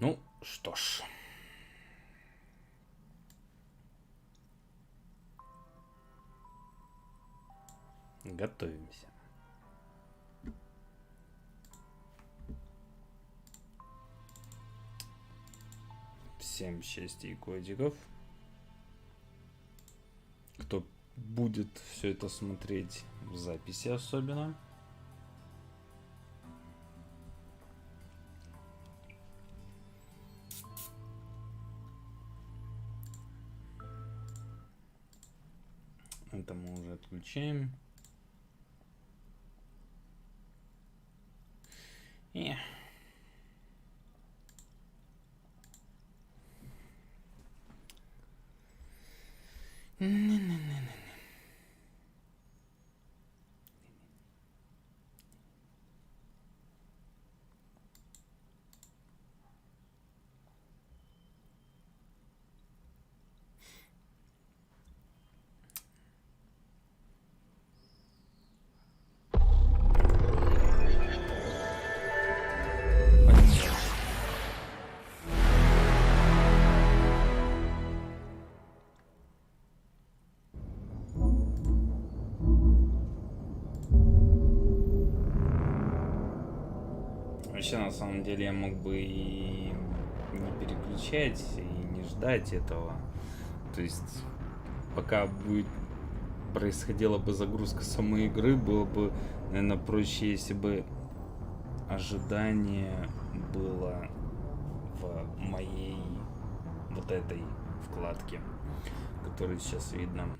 Ну, что ж. Готовимся. Всем счастья и котиков. Кто будет все это смотреть в записи особенно. Это мы уже отключаем. Эх. Вообще, на самом деле, я мог бы и не переключать, и не ждать этого. То есть, пока будет происходила бы загрузка самой игры, было бы, наверное, проще, если бы ожидание было в моей вот этой вкладке, которую сейчас видно.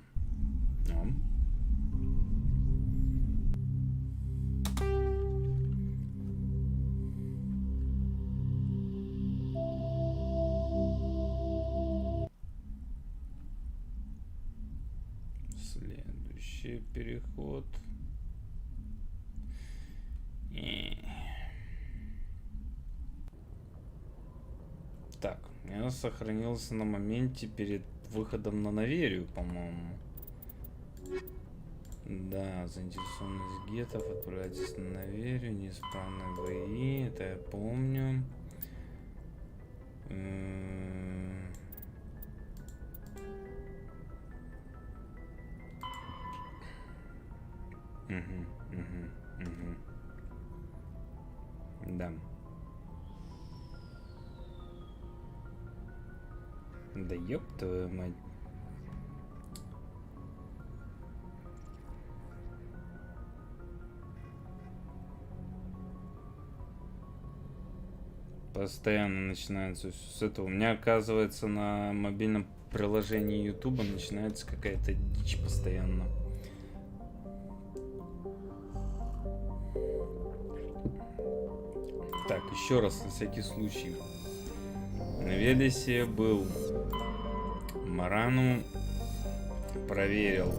Следующий переход. Так, я сохранился на моменте перед выходом на Наверию, по-моему. Да, заинтересованность гетов, отправляйтесь на Наверию, неисправные бои, это я помню. Да. Да ёб твою мать. Постоянно начинается с этого. У меня, оказывается, на мобильном приложении YouTube начинается какая-то дичь постоянно. Так, еще раз, на всякий случай. На Велесе был. Марану проверил.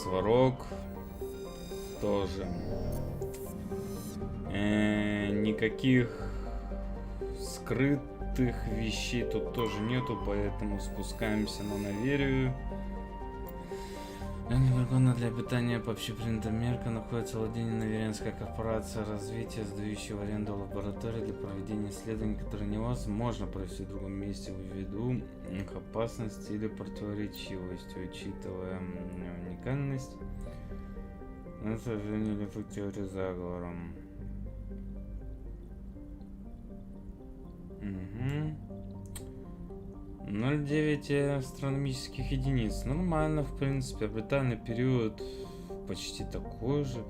Сварог тоже. Никаких скрытых вещей тут тоже нету, поэтому спускаемся на Наверию. Невергонно для обитания по общепринятым меркам находится владение Наверенская корпорация развития, сдающая в аренду лаборатории для проведения исследований, которые невозможно провести в другом месте ввиду их опасности или противоречивости, учитывая уникальность, но, к сожалению, или по теории заговором. 0,9 астрономических единиц. Нормально, в принципе. Орбитальный период почти такой же.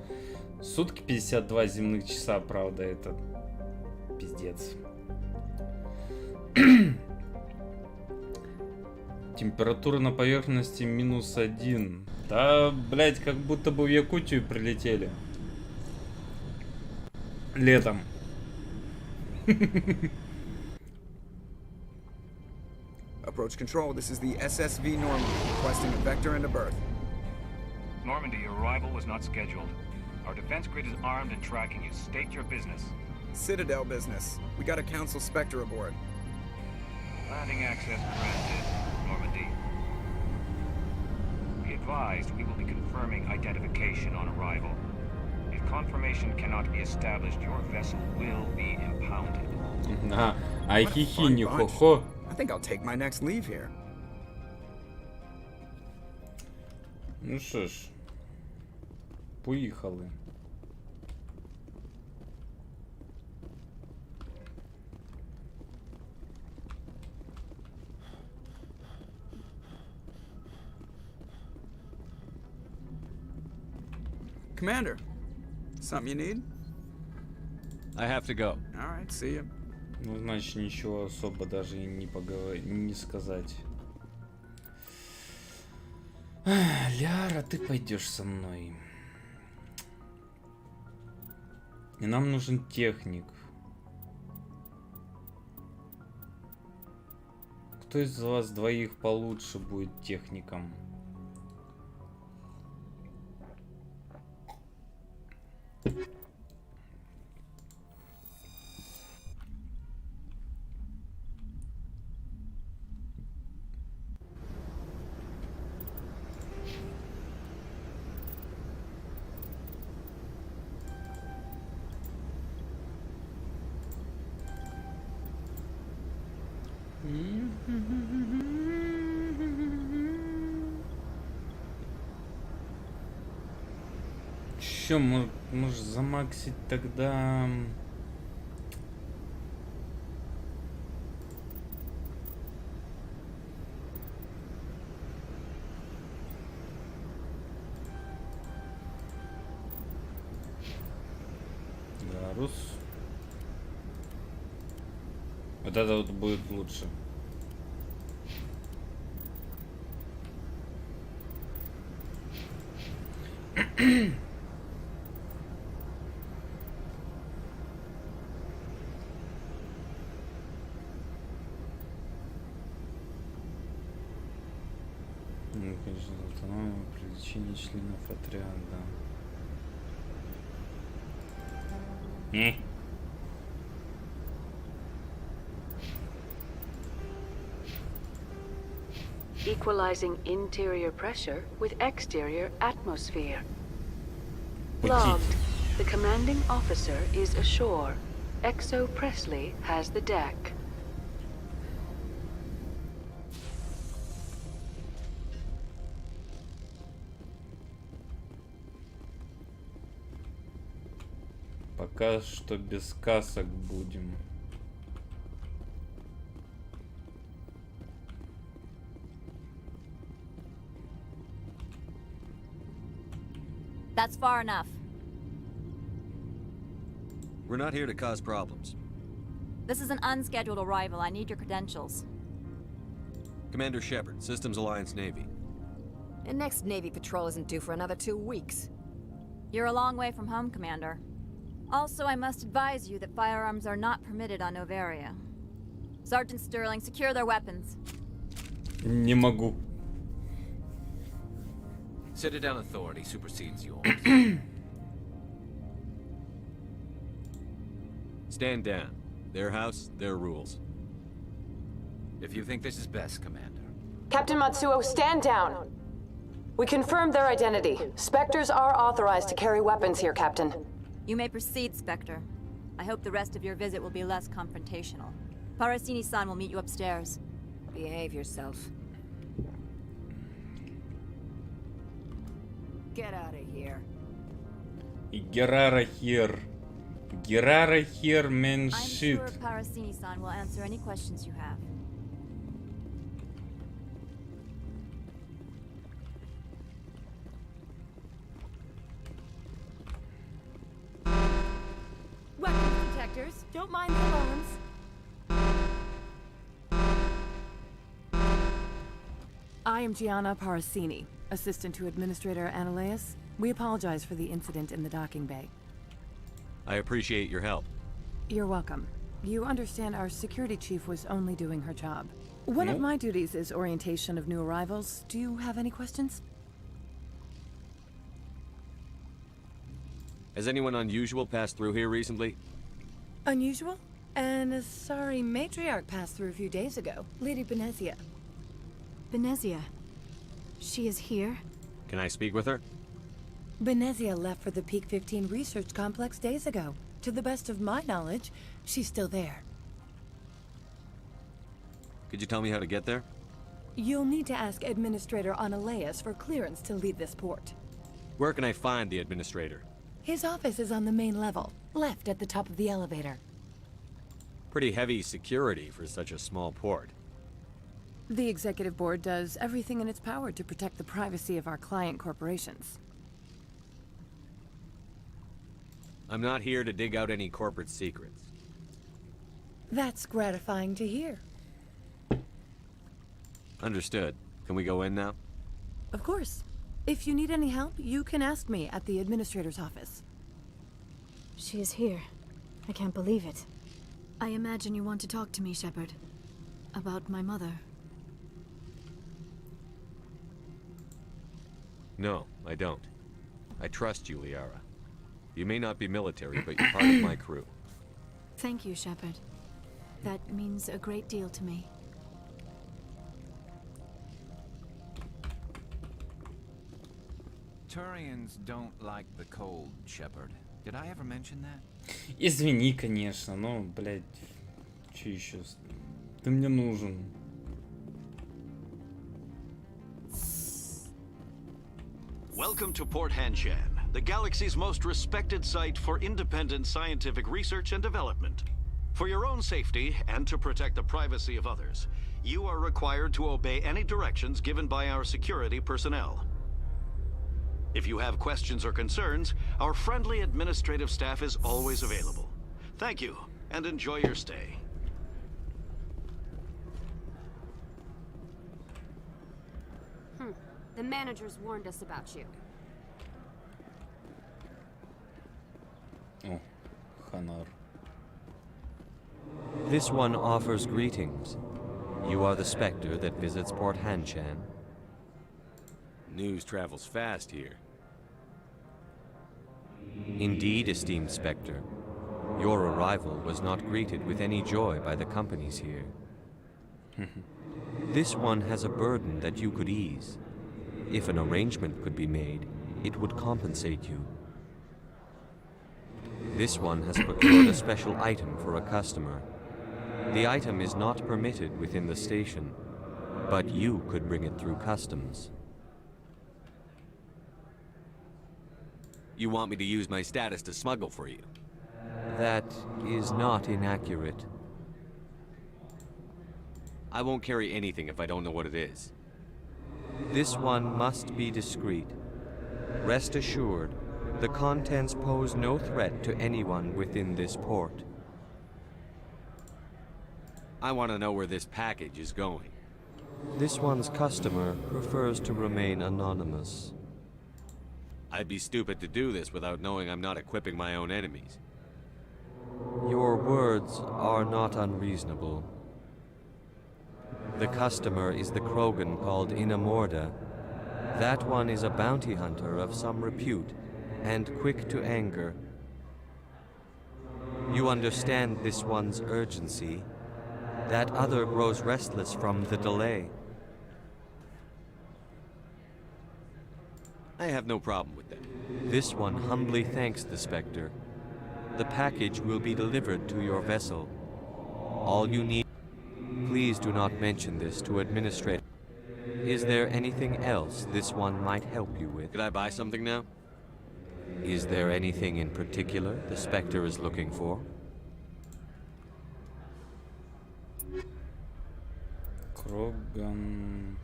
Сутки 52 земных часа, правда, это пиздец. Температура на поверхности -1. Да, блять, как будто бы в Якутию прилетели. Летом. Approach control, this is the SSV Normandy, requesting a vector and a berth. Normandy, your arrival was not scheduled. Our defense grid is armed and tracking you. State your business. Citadel business. We got a Council Spectre aboard. Landing access granted, Normandy. Be advised, we will be confirming identification on arrival. If confirmation cannot be established, your vessel will be impounded. Ай хихи, хо-хо. I think I'll take my next leave here. Ну що ж, поїхали. Commander, something you need? I have to go. All right, see you. Ну, значит, ничего особо даже и не поговорить, не сказать. Ляра, ты пойдешь со мной. И нам нужен техник. Кто из вас двоих получше будет техником? Чё, может замаксить тогда... Гарус. Вот это вот будет лучше. Ну, конечно, автономия, привлечение членов отряда. Equalizing interior pressure with exterior atmosphere. Пути. Logged. The commanding officer is ashore. Exo Presley has the deck. Пока что без касок будем. That's far enough. We're not here to cause problems. This is an unscheduled arrival. I need your credentials. Commander Shepard, Systems Alliance Navy. The next Navy patrol isn't due for another 2 weeks. You're a long way from home, Commander. Also, I must advise you that firearms are not permitted on Novaria. Sergeant Sterling, secure their weapons. Не могу. Citadel authority supersedes yours. Stand down. Their house, their rules. If you think this is best, Commander. Captain Matsuo, stand down. We confirmed their identity. Spectres are authorized to carry weapons here, Captain. You may proceed, Spectre. I hope the rest of your visit will be less confrontational. Parasini-san will meet you upstairs. Behave yourself. Get out of here. Герара хер. Герара хер мен I'm shit. sure Parasini-san will answer any questions you have. Weapons detectors. Don't mind the alarms. I am Gianna Parasini, assistant to Administrator Analeas. We apologize for the incident in the docking bay. I appreciate your help. You're welcome. You understand our security chief was only doing her job. One of my duties is orientation of new arrivals. Do you have any questions? Has anyone unusual passed through here recently? Unusual? An Asari matriarch passed through a few days ago. Lady Benezia. Benezia. She is here? Can I speak with her? Benezia left for the Peak 15 research complex days ago. To the best of my knowledge, she's still there. Could you tell me how to get there? You'll need to ask Administrator Analeas for clearance to leave this port. Where can I find the administrator? His office is on the main level, left at the top of the elevator. Pretty heavy security for such a small port. The Executive Board does everything in its power to protect the privacy of our client corporations. I'm not here to dig out any corporate secrets. That's gratifying to hear. Understood. Can we go in now? Of course. If you need any help, you can ask me at the Administrator's office. She is here. I can't believe it. I imagine you want to talk to me, Shepard. About my mother. No, I don't. I trust you, Liara. You may not be military, but you're part of my crew. Thank you, Shepard. That means a great deal to me. Turians don't like the cold, Shepard. Did I ever mention that? Извини, конечно, но, блядь, че еще? Ты мне нужен. Welcome to Port Hanshan, the galaxy's most respected site for independent scientific research and development. For your own safety and to protect the privacy of others, you are required to obey any directions given by our security personnel. If you have questions or concerns, our friendly administrative staff is always available. Thank you, and enjoy your stay. The managers warned us about you. Oh, Hanar. This one offers greetings. You are the Spectre that visits Port Hanshan. News travels fast here. Indeed, esteemed Spectre. Your arrival was not greeted with any joy by the companies here. This one has a burden that you could ease. If an arrangement could be made, it would compensate you. This one has procured a special item for a customer. The item is not permitted within the station, but you could bring it through customs. You want me to use my status to smuggle for you? That is not inaccurate. I won't carry anything if I don't know what it is. This one must be discreet. Rest assured, the contents pose no threat to anyone within this port. I want to know where this package is going. This one's customer prefers to remain anonymous. I'd be stupid to do this without knowing I'm not equipping my own enemies. Your words are not unreasonable. The customer is the Krogan called Inamorda. That one is a bounty hunter of some repute, and quick to anger. You understand this one's urgency. That other grows restless from the delay. I have no problem with that. This one humbly thanks the Spectre. The package will be delivered to your vessel. All you need... Please do not mention this to administrators. Is there anything else this one might help you with? Could I buy something now? Is there anything in particular the Spectre is looking for? Кроган.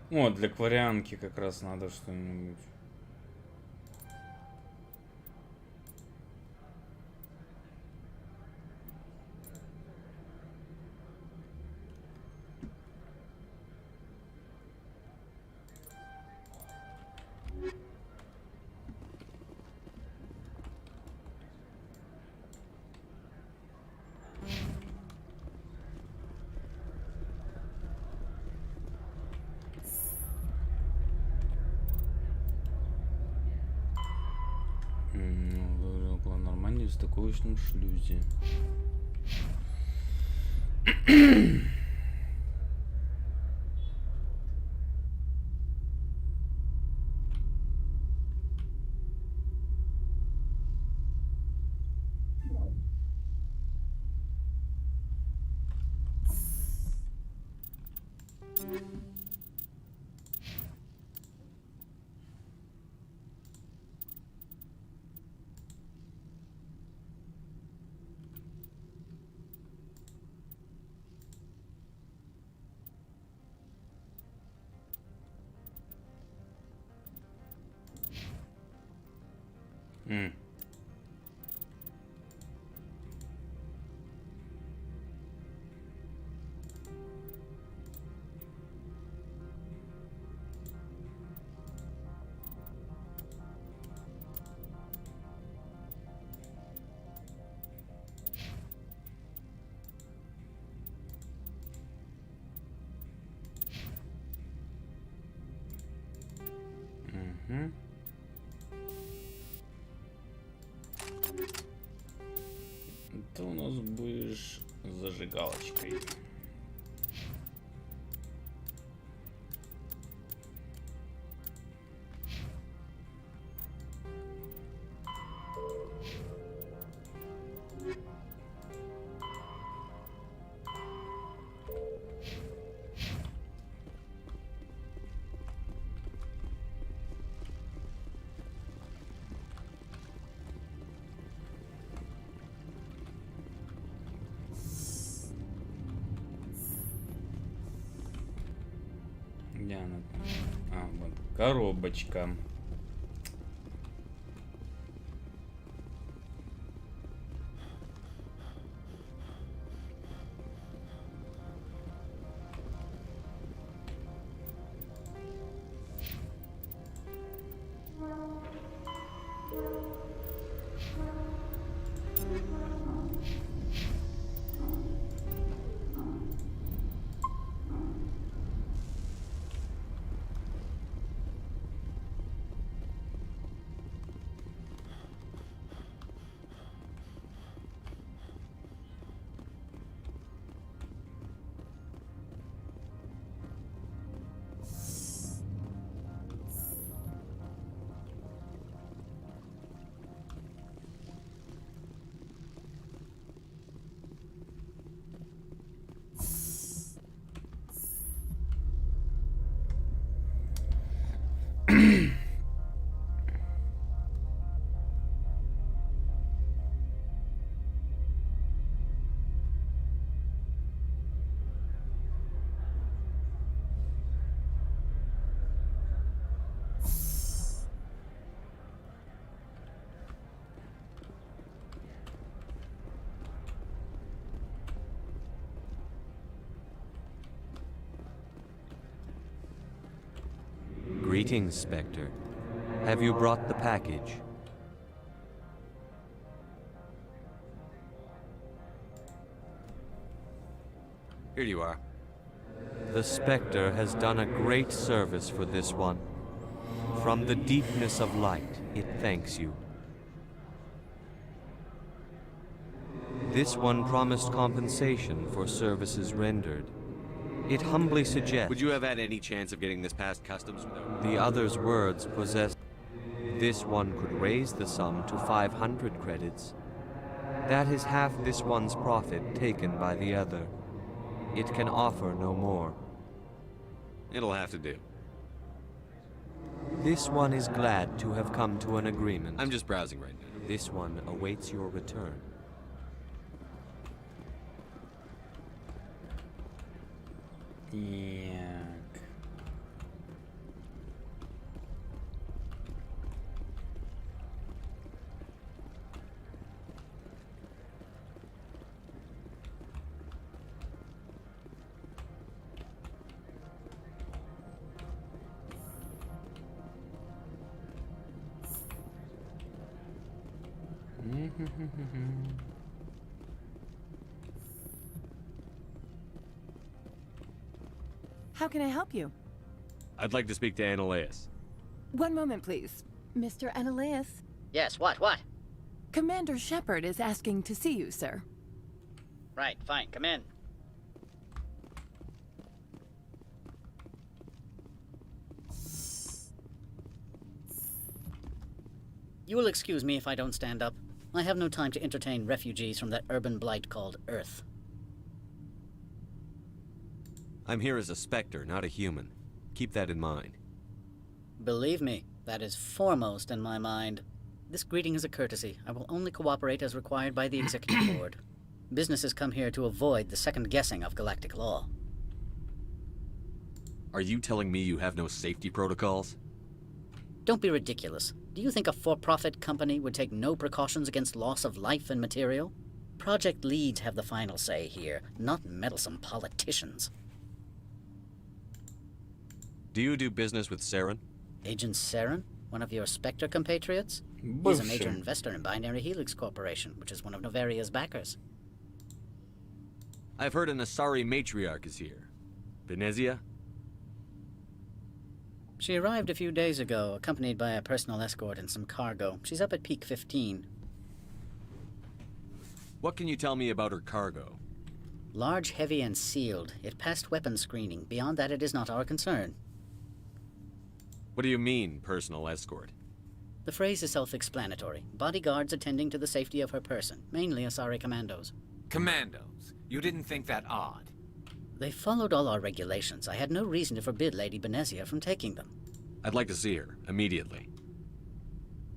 О, для кварианки как раз надо что-нибудь. Около Нормандии в стыковочном шлюзе. Угу. Ты у нас будешь зажигалочкой. Где она? А, вот коробочка. Greetings, Spectre. Have you brought the package? Here you are. The Spectre has done a great service for this one. From the deepness of light, it thanks you. This one promised compensation for services rendered. It humbly suggests... Would you have had any chance of getting this past customs without... The other's words possess... This one could raise the sum to 500 credits. That is half this one's profit taken by the other. It can offer no more. It'll have to do. This one is glad to have come to an agreement. I'm just browsing right now. This one awaits your return. Так. How can I help you? I'd like to speak to Annaleus. One moment, please. Mr. Annaleus? Yes, what? Commander Shepard is asking to see you, sir. Right, fine, come in. You will excuse me if I don't stand up. I have no time to entertain refugees from that urban blight called Earth. I'm here as a Spectre, not a human. Keep that in mind. Believe me, that is foremost in my mind. This greeting is a courtesy. I will only cooperate as required by the Executive Board. Businesses come here to avoid the second guessing of galactic law. Are you telling me you have no safety protocols? Don't be ridiculous. Do you think a for-profit company would take no precautions against loss of life and material? Project leads have the final say here, not meddlesome politicians. Do you do business with Saren? Agent Saren? One of your Spectre compatriots? He's a major investor in Binary Helix Corporation, which is one of Novaria's backers. I've heard an Asari matriarch is here. Venezia? She arrived a few days ago, accompanied by a personal escort and some cargo. She's up at Peak 15. What can you tell me about her cargo? Large, heavy, and sealed. It passed weapons screening. Beyond that, it is not our concern. What do you mean, personal escort? The phrase is self-explanatory. Bodyguards attending to the safety of her person, mainly Asari commandos. Commandos? You didn't think that odd? They followed all our regulations. I had no reason to forbid Lady Benezia from taking them. I'd like to see her, immediately.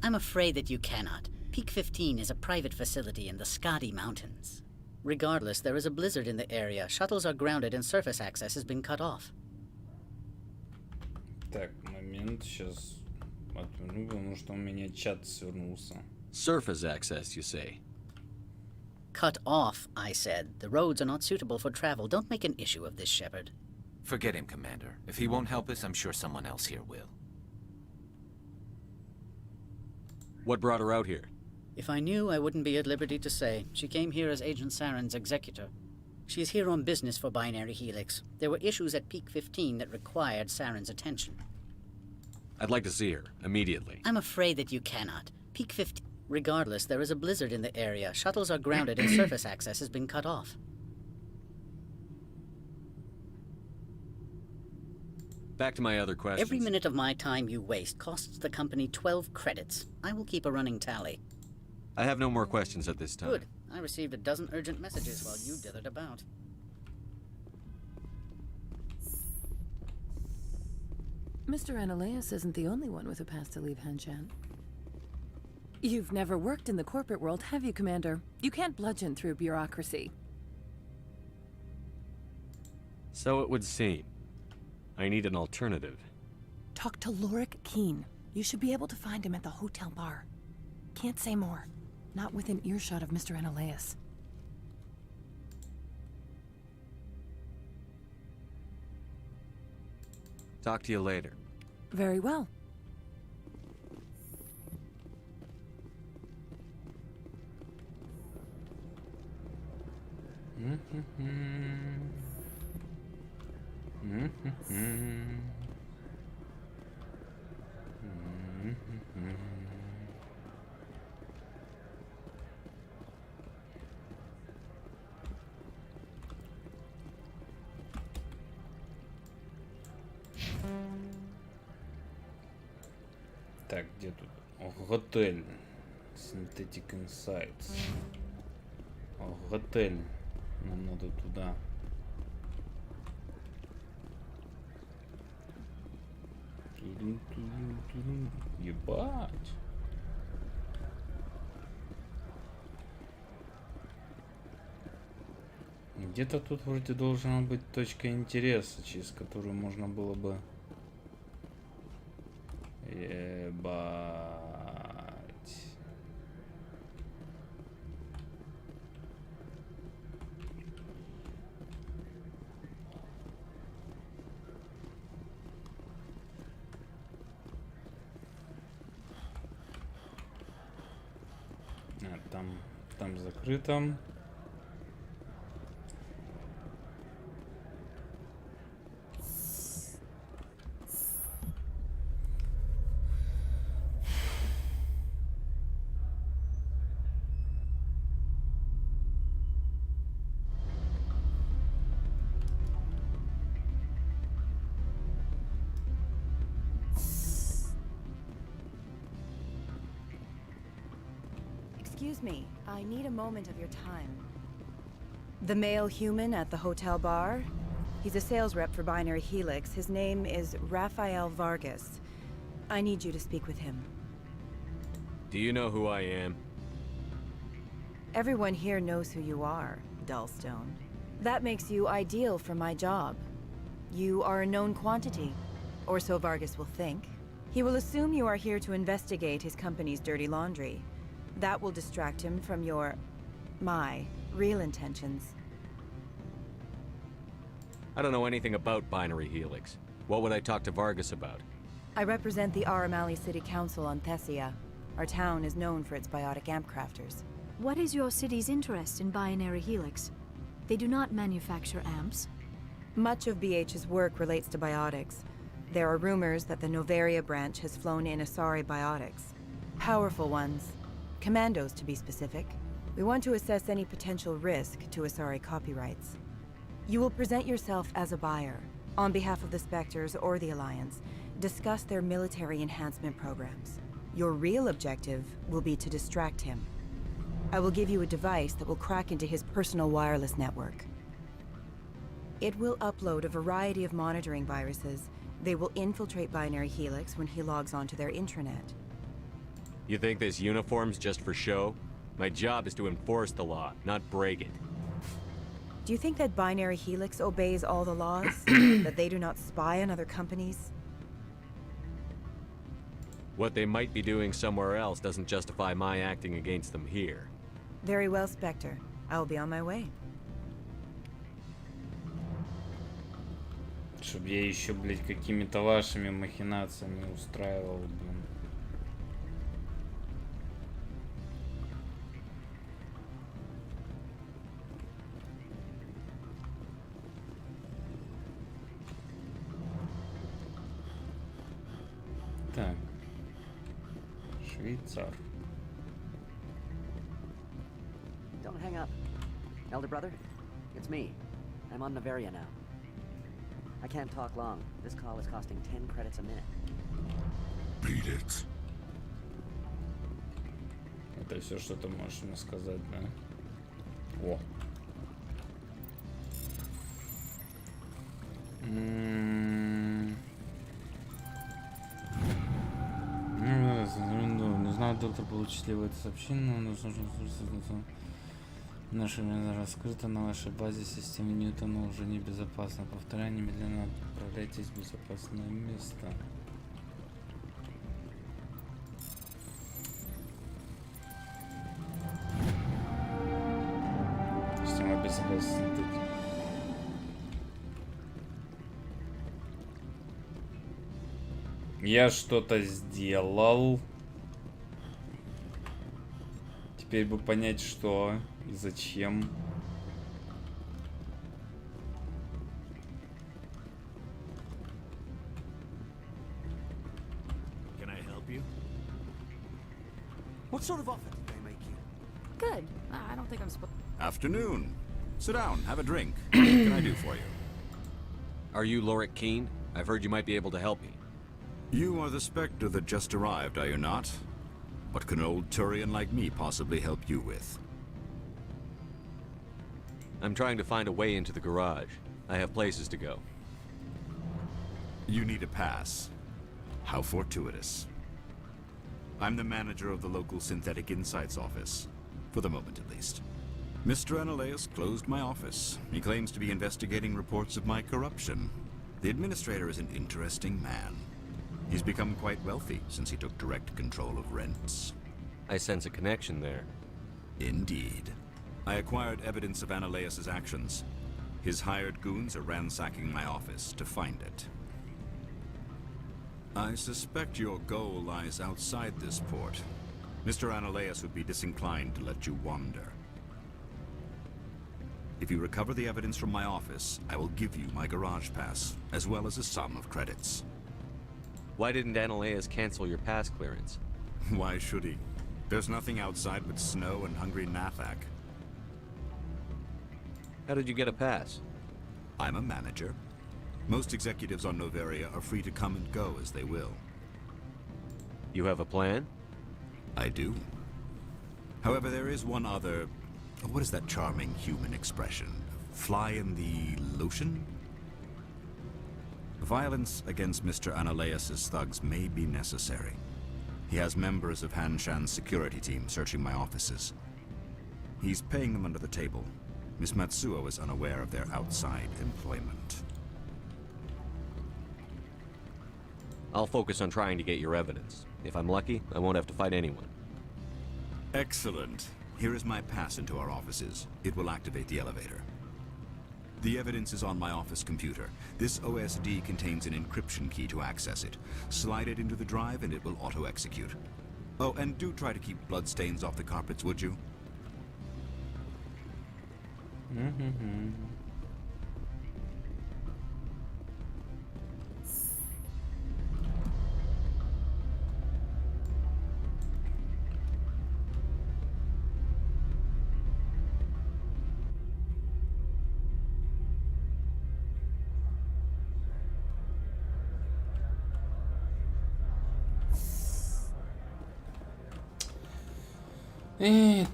I'm afraid that you cannot. Peak 15 is a private facility in the Skadi Mountains. Regardless, there is a blizzard in the area. Shuttles are grounded and surface access has been cut off. Так, момент, сейчас отверну, потому что у меня чат свернулся. Surface access, you say? Cut off, I said. The roads are not suitable for travel. Don't make an issue of this, Shepard. Forget him, Commander. If he won't help us, I'm sure someone else here will. What brought her out here? If I knew, I wouldn't be at liberty to say. She came here as Agent Saren's executor. She is here on business for Binary Helix. There were issues at Peak 15 that required Saren's attention. I'd like to see her, immediately. I'm afraid that you cannot. Peak 15... Regardless, there is a blizzard in the area. Shuttles are grounded and surface access has been cut off. Back to my other questions. Every minute of my time you waste costs the company 12 credits. I will keep a running tally. I have no more questions at this time. Good. I received a dozen urgent messages while you dithered about. Mr. Ananias isn't the only one with a pass to leave Hanshan. You've never worked in the corporate world, have you, Commander? You can't bludgeon through bureaucracy. So it would seem. I need an alternative. Talk to Lorik Keen. You should be able to find him at the hotel bar. Can't say more. Not within earshot of Mr. Ananias. Talk to you later. Very well. Так, где тут? Готель. Synthetic Insights. Готель. Нам надо туда. Ебать. Где-то тут вроде должна быть точка интереса, через которую можно было бы... Ебать. Там закрыто. Excuse me, I need a moment of your time. The male human at the hotel bar? He's a sales rep for Binary Helix. His name is Rafael Vargas. I need you to speak with him. Do you know who I am? Everyone here knows who you are, Dullstone. That makes you ideal for my job. You are a known quantity, or so Vargas will think. He will assume you are here to investigate his company's dirty laundry. That will distract him from my real intentions. I don't know anything about Binary Helix. What would I talk to Vargas about? I represent the Aramali City Council on Thessia. Our town is known for its biotic amp crafters. What is your city's interest in Binary Helix? They do not manufacture amps. Much of BH's work relates to biotics. There are rumors that the Novaria branch has flown in Asari biotics. Powerful ones. Commandos, to be specific. We want to assess any potential risk to Asari copyrights. You will present yourself as a buyer, on behalf of the Spectres or the Alliance. Discuss their military enhancement programs. Your real objective will be to distract him. I will give you a device that will crack into his personal wireless network. It will upload a variety of monitoring viruses. They will infiltrate Binary Helix when he logs onto their intranet. You think this uniform's just for show? My job is to enforce the law, not break it. Do you think that Binary Helix obeys all the laws? That they do not spy on other companies? What they might be doing somewhere else doesn't justify my acting against them here. Very well, Spectre. I will be on my way. Чтоб я еще, блядь, какими-то вашими махинациями устраивал, блин. Так. Швейцар. Don't hang up. Elder brother, it's me. I'm on Novaria now. I can't talk long. This call is costing 10 credits a minute. Beat it. Это все, что ты можешь мне сказать, да? О. Не знаю, доктор, получит ли вы это сообщение, но нужно наша раскрыта на вашей базе системы Ньютона уже небезопасно. Повторяю, немедленно отправляйтесь в безопасное место. Система безопасности. Я что-то сделал. Теперь бы понять, что и зачем. Can I help you? What sort of offer did they make you? Good. I don't think I'm supposed. Afternoon. Sit down, have a drink. What can I do for you? Are you Lorik Keen? I've heard you might be able to help me. You are the Spectre that just arrived, are you not? What can an old Turian like me possibly help you with? I'm trying to find a way into the garage. I have places to go. You need a pass. How fortuitous. I'm the manager of the local Synthetic Insights office. For the moment, at least. Mr. Analaeus closed my office. He claims to be investigating reports of my corruption. The administrator is an interesting man. He's become quite wealthy since he took direct control of rents. I sense a connection there. Indeed. I acquired evidence of Analaeus' actions. His hired goons are ransacking my office to find it. I suspect your goal lies outside this port. Mr. Analaeus would be disinclined to let you wander. If you recover the evidence from my office, I will give you my garage pass, as well as a sum of credits. Why didn't Analaeus cancel your pass clearance? Why should he? There's nothing outside but snow and hungry Nathak. How did you get a pass? I'm a manager. Most executives on Novaria are free to come and go as they will. You have a plan? I do. However, there is one other... What is that charming human expression? Fly in the lotion? Violence against Mr. Analaeus' thugs may be necessary. He has members of Han Shan's security team searching my offices. He's paying them under the table. Miss Matsuo is unaware of their outside employment. I'll focus on trying to get your evidence. If I'm lucky, I won't have to fight anyone. Excellent. Here is my pass into our offices. It will activate the elevator. The evidence is on my office computer. This OSD contains an encryption key to access it. Slide it into the drive and it will auto-execute. Oh, and do try to keep bloodstains off the carpets, would you?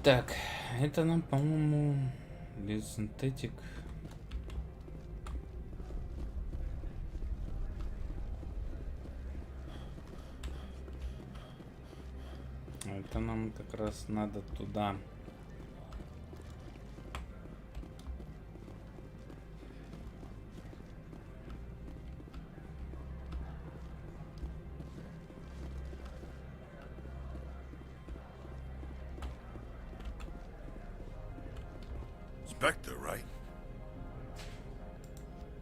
Так, это нам, по-моему, биосинтетик. Это нам как раз надо туда. Spectre, right?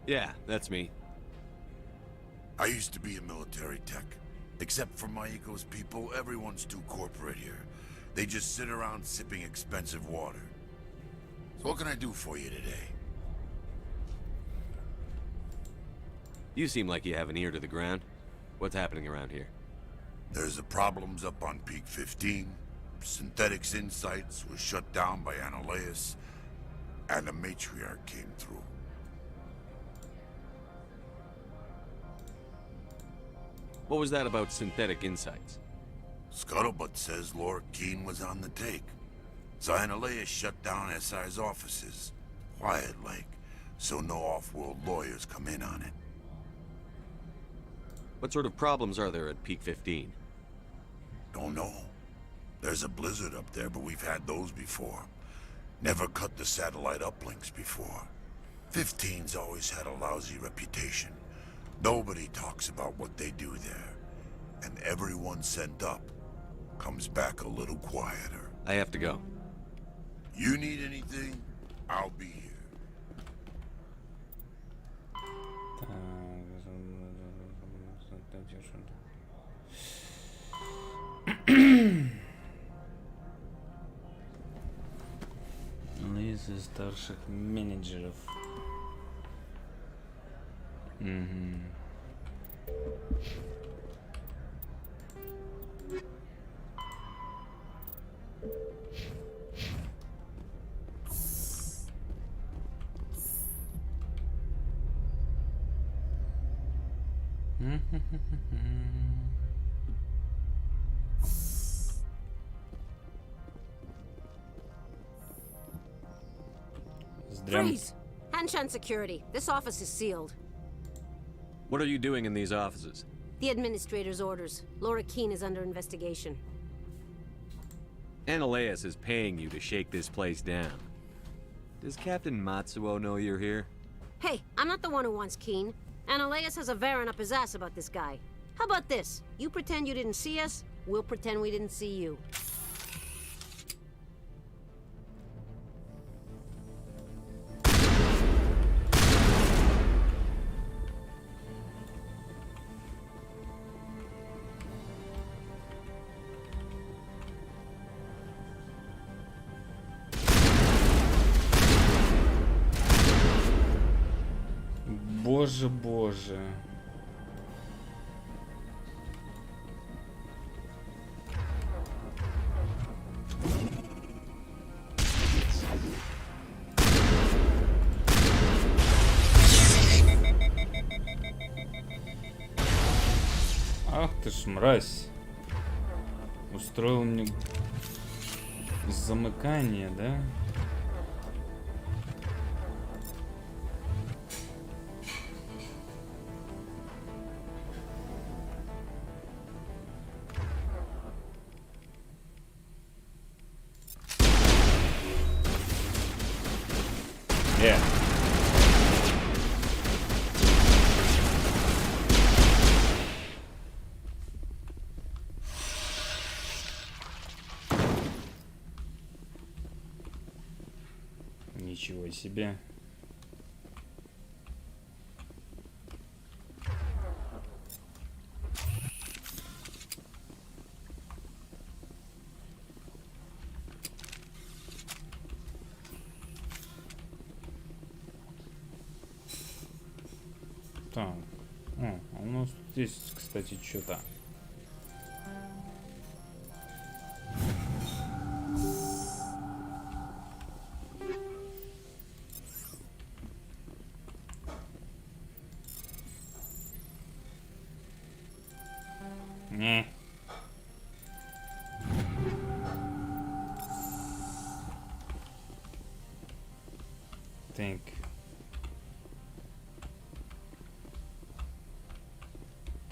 Yeah, that's me. I used to be a military tech. Except for my eco's people, everyone's too corporate here. They just sit around sipping expensive water. So what can I do for you today? You seem like you have an ear to the ground. What's happening around here? There's the problems up on Peak 15. Synthetics Insights was shut down by Analeus. And the matriarch came through. What was that about synthetic insights? Scuttlebutt says Laura Keene was on the take. So Analeus shut down SI's offices. Quiet like, so no off-world lawyers come in on it. What sort of problems are there at Peak 15? Don't know. There's a blizzard up there, but we've had those before. Never cut the satellite uplinks before. 15's always had a lousy reputation. Nobody talks about what they do there. And everyone sent up comes back a little quieter. I have to go. You need anything, I'll be here. Из старших менеджеров. Freeze! Hanshan security. This office is sealed. What are you doing in these offices? The administrator's orders. Laura Keene is under investigation. Analeus is paying you to shake this place down. Does Captain Matsuo know you're here? Hey, I'm not the one who wants Keene. Analeus has a Varen up his ass about this guy. How about this? You pretend you didn't see us, we'll pretend we didn't see you. Боже, боже. Ах ты ж мразь. Устроил мне замыкание, да? Ничего себе. Так. А у нас здесь, кстати, что-то.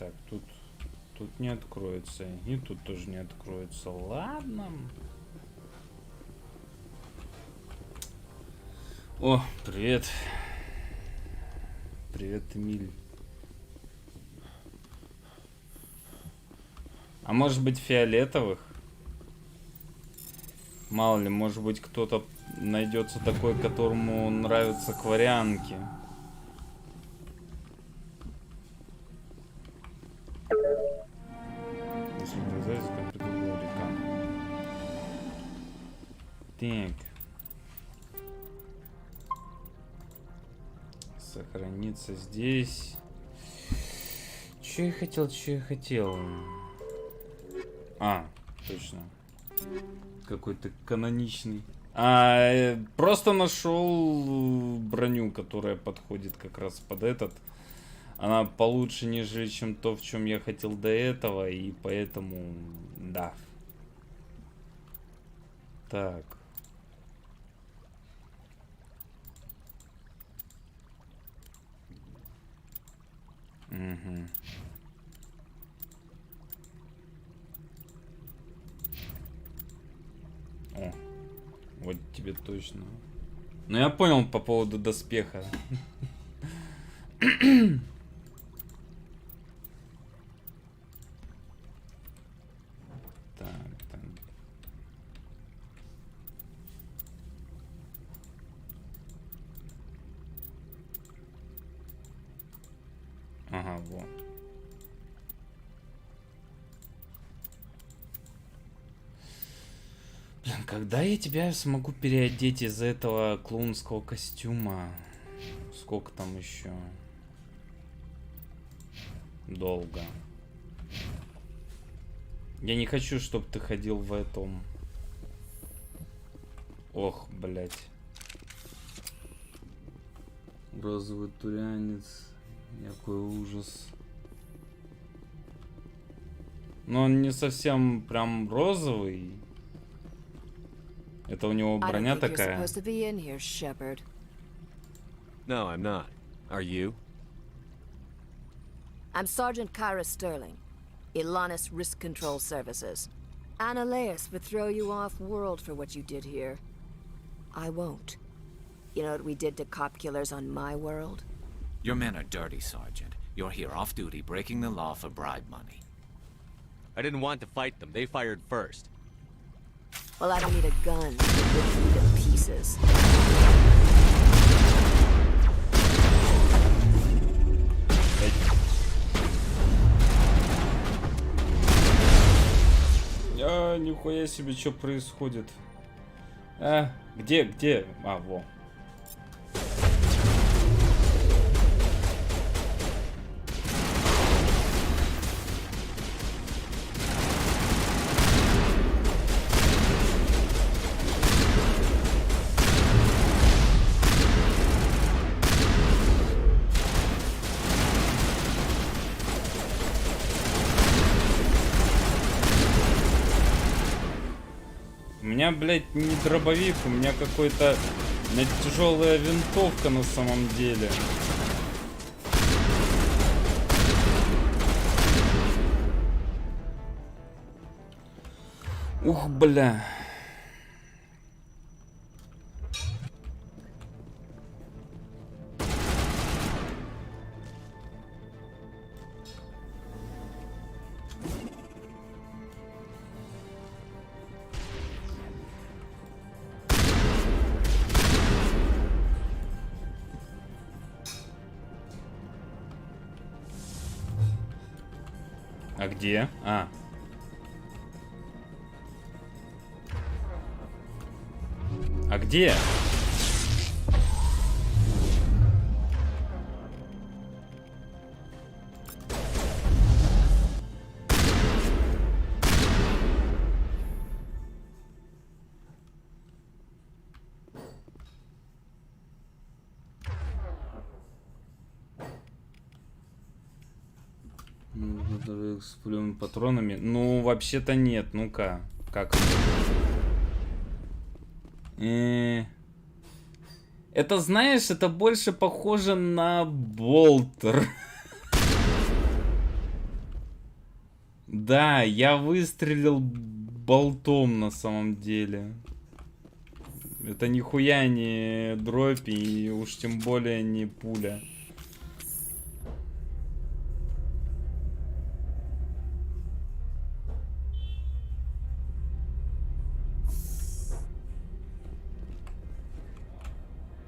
Так, тут не откроется. И тут тоже не откроется. Ладно. О, привет. Привет, Эмиль. А может быть фиолетовых? Мало ли, может быть кто-то найдется такой, которому нравятся кварианки. Так. Сохраниться здесь. Че я хотел? А, точно. Какой-то каноничный. Просто нашел броню, которая подходит как раз под этот. Она получше, нежели чем то, в чем я хотел до этого, и поэтому, да. Так. Угу. О, вот тебе точно. Ну я понял по поводу доспеха. Так. Ага, вот. Блин, когда я тебя смогу переодеть из этого клоунского костюма? Сколько там еще? Долго. Я не хочу, чтобы ты ходил в этом. Ох, блять. Розовый турянец. Какой ужас. Но он не совсем прям розовый. Это у него броня такая. No, I'm not. Are you? I'm Sergeant Kyra Sterling, Ilanis Risk Control Services. Annaleus would throw you off world for what you did here. I won't. You know what we did to cop killers on my world? Your men are dirty, Sergeant. You're here off duty, breaking the law for bribe money. I didn't want to fight them. They fired first. Well, I don't need a gun. Rip you to pieces. Нихуя себе, что происходит? Где? А, во. У меня, блядь, не дробовик, у меня какой-то тяжелая винтовка на самом деле. Ух, бля. А где? А. А где? С пулевыми патронами. Ну, вообще-то нет. Ну-ка. Как? Это, знаешь, это больше похоже на болтер. Да, я выстрелил болтом на самом деле. Это нихуя не дробь и уж тем более не пуля.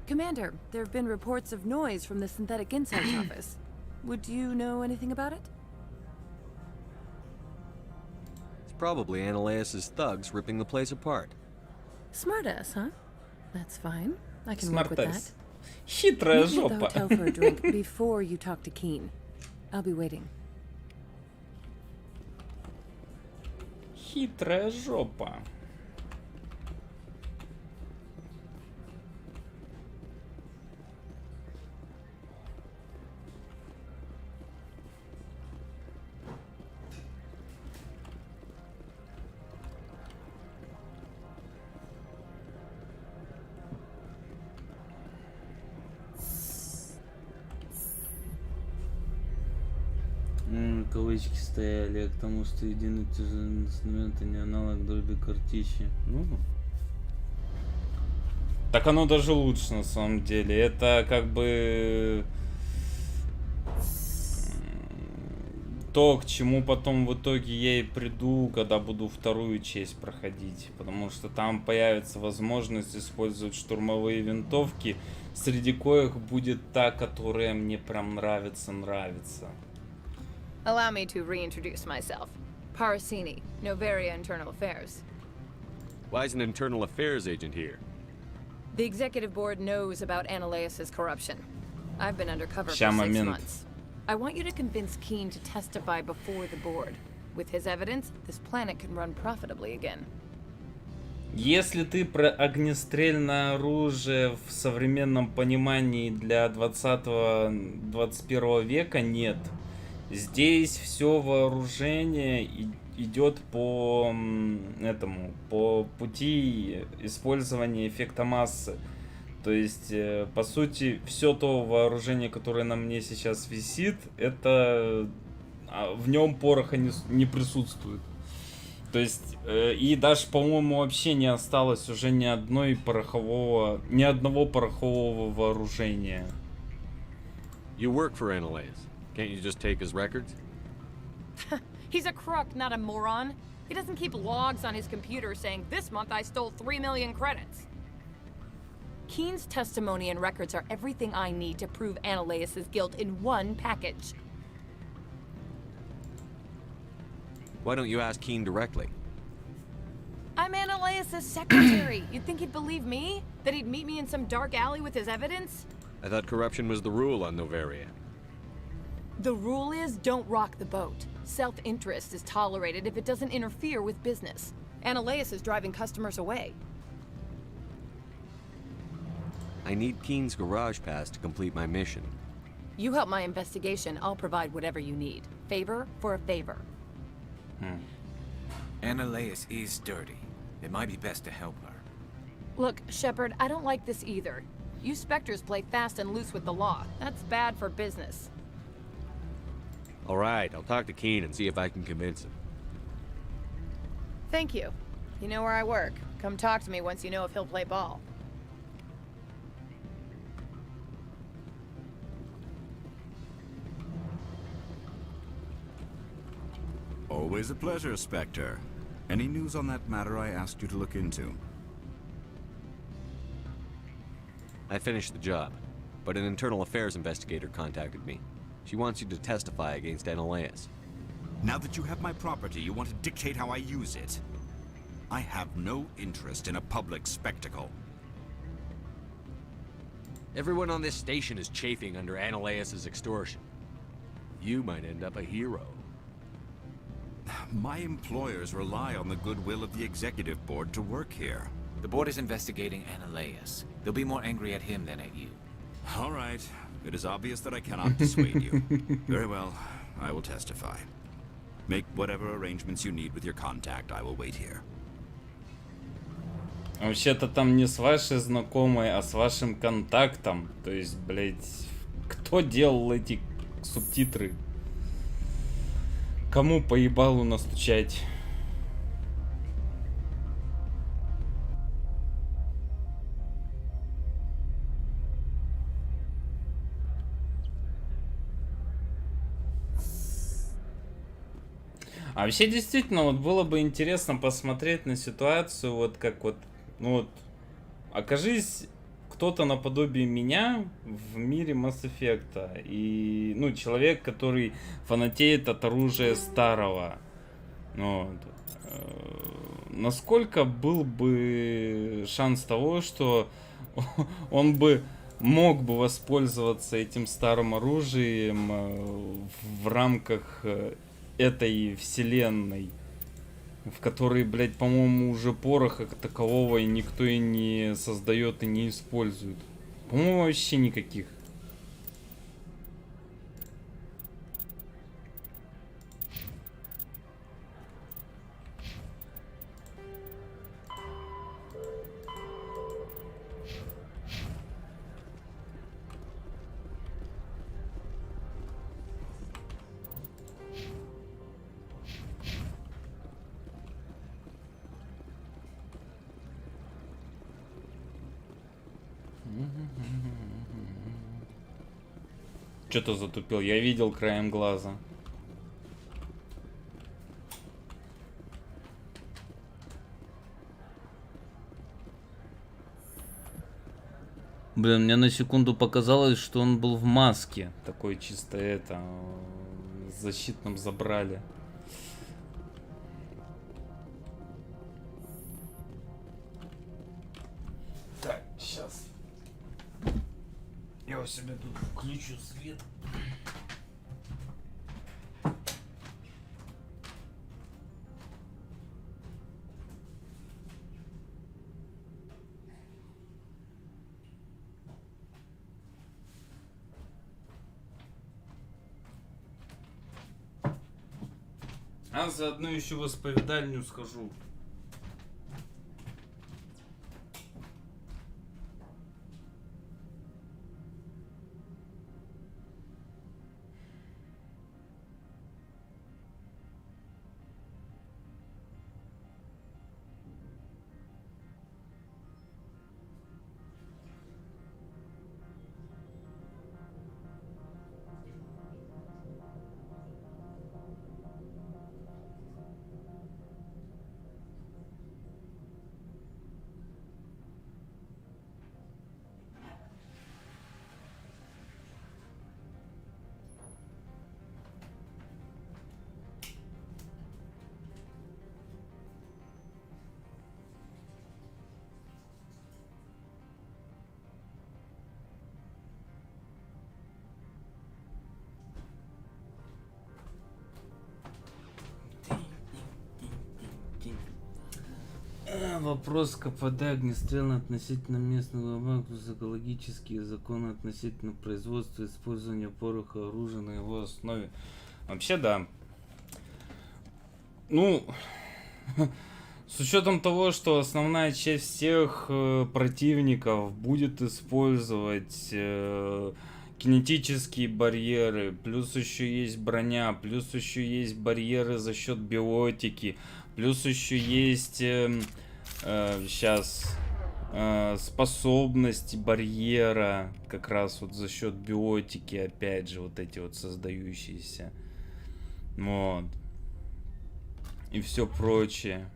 Commander, there have been reports of noise from the Synthetic Insights office. Would you know anything about it? It's probably Ananias's thugs ripping the place apart. Smartass, huh? That's fine. I can work with that. Хитрая Meet me at the жопа. hotel for a drink before you talk to Keen. I'll be waiting. Хитрая жопа. Кавычки стояли, а к тому, что единый тяжелый инструмент, а не аналог дроби картищи. Ну, так оно даже лучше на самом деле. Это как бы то, к чему потом в итоге я и приду, когда буду вторую часть проходить. Потому что там появится возможность использовать штурмовые винтовки, среди коих будет та, которая мне прям нравится. Allow me to reintroduce myself. Parasini, Novaria Internal Affairs. Why is an internal affairs agent here? The executive board knows about Ananias's corruption. I've been undercover for 6 момент. months. I want you to convince Keen to testify before the board. With his evidence, this planet can run profitably again. Если ты про огнестрельное оружие в современном понимании для 20-21 века, нет. Здесь все вооружение идет по пути использования эффекта массы. То есть, по сути, все то вооружение, которое на мне сейчас висит, это в нем пороха не присутствует. То есть, и даже, по-моему, вообще не осталось уже ни одного порохового вооружения. You work for Ananias. Can't you just take his records? He's a crook, not a moron. He doesn't keep logs on his computer saying, this month I stole 3 million credits. Keen's testimony and records are everything I need to prove Ananias's guilt in one package. Why don't you ask Keen directly? I'm Ananias's secretary. You'd think he'd believe me? That he'd meet me in some dark alley with his evidence? I thought corruption was the rule on Novaria. The rule is, don't rock the boat. Self-interest is tolerated if it doesn't interfere with business. Ananias is driving customers away. I need Keen's garage pass to complete my mission. You help my investigation, I'll provide whatever you need. Favor for a favor. Ananias is dirty. It might be best to help her. Look, Shepard, I don't like this either. You Spectres play fast and loose with the law. That's bad for business. All right, I'll talk to Keen and see if I can convince him. Thank you. You know where I work. Come talk to me once you know if he'll play ball. Always a pleasure, Spectre. Any news on that matter I asked you to look into? I finished the job, but an internal affairs investigator contacted me. She wants you to testify against Ananias. Now that you have my property, you want to dictate how I use it. I have no interest in a public spectacle. Everyone on this station is chafing under Ananias's extortion. You might end up a hero. My employers rely on the goodwill of the executive board to work here. The board is investigating Ananias. They'll be more angry at him than at you. All right. It is obvious that I cannot dissuade you. Very well. I will testify. Make whatever arrangements you need with your contact. I will wait here. Вообще-то там не с вашей знакомой, а с вашим контактом. То есть, блять, кто делал эти субтитры? Кому поебалу настучать? А вообще действительно, вот было бы интересно посмотреть на ситуацию, вот как вот, ну вот, окажись кто-то наподобие меня в мире Mass Effect, и, ну, человек, который фанатеет от оружия старого, вот, насколько был бы шанс того, что он бы мог бы воспользоваться этим старым оружием в рамках этой вселенной, в которой, блядь, по-моему, уже пороха как такового и никто и не создает и не использует. По-моему, вообще никаких. Что-то затупил, я видел краем глаза. Блин, мне на секунду показалось, что он был в маске. Такой чисто это, в защитном забрали. Так, сейчас. Я у себя тут включу свет. А заодно еще в исповедальню схожу. Вопрос КПД огнестрельно относительно местного банка, экологические законы относительно производства и использования пороха оружия на его основе. Вообще да. Ну, с учетом того, что основная часть всех противников будет использовать кинетические барьеры, плюс еще есть броня, плюс еще есть барьеры за счет биотики, плюс еще есть сейчас способность барьера, как раз вот за счет биотики, опять же, вот эти вот создающиеся. Вот. И все прочее.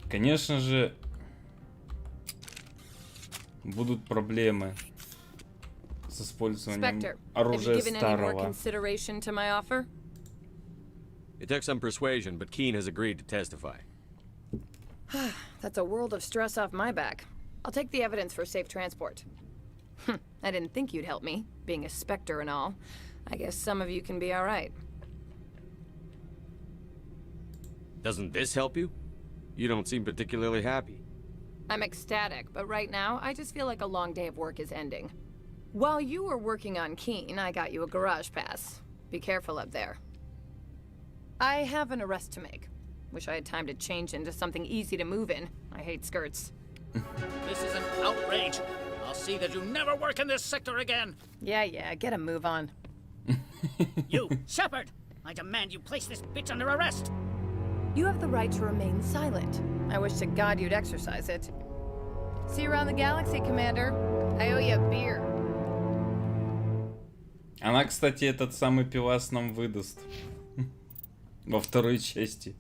Конечно же, будут проблемы с использованием оружия старого. It took some persuasion, but Keen has agreed to testify. That's a world of stress off my back. I'll take the evidence for safe transport. I didn't think you'd help me, being a Spectre and all. I guess some of you can be all right. Doesn't this help you? You don't seem particularly happy. I'm ecstatic, but right now, I just feel like a long day of work is ending. While you were working on Keen, I got you a garage pass. Be careful up there. I have an arrest to make. Wish I had time to change into something easy to move in. I hate skirts. This is an outrage. I'll see that you never work in this sector again. Yeah, get a move on. You, Shepard! I demand you place this bitch under arrest! You have the right to remain silent. I wish to God you'd exercise it. See you around the galaxy, Commander. I owe you a beer. Она, кстати, этот самый пивас нам выдаст. Во второй части.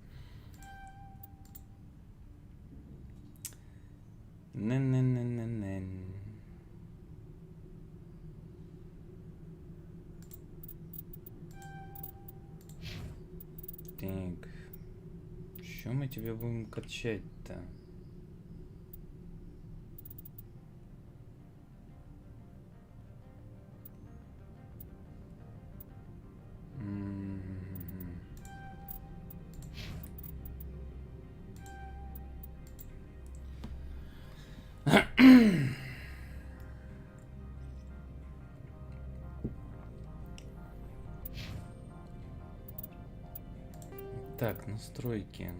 Так. Что мы тебе будем качать-то? Так, настройки.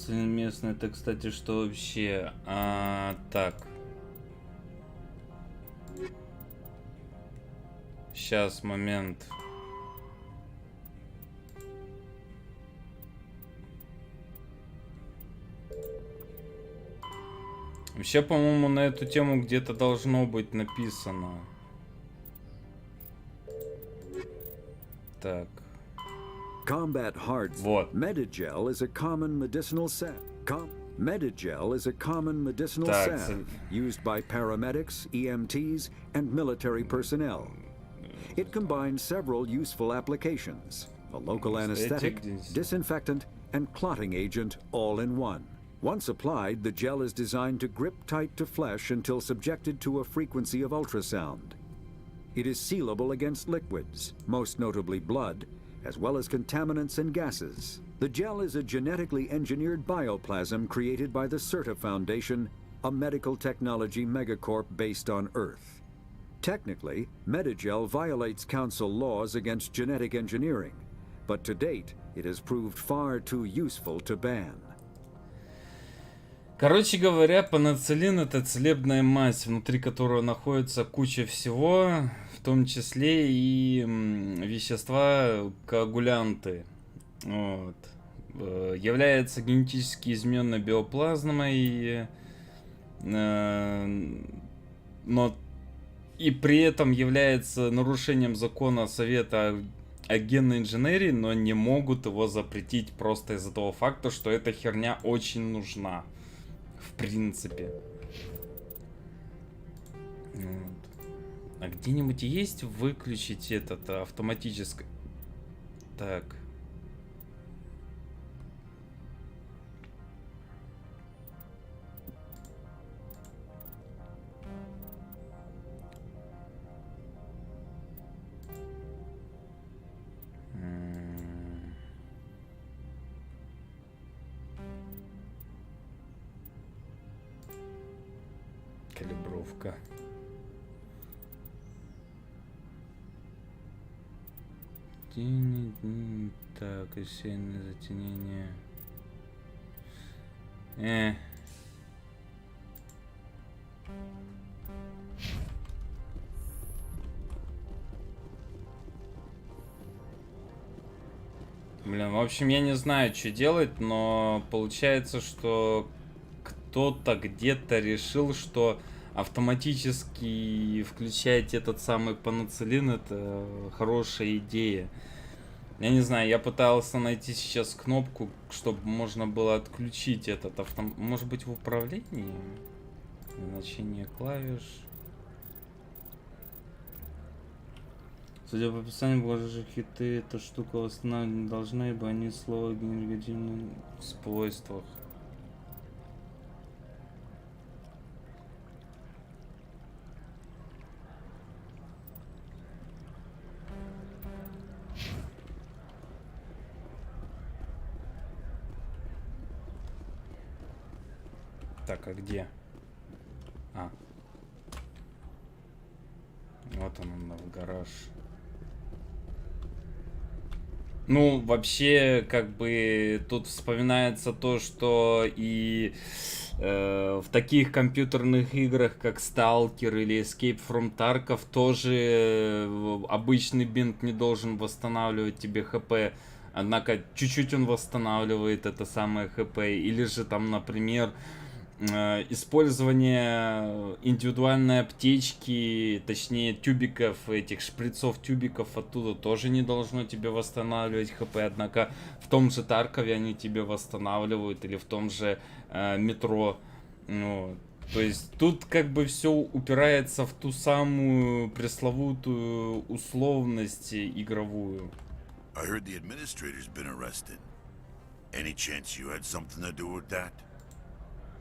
Местное, это, кстати, что вообще? Так. Сейчас, момент. Вообще, по-моему, на эту тему где-то должно быть написано. Так. Combat Hearts. Medigel is a common medicinal salve. Medigel is a common medicinal salve used by paramedics, EMTs, and military personnel. It combines several useful applications: a local anesthetic, disinfectant, and clotting agent all in one. Once applied, the gel is designed to grip tight to flesh until subjected to a frequency of ultrasound. It is sealable against liquids, most notably blood, as well as contaminants and gases. The gel is a genetically engineered bioplasm created by the CERTA Foundation, a medical technology megacorp based on Earth. Technically, Medigel violates Council laws against genetic engineering, but to date, it has proved far too useful to ban. Короче говоря, пенициллин — это целебная мазь, внутри которой находится куча всего, в том числе и вещества коагулянты. Вот. Является генетически измененной биоплазмой, но и при этом является нарушением закона Совета о генной инженерии, но не могут его запретить просто из-за того факта, что эта херня очень нужна. В принципе. Вот. А где-нибудь есть выключить этот автоматическое? Так. Калибровка. Так, осеннее затенение. Блин, в общем, я не знаю, что делать, но получается, что кто-то где-то решил, что автоматически включать этот самый пенициллин — это хорошая идея. Я не знаю, я пытался найти сейчас кнопку, чтобы можно было отключить этот автомат. Может быть, в управлении? Значение клавиш. Судя по описанию, божьи хиты, эта штука восстанавливать не должна, ибо они слова в негативных свойствах. Так, а где? А. Вот он, в гараж. Ну, вообще, как бы, тут вспоминается то, что и в таких компьютерных играх, как Stalker или Escape from Tarkov, тоже обычный бинт не должен восстанавливать тебе ХП. Однако, чуть-чуть он восстанавливает это самое ХП. Или же там, например, использование индивидуальной аптечки, точнее тюбиков, этих шприцов тюбиков оттуда тоже не должно тебе восстанавливать ХП, однако в том же Таркове они тебе восстанавливают, или в том же метро. Ну, то есть тут как бы все упирается в ту самую пресловутую условность игровую. I heard the administrator's been arrested. Any chance you had something to do with that?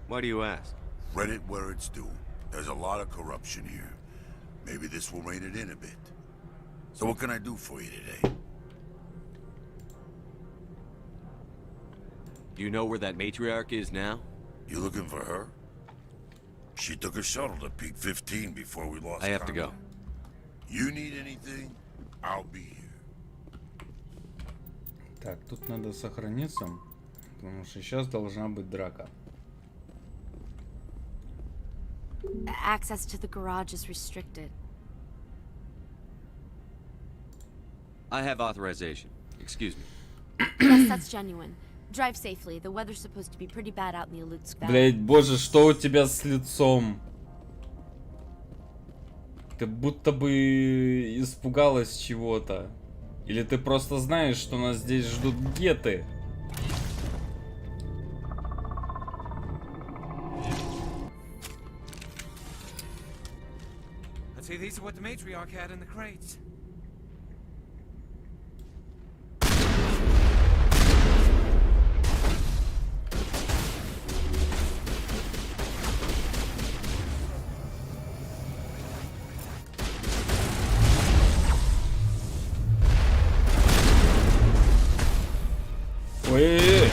Why do you ask? Read it where it's due. There's a lot of corruption here. Maybe this will rein it in a bit. So what can I do for you today? Do you know where that matriarch is now? You looking for her? She took a shuttle to Peak 15 before we lost I have to go. You need anything? I'll be here. Так, тут надо сохраниться, потому что сейчас должна быть драка. Access to the garage is restricted. I have authorization. Excuse me. Yes, that's genuine. Drive safely. The weather's supposed to be pretty bad out in the Alutsk Valley. Блять, боже, что у тебя с лицом? Ты будто бы испугалась чего-то. Или ты просто знаешь, что нас здесь ждут геты? I'd say these are what the matriarch had in the crates. Ой-ой-ой.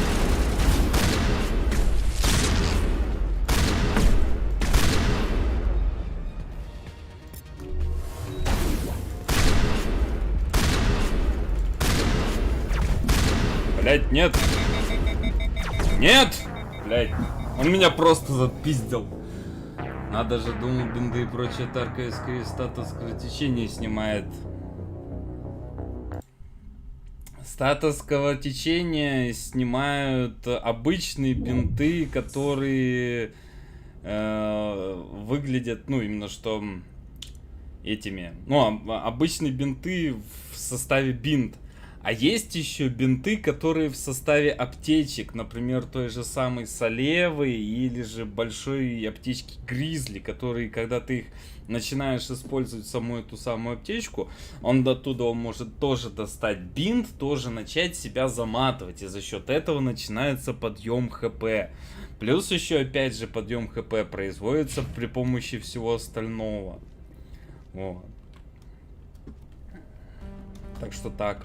Блять, нет. Нет! Блять, он меня просто запиздил. Надо же, думал, бинды и прочее тарковское статус кровотечения снимает. Статус кровотечения снимают обычные бинты, которые выглядят, ну, именно что этими. Ну, обычные бинты в составе бинт. А есть еще бинты, которые в составе аптечек, например, той же самой Солевы или же большой аптечки Гризли, которые, когда ты их начинаешь использовать саму эту самую аптечку, он оттуда может тоже достать бинт, тоже начать себя заматывать, и за счет этого начинается подъем ХП. Плюс еще, опять же, подъем ХП производится при помощи всего остального. Вот. Так что так.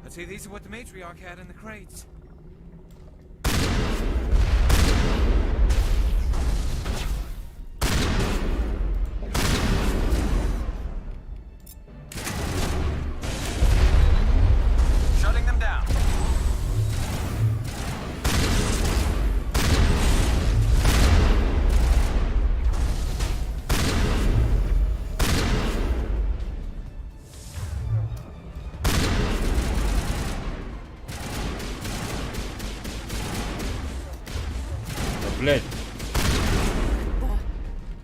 I'd say these are what the matriarch had in the crates. Shutting them down. Блять.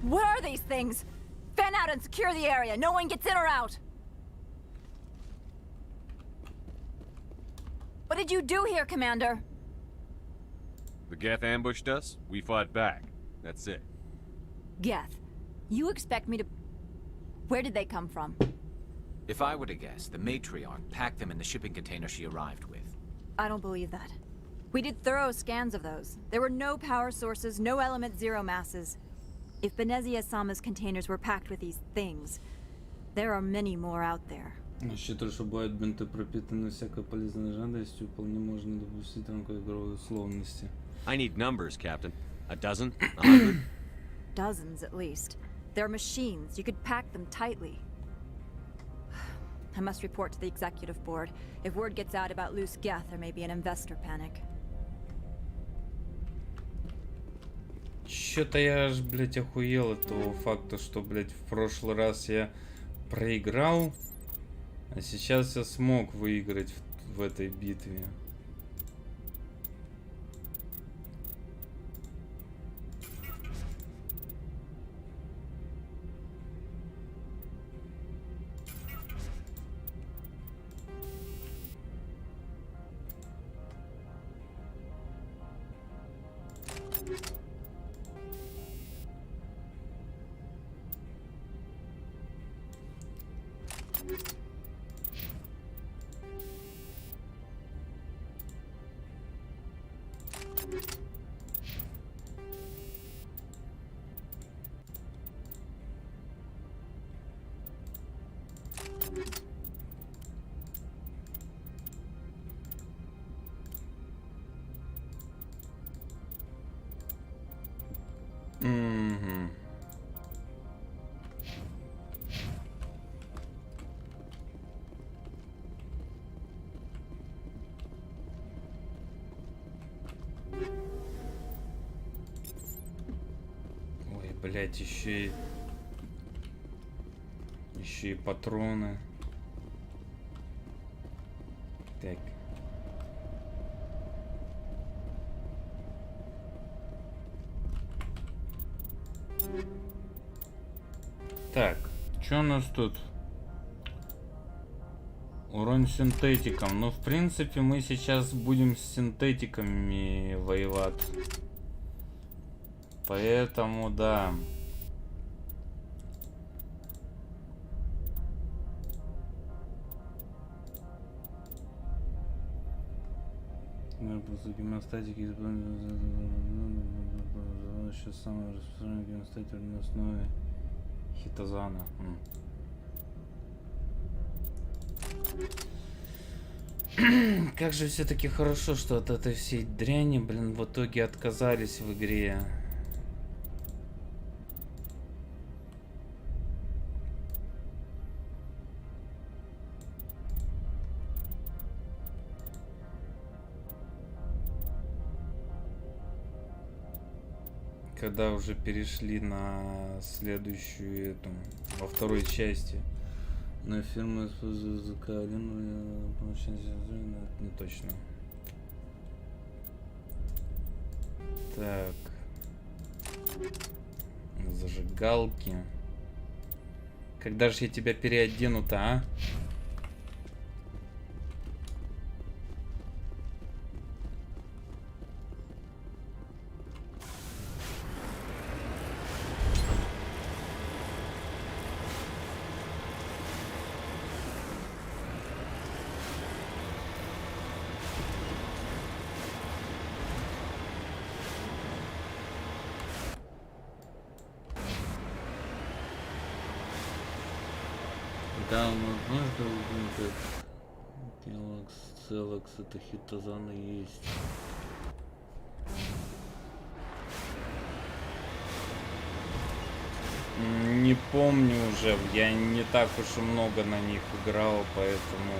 What are these things? Fan out and secure the area. No one gets in or out. What did you do here, Commander? The Geth ambushed us. We fought back. That's it. Geth, you expect me to... Where did they come from? If I were to guess, the matriarch packed them in the shipping container she arrived with. I don't believe that. We did thorough scans of those. There were no power sources, no element zero masses. If Benezia-sama's containers were packed with these things, there are many more out there. Считаю, что бывают бинты пропитаны всякой полезной жадостью, вполне можно допустить в рамках игровой условности. I need numbers, Captain. A dozen? 100? Dozens, at least. They're machines. You could pack them tightly. I must report to the executive board. If word gets out about loose geth, there may be an investor panic. Чё-то я аж, блядь, охуел от того факта, что, блядь, в прошлый раз я проиграл, а сейчас я смог выиграть в этой битве. Ой, блядь, еще и патроны. Так. Так, что у нас тут? Урон синтетикам. Ну, в принципе, мы сейчас будем с синтетиками воевать. Поэтому, да. Гемостатики сейчас самое распространенное гемостатик на основе хитозана. Как же все-таки хорошо, что от этой всей дряни, блин, в итоге отказались в игре. Когда уже перешли на следующую эту, во второй части. На фирму используют закален, это не точно. Так. Зажигалки. Когда же я тебя переодену-то, а? Да, возможно, как Целакс, это хитозаны есть. Не помню уже, я не так уж и много на них играл, поэтому...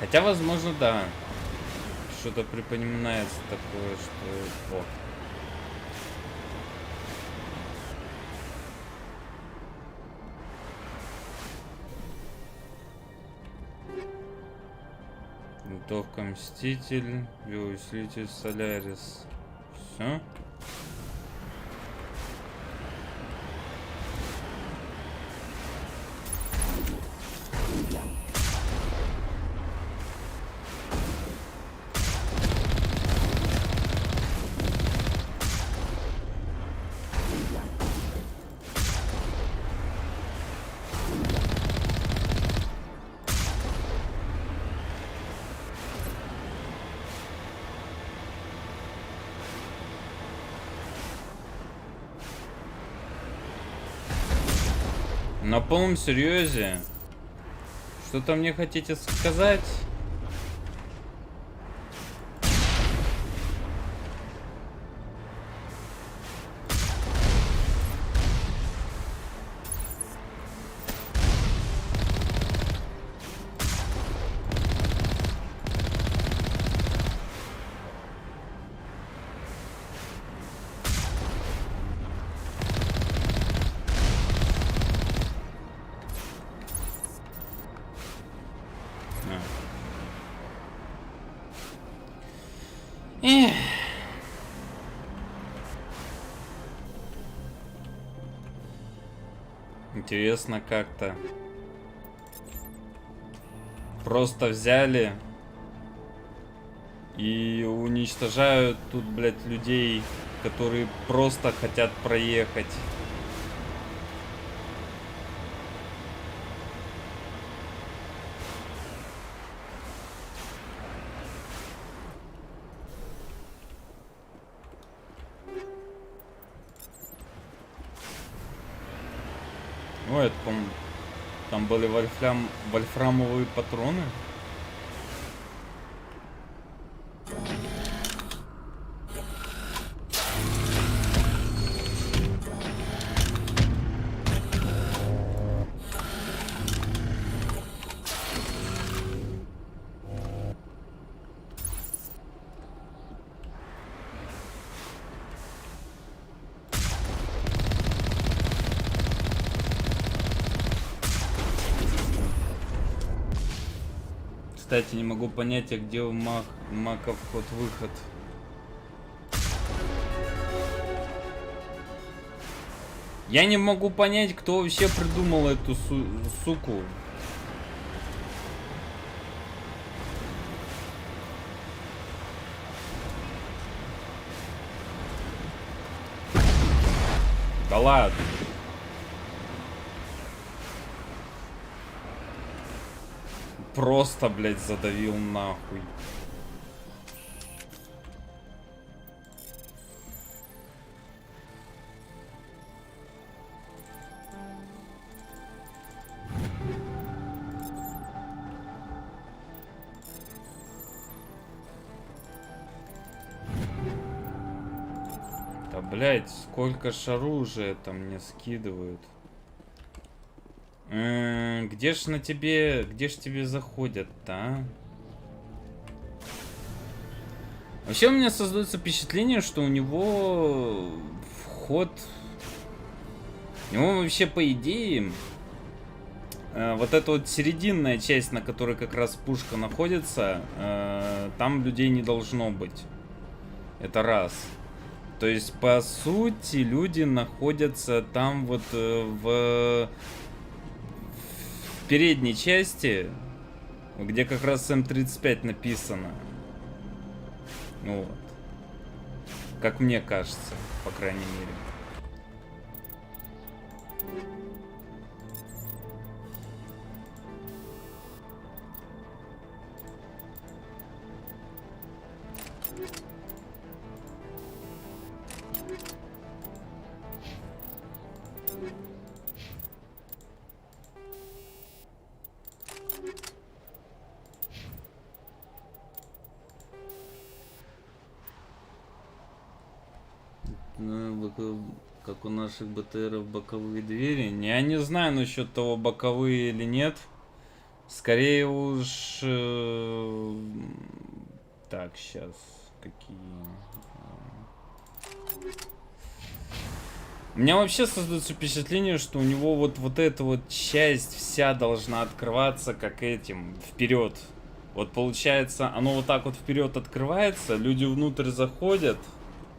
Хотя, возможно, да. Что-то припоминается такое, что... О. Винтовка Мститель, биоусилитель Солярис. Все. На полном серьезе? Что-то мне хотите сказать? Интересно как-то. Просто взяли и уничтожают тут, блядь, людей, которые просто хотят проехать. Ну, это, по-моему, там были вольфрамовые патроны. Кстати, не могу понять, а где у мака вход-выход. Я не могу понять, кто вообще придумал эту суку. Да ладно. Просто, блядь, задавил нахуй. Да, блядь, сколько ж оружия там мне скидывают. Где ж тебе заходят-то, а? Вообще у меня создается впечатление, что у него вход... У него вообще, по идее, вот эта вот серединная часть, на которой как раз пушка находится, там людей не должно быть. Это раз. То есть, по сути, люди находятся там вот в передней части, где как раз М35 написано. Ну вот. Как мне кажется, по крайней мере. Как у наших БТРов боковые двери. Я не знаю насчет того, боковые или нет. Скорее уж... Так, сейчас. Какие... У меня вообще создается впечатление, что у него вот эта вот часть вся должна открываться как этим, вперед. Вот получается, оно вот так вот вперед открывается, люди внутрь заходят,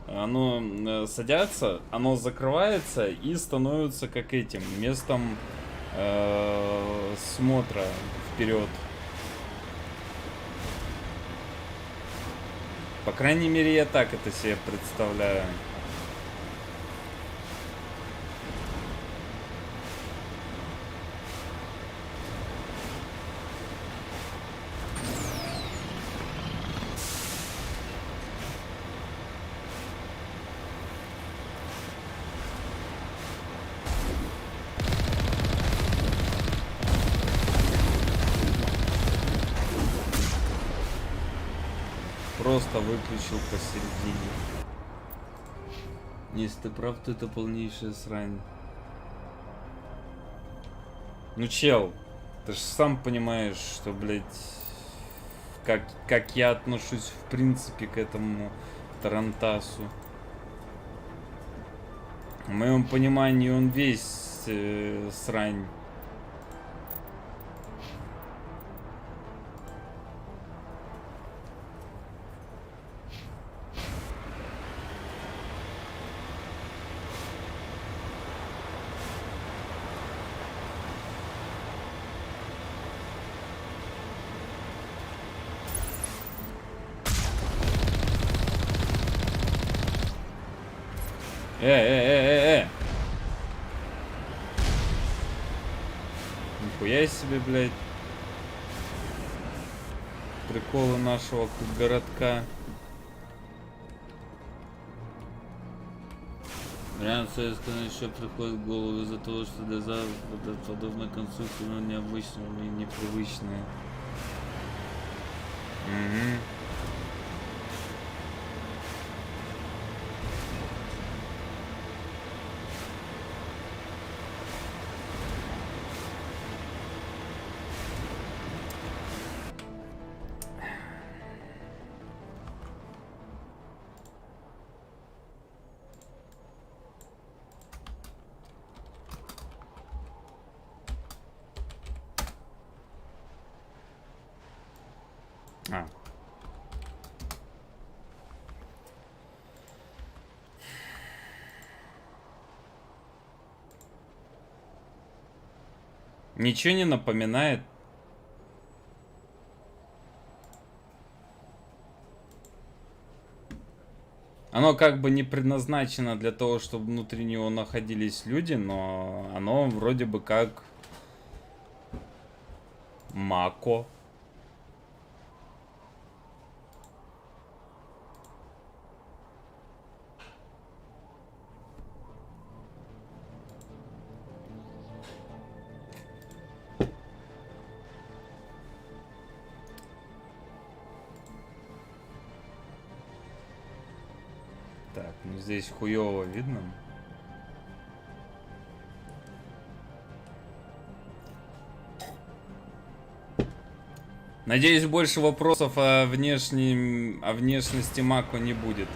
оно садятся, оно закрывается и становится как этим, местом смотра вперед. По крайней мере, я так это себе представляю. просто выключил посередине. Если ты прав, то это полнейшая срань. Ну, чел, ты же сам понимаешь, что, блядь, как я отношусь в принципе к этому тарантасу. В моем понимании он весь срань. Нихуя себе, блядь. Приколы нашего городка. Вариант советского еще приходит в голову из-за того, что для Запада подобная конструкция, но необычная и непривычная. Угу. Ничего не напоминает. Оно как бы не предназначено для того, чтобы внутри него находились люди, но оно вроде бы как Мако. Так, ну здесь хуёво видно. Надеюсь, больше вопросов о внешности Мако не будет.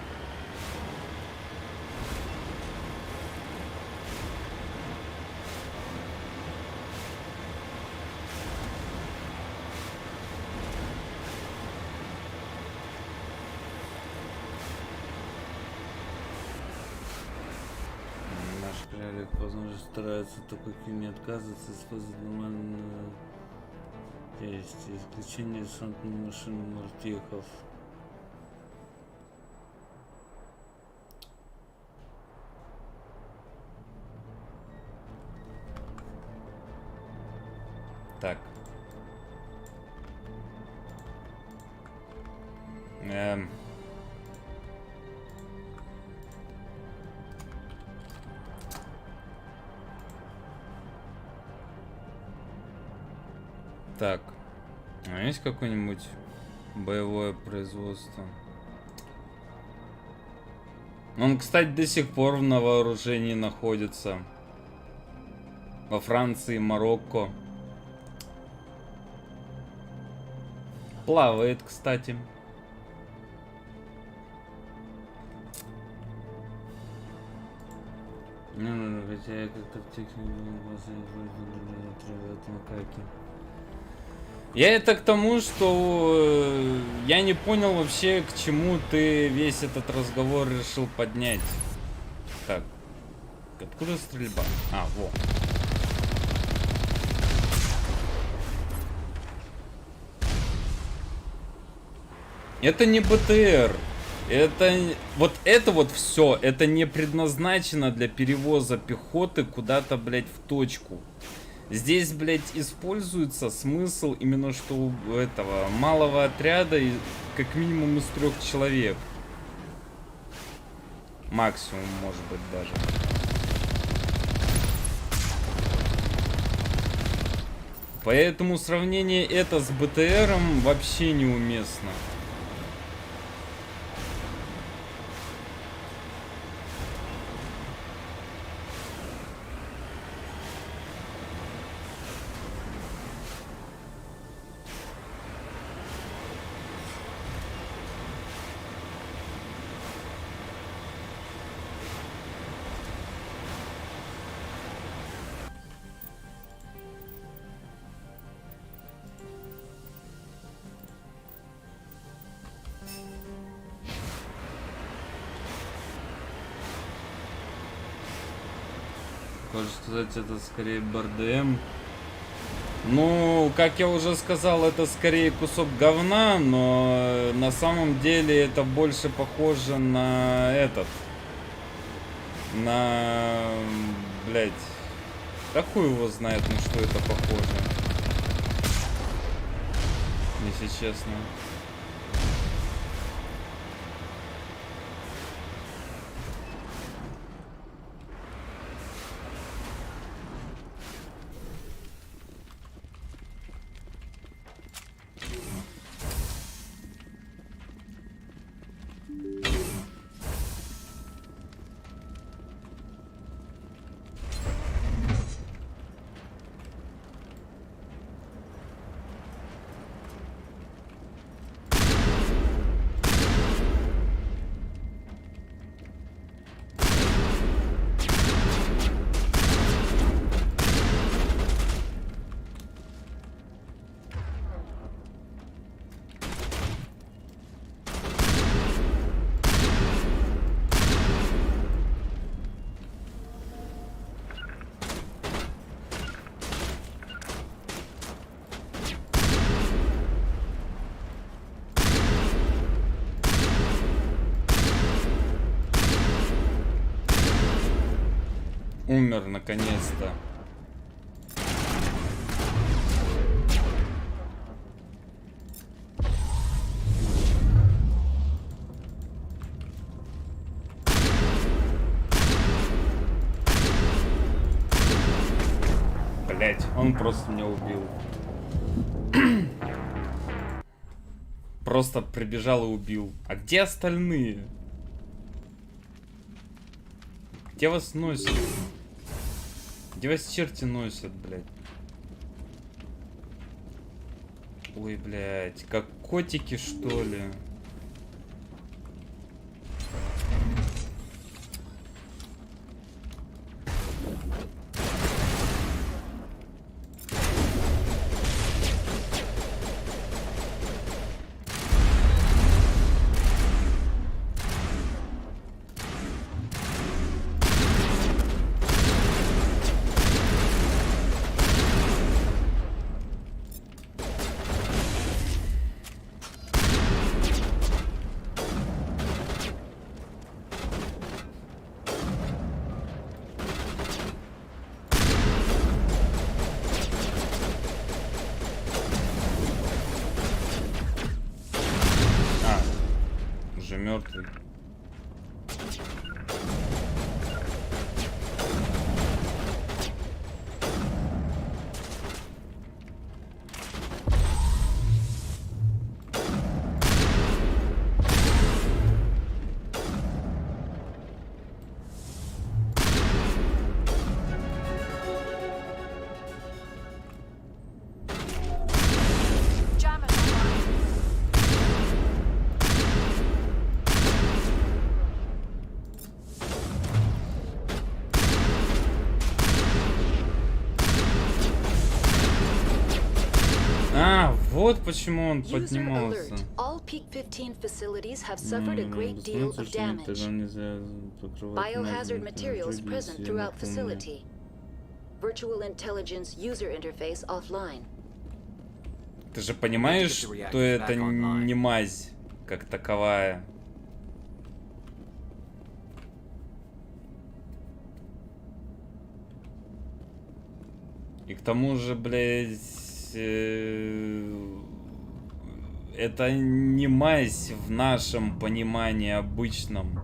Возможно, старается такой не отказываться, использовать нормальную есть исключение десантной машины мартехов. Так. Так, а есть какое-нибудь боевое производство? Он, кстати, до сих пор на вооружении находится. Во Франции, Марокко. Плавает, кстати. Ну, хотя я как-то в технике макаки. Я это к тому, что я не понял вообще, к чему ты весь этот разговор решил поднять. Так, откуда стрельба? А, во. Это не БТР. Это вот все, это не предназначено для перевоза пехоты куда-то, блядь, в точку. Здесь, блядь, используется смысл именно что у этого малого отряда как минимум из 3 человек. Максимум, может быть, даже. Поэтому сравнение это с БТРом вообще неуместно. хочешь сказать, это скорее БРДМ? Ну, как я уже сказал, это скорее кусок говна, но на самом деле это больше похоже на этот. На... Блять. Да хуй его знает, на что это похоже. Если честно. Умер наконец-то. Блять, он просто меня убил. Просто прибежал и убил. А где остальные? Где вас носят? Где вас черти носят, блядь? Ой, блядь, как котики, что ли? Мертвый. Вот почему он поднимался. All Peak 15 facilities have suffered a great deal of damage. Biohazard materials present throughout facility. Virtual intelligence user interface offline. Ты же понимаешь, что это не мазь как таковая? И к тому же, блядь, это не мазь в нашем понимании обычном.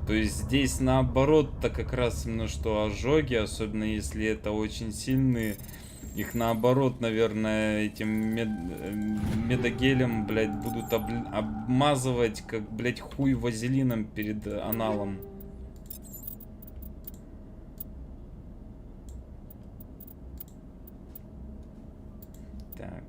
То есть здесь наоборот-то как раз именно что ожоги, особенно если это очень сильные, их наоборот, наверное, этим медогелем, блядь, будут обмазывать, как, блядь, хуй вазелином перед аналом. Так,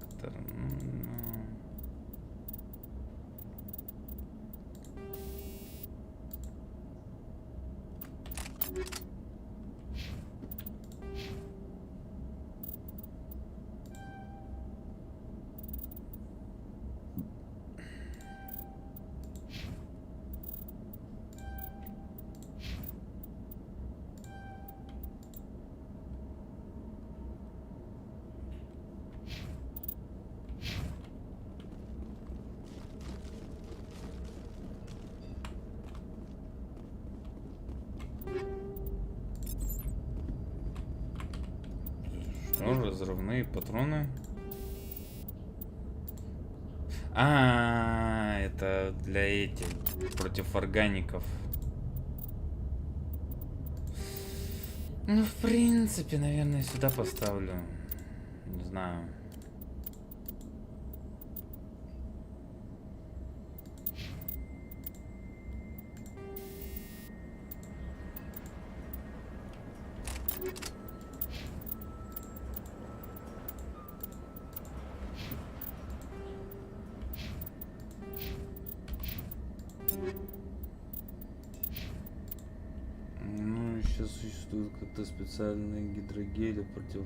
Что, разрывные патроны? А, это для этих, против органиков. Ну, в принципе, наверное, сюда поставлю. Не знаю. Ну, сейчас существуют как-то специальные гидрогели против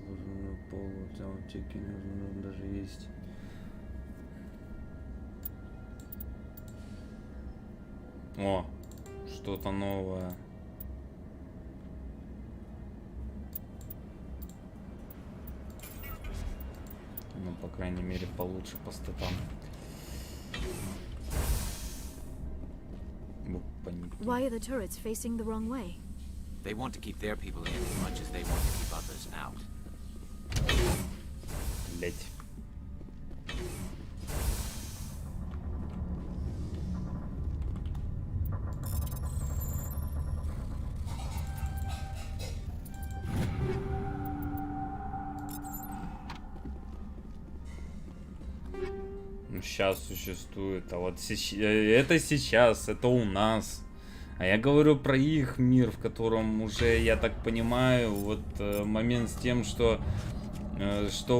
пола, в аптеке даже есть. О, что-то новое. Ну, по крайней мере, получше по статам. Why are the turrets facing the wrong way? They want to keep their people in as much as they want to keep others out. Блять. Сейчас существует, а вот это сейчас, это у нас. А я говорю про их мир, в котором уже, я так понимаю, вот момент с тем, что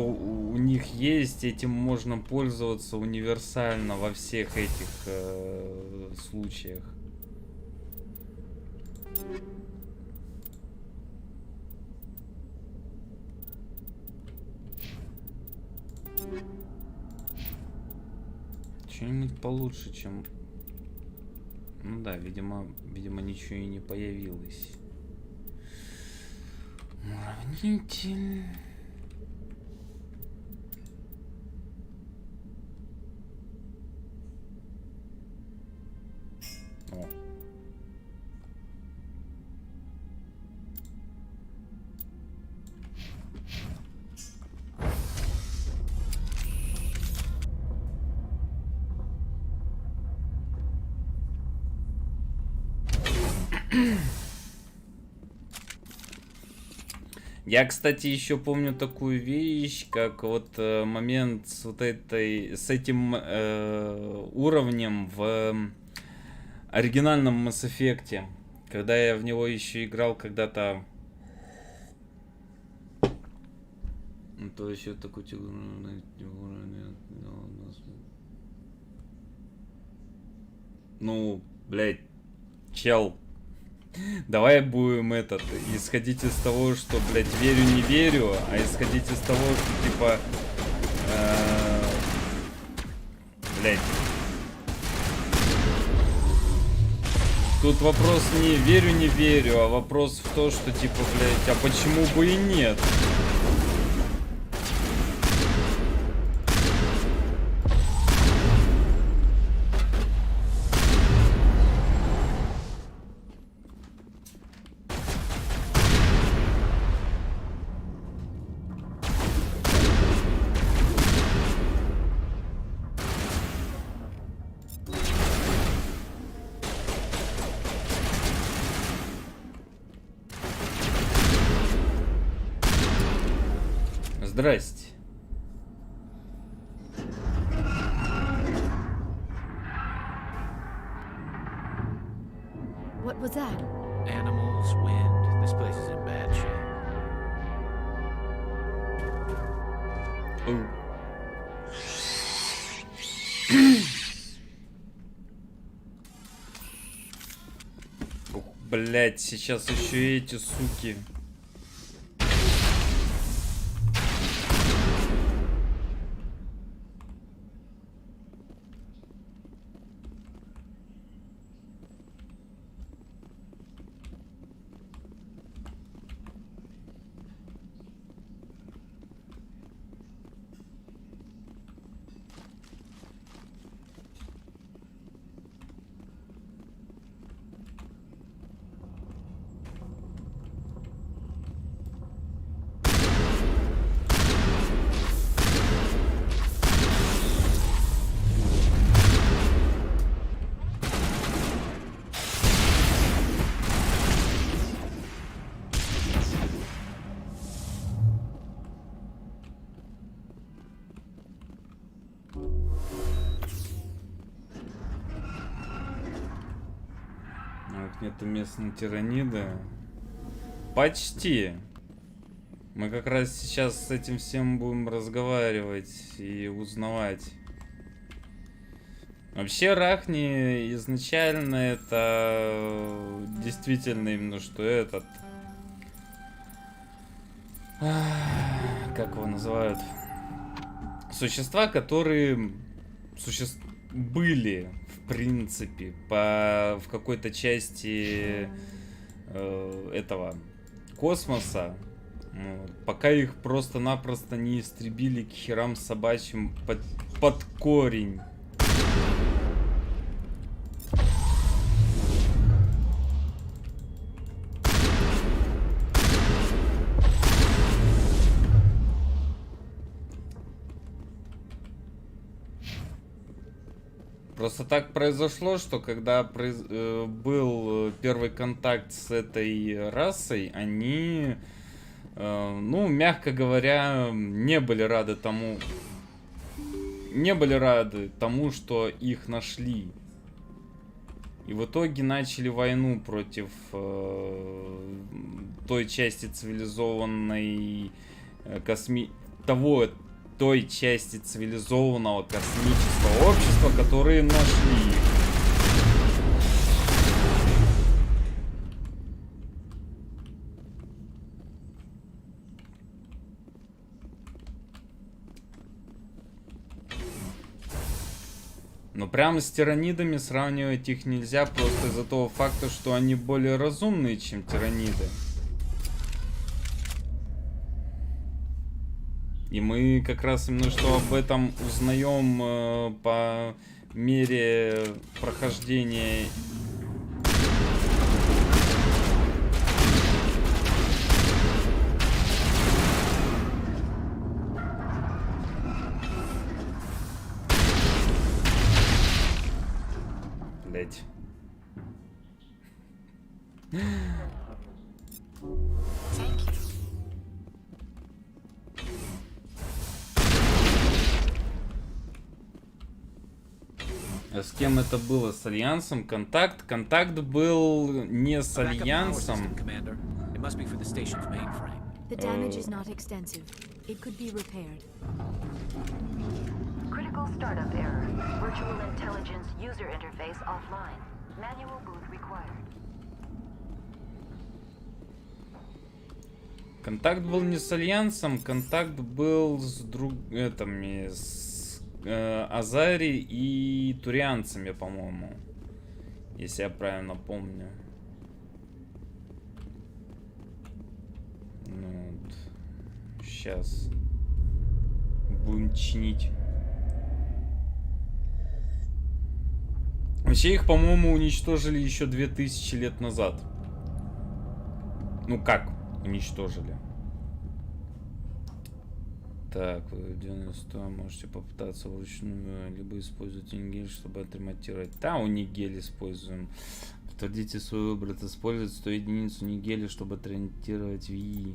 у них есть, этим можно пользоваться универсально во всех этих случаях. Что-нибудь получше, чем... Ну да, видимо, ничего и не появилось. Уравнитель. О. Я, кстати, еще помню такую вещь, как вот момент с вот этим уровнем в оригинальном Mass Effect, когда я в него еще играл когда-то. То еще такой... Ну, блядь, чел. Давай будем исходить из того, что, блядь, верю, не верю, а исходить из того, что, типа, блядь. Тут вопрос не верю, не верю, а вопрос в то, что, типа, блядь, а почему бы и нет? Здрасте. What was that? Animals, wind. This place is in bad shape. Ух, блядь, сейчас еще эти суки. Это местные тираниды. Почти. Мы как раз сейчас с этим всем будем разговаривать и узнавать. Вообще Рахни изначально это действительно именно что этот... Как его называют? Существа, которые были, в принципе, в какой-то части этого космоса, пока их просто-напросто не истребили к херам собачьим под корень. Просто так произошло, что когда был первый контакт с этой расой, они, ну, мягко говоря, не были рады тому, что их нашли. И в итоге начали войну против той части цивилизованной той части цивилизованного космического общества, которые нашли их. Но прямо с тиранидами сравнивать их нельзя просто из-за того факта, что они более разумные, чем тираниды. И мы как раз именно что об этом узнаем по мере прохождения. Блять. А с кем это было? С Альянсом? Контакт? Контакт был не с Альянсом. The damage is not extensive. It could be repaired. Critical startup error. Virtual intelligence user interface offline. Manual boot required. Контакт был не с Альянсом, контакт был с Азари и турианцами, по-моему. Если я правильно помню. Ну, вот. Сейчас будем чинить. Вообще их, по-моему, уничтожили еще 2000 лет назад. Ну как уничтожили? Так, вы можете попытаться вручную, либо использовать унигель, чтобы отремонтировать. Да, унигель используем. Подтвердите свой выбор. Использовать 100 единиц унигеля, чтобы отремонтировать ВИИ.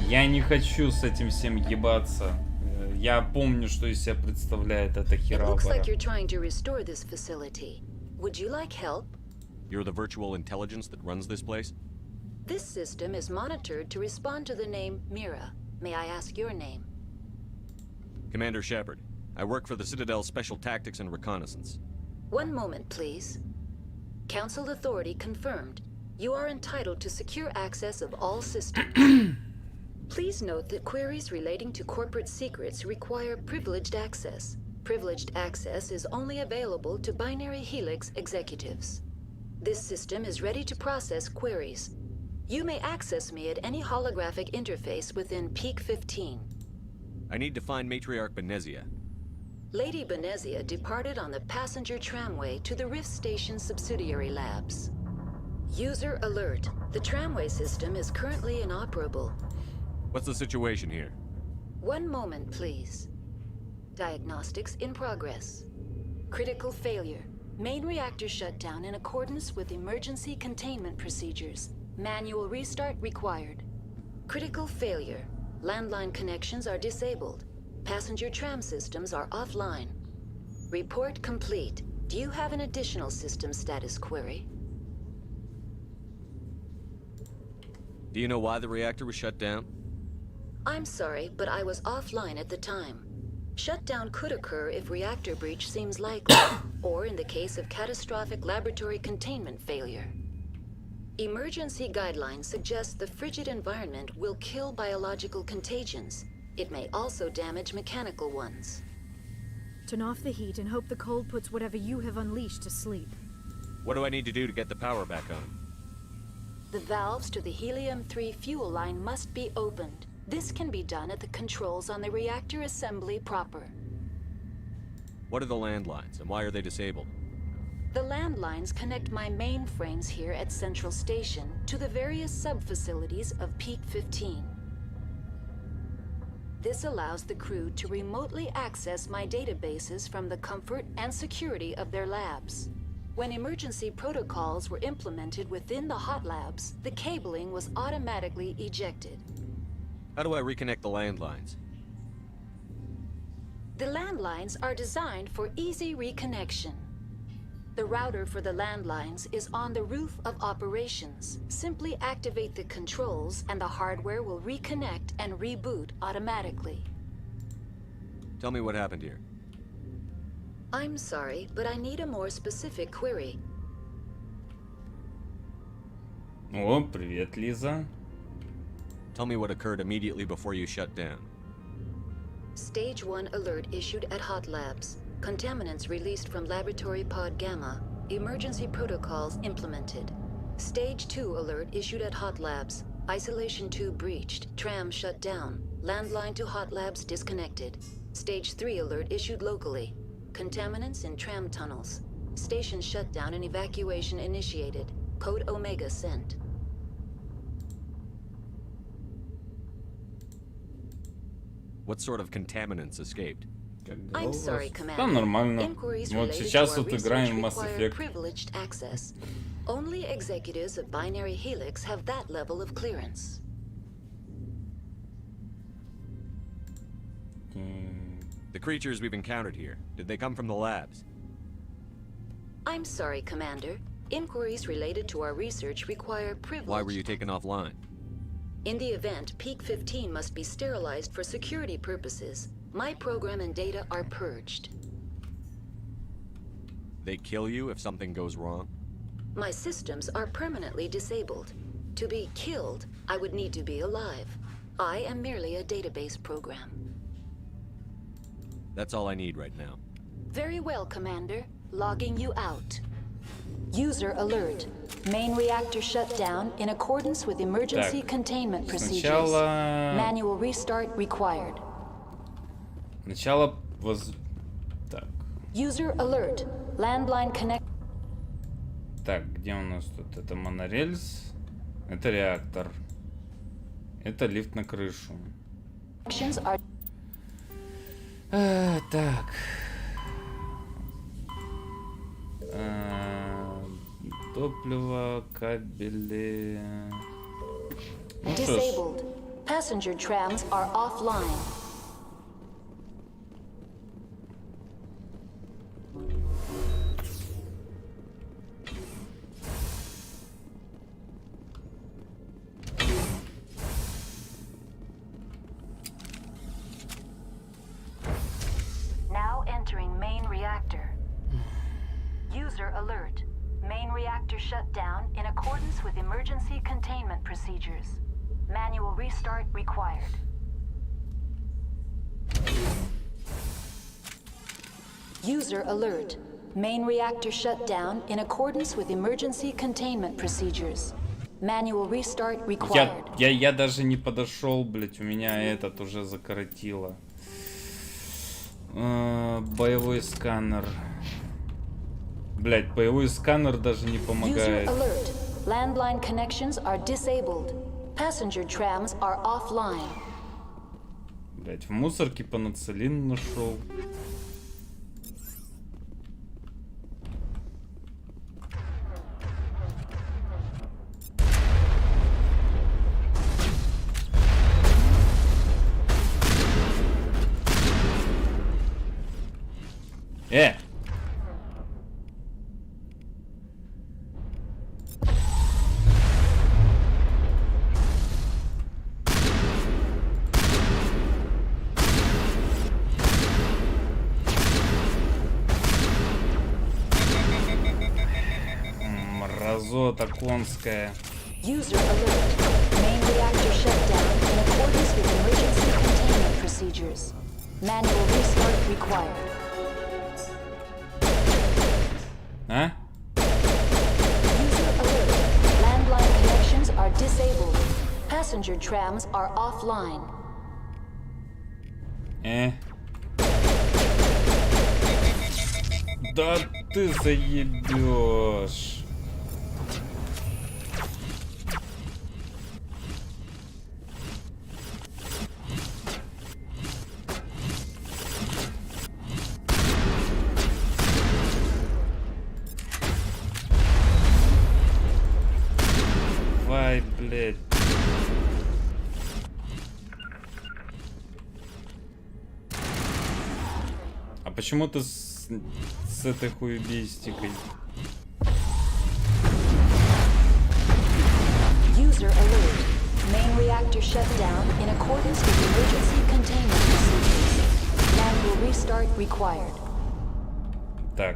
Я не хочу с этим всем ебаться. Я помню, что из себя представляет эта херабара. You're the virtual intelligence that runs this place? This system is monitored to respond to the name Mira. May I ask your name? Commander Shepard. I work for the Citadel's Special Tactics and Reconnaissance. One moment, please. Council authority confirmed. You are entitled to secure access of all systems. Please note that queries relating to corporate secrets require privileged access. Privileged access is only available to Binary Helix executives. This system is ready to process queries. You may access me at any holographic interface within Peak 15. I need to find Matriarch Benezia. Lady Benezia departed on the passenger tramway to the Rift Station subsidiary labs. User alert. The tramway system is currently inoperable. What's the situation here? One moment, please. Diagnostics in progress. Critical failure. Main reactor shut down in accordance with emergency containment procedures. Manual restart required. Critical failure. Landline connections are disabled. Passenger tram systems are offline. Report complete. Do you have an additional system status query? Do you know why the reactor was shut down? I'm sorry, but I was offline at the time. Shutdown could occur if reactor breach seems likely, or in the case of catastrophic laboratory containment failure. Emergency guidelines suggest the frigid environment will kill biological contagions. It may also damage mechanical ones. Turn off the heat and hope the cold puts whatever you have unleashed to sleep. What do I need to do to get the power back on? The valves to the helium-3 fuel line must be opened. This can be done at the controls on the reactor assembly proper. What are the landlines, and why are they disabled? The landlines connect my mainframes here at Central Station to the various sub-facilities of Peak 15. This allows the crew to remotely access my databases from the comfort and security of their labs. When emergency protocols were implemented within the hot labs, the cabling was automatically ejected. How do I reconnect the landlines? The landlines are designed for easy reconnection. The router for the landlines is on the roof of operations. Simply activate the controls and the hardware will reconnect and reboot automatically. Tell me what happened here. I'm sorry, but I need a more specific query. О, привет, Лиза. Tell me what occurred immediately before you shut down. Stage 1 alert issued at Hot Labs. Contaminants released from Laboratory Pod Gamma. Emergency protocols implemented. Stage 2 alert issued at Hot Labs. Isolation 2 breached. Tram shut down. Landline to Hot Labs disconnected. Stage 3 alert issued locally. Contaminants in tram tunnels. Station shutdown and evacuation initiated. Code Omega sent. What sort of contaminants escaped? I'm sorry, Commander. Да, нормально. Inquiries Вот related сейчас to our вот играем в research Mass require Effect. privileged access. Only executives of Binary Helix have that level of clearance. The creatures we've encountered here, did they come from the labs? I'm sorry, Commander. Inquiries related to our research require privilege. Why were you taken offline? In the event, Peak 15 must be sterilized for security purposes. My program and data are purged. They kill you if something goes wrong? My systems are permanently disabled. To be killed, I would need to be alive. I am merely a database program. That's all I need right now. Very well, Commander. Logging you out. User alert. Main reactor shut down in accordance with emergency containment procedures. Сначала... Manual restart required. Сначала Так. User alert. Landline connect. Так, где у нас тут? Это монорельс. Это реактор. Это лифт на крышу. Так. Топливо, кабели. Ну, Disabled. Passenger trams are offline. Now entering main reactor. User alert. Main reactor shut down in accordance with emergency containment procedures. Manual restart required. User alert. Main reactor shut down in accordance with emergency containment procedures. Manual restart required. Я даже не подошел, блять, у меня этот уже закоротило. Боевой сканер. Блять, боевой сканер даже не помогает. User alert. Landline connections are disabled. Passenger trams are offline. Блять, в мусорке пенициллин нашел. Золото конское. User alert. Main reactor shut down in accordance with emergency containment procedures. Manual restart required. А? User alert. Landline connections are disabled. Passenger trams are offline. Да ты заебешь. Давай, блядь. А почему ты с этой хуебистикой? User alert. Main reactor shut down in accordance with emergency containment procedures. Manual restart required. Так.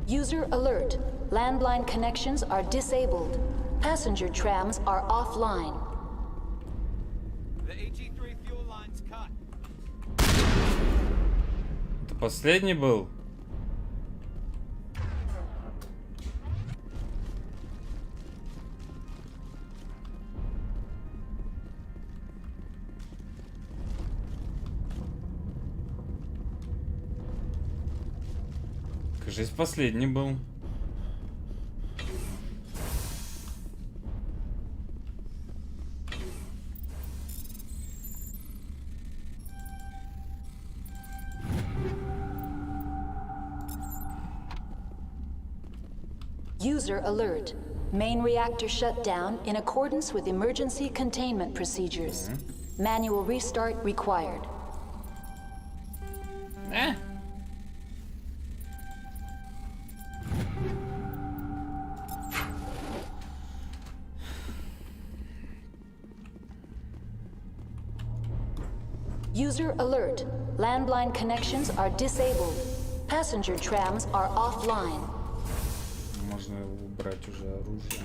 User alert. Landline connections are disabled. Passenger trams are offline. The AG3 fuel line's cut. Это последний был? Кажется, последний был. User alert. Main reactor shut down in accordance with emergency containment procedures. Manual restart required. User alert. Landline connections are disabled. Passenger trams are offline. Можно убрать уже оружие.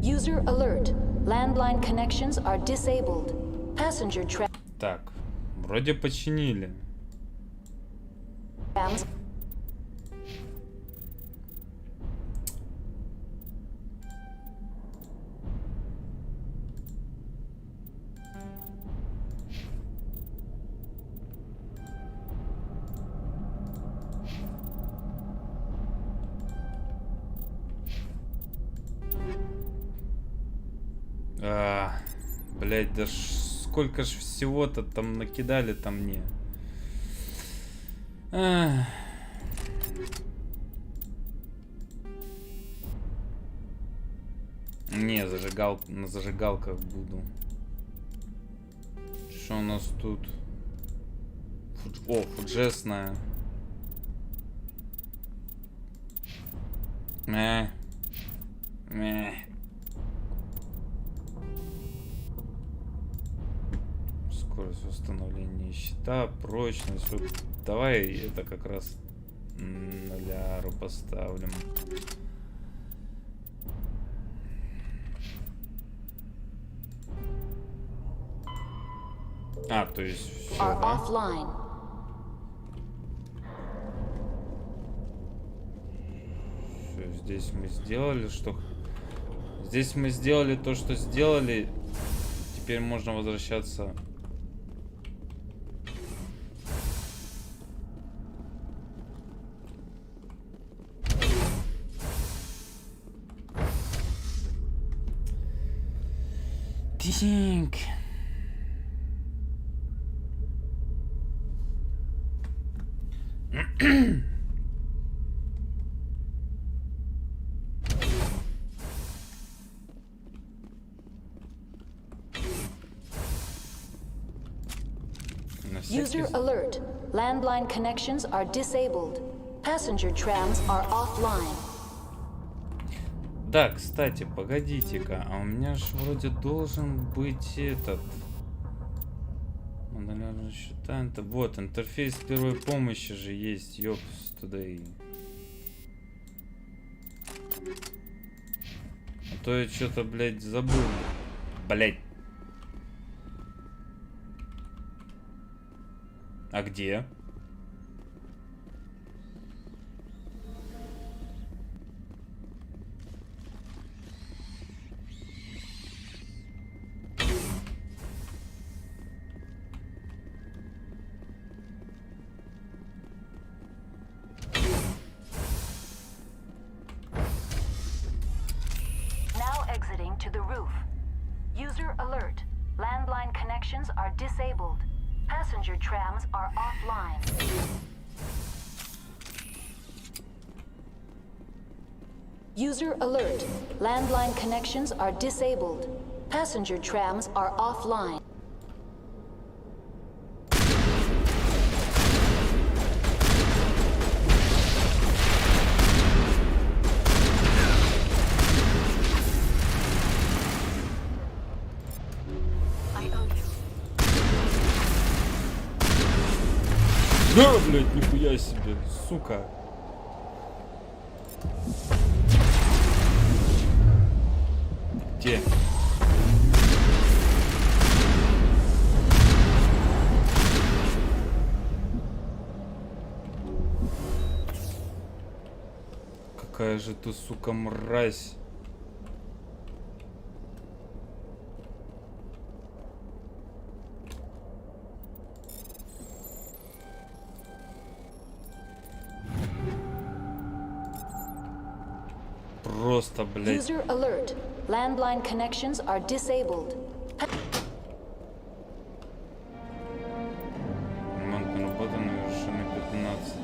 User alert. Landline connections are disabled. Passenger trams. Так, вроде починили. Блять, да сколько ж всего-то там накидали-то мне. Не, на зажигалках буду. Что у нас тут? О, фуджесная. Скорость восстановления щита, прочность. Вот, давай это как раз на ляру поставим. А, то есть все, да? Все, здесь мы сделали, что... Здесь мы сделали то, что сделали. Теперь можно возвращаться... Тихенько. User alert. Landline connections are disabled. Passenger trams are offline. Да, кстати, погодите-ка, а у меня же вроде должен быть этот... Модулярный счета, вот, интерфейс первой помощи же есть, ёпс, туда и... А то я что-то, блядь, забыл. Блядь. А где? To the roof. User alert. Landline connections are disabled. Passenger trams are offline. User alert. Landline connections are disabled. Passenger trams are offline. Да, блядь, нихуя себе, сука. Где? Какая же ты, сука, мразь. Просто, блядь. User alert. Landline connections are disabled. Ремонт наработан на вершине 15.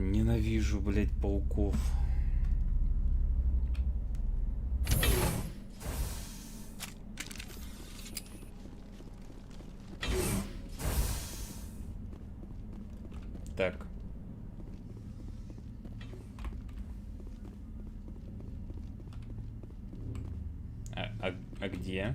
Ненавижу, блядь, пауков. Так. А где?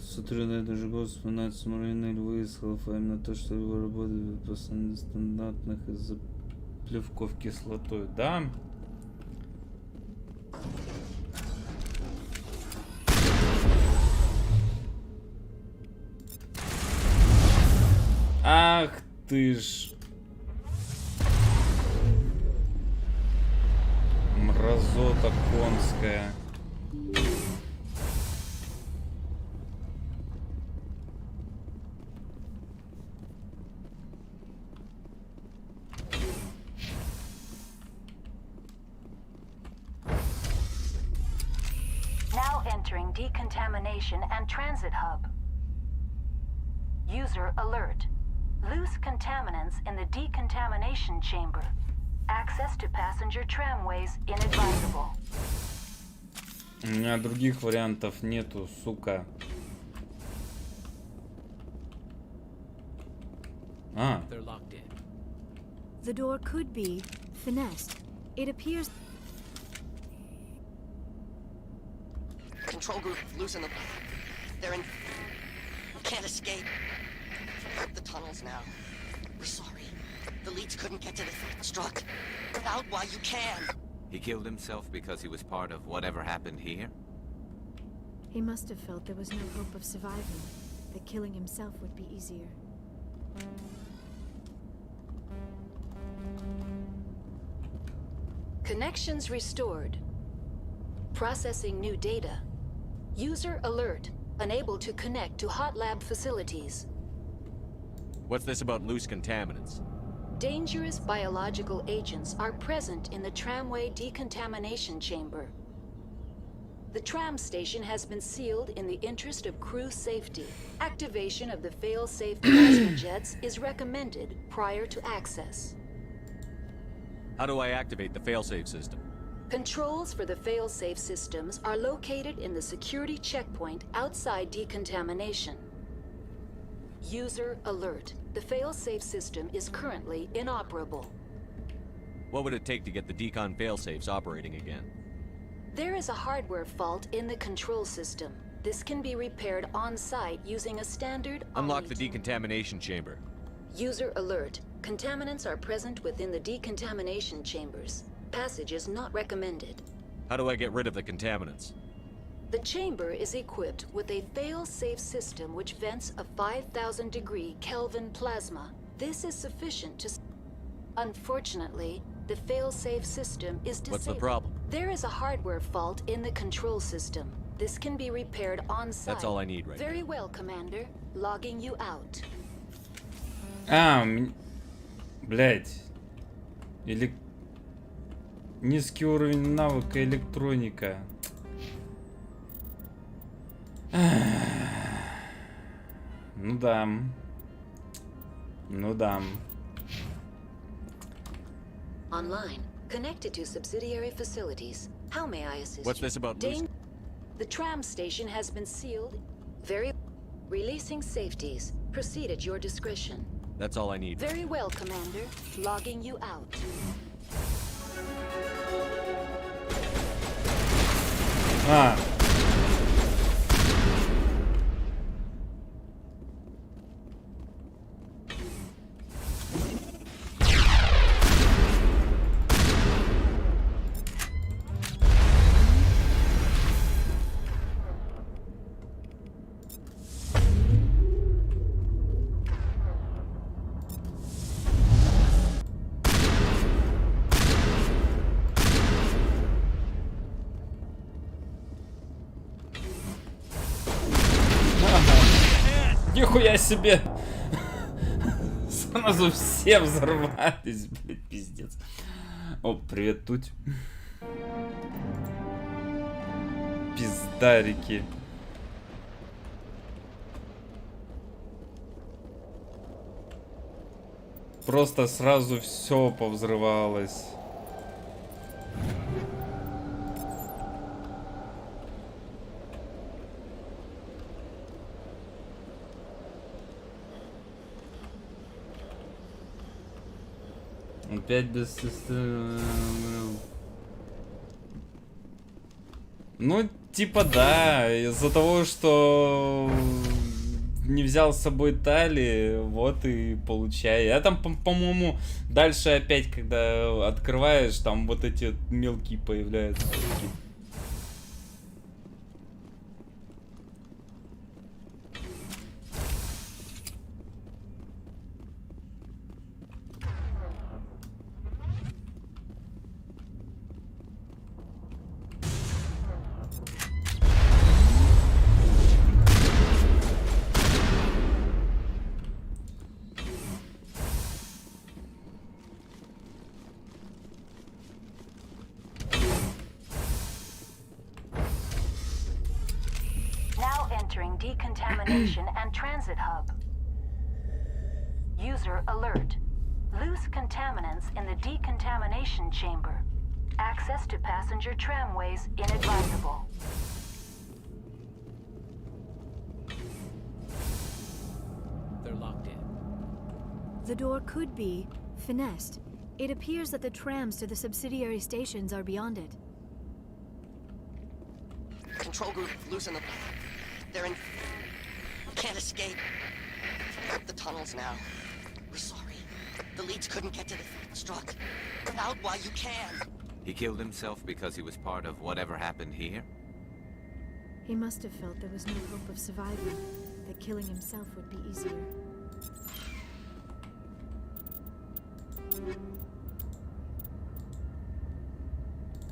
Смотрю на это же год, вспоминать самурайные львы из халфа, именно то, что его работает после нестандартных из-за плевков кислотой. Да? Ах ты ж. Мразота конская. Entering decontamination and transit hub. User alert. Loose contaminants in the decontamination chamber. Access to passenger tramways inadvisable. У меня других вариантов нету, сука. А. The door could be finessed. It appears. Control group, loosen them. They're in... Can't escape. The tunnels now. We're sorry. The leads couldn't get to the struck. Get out while you can. He killed himself because he was part of whatever happened here? He must have felt there was no hope of surviving. That killing himself would be easier. Connections restored. Processing new data. User alert. Unable to connect to hot lab facilities. What's this about loose contaminants? Dangerous biological agents are present in the tramway decontamination chamber. The tram station has been sealed in the interest of crew safety. Activation of the fail-safe plasma jets is recommended prior to access. How do I activate the failsafe system? Controls for the fail-safe systems are located in the security checkpoint outside decontamination. User alert. The fail-safe system is currently inoperable. What would it take to get the decon failsafes operating again? There is a hardware fault in the control system. This can be repaired on-site using a standard Unlock the decontamination chamber. User alert. Contaminants are present within the decontamination chambers. Passage is not recommended. How do I get rid of the contaminants? The chamber is equipped with a fail-safe system which vents a 5,000 degree Kelvin plasma. This is sufficient to... Unfortunately, the fail-safe system is disabled. What's the problem? There is a hardware fault in the control system. This can be repaired on-site. That's all I need right now. Very well, Commander. Logging you out. Блять. Или... Низкий уровень навыка электроника. Ну да. Ну да. Online. Connected to subsidiary facilities. How may I assist What's you? this about The tram station has been sealed. Releasing safeties. Proceed at your discretion. That's all I need. Very well, Commander. Logging you out. Нихуя себе! Сразу все взорвались, блядь, пиздец. О, привет, Туть. Пиздарики. Просто сразу все повзрывалось. Опять без системы. Ну, типа да, из-за того, что не взял с собой тали, вот и получай. А там, по-моему, дальше опять, когда открываешь, там вот эти мелкие появляются. Entering decontamination and transit hub. User alert. Loose contaminants in the decontamination chamber. Access to passenger tramways inadvisable. They're locked in. The door could be finessed. It appears that the trams to the subsidiary stations are beyond it. Control group, loosen the... They're in... Can't escape. The tunnels now. We're sorry. The leads couldn't get to the struck. Get out while you can. He killed himself because he was part of whatever happened here? He must have felt there was no hope of survival, that killing himself would be easier.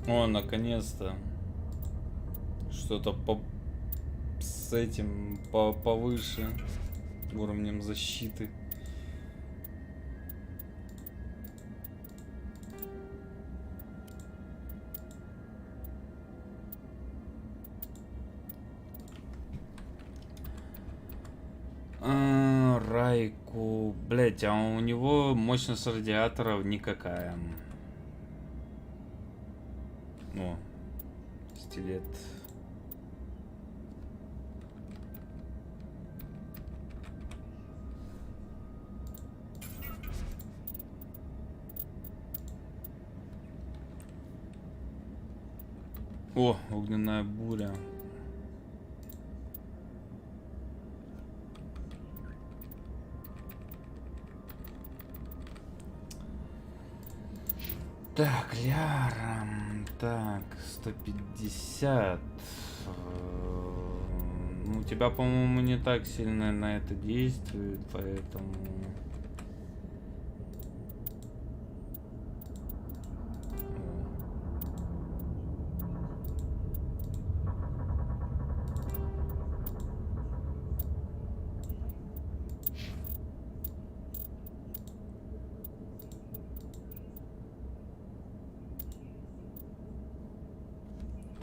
О, наконец-то. Что-то с этим повыше уровнем защиты. Райку, блять, а у него мощность радиаторов никакая. О, стилет. О, огненная буря. Так, Ляра. Так, 150. Ну, у тебя, по-моему, не так сильно на это действует, поэтому...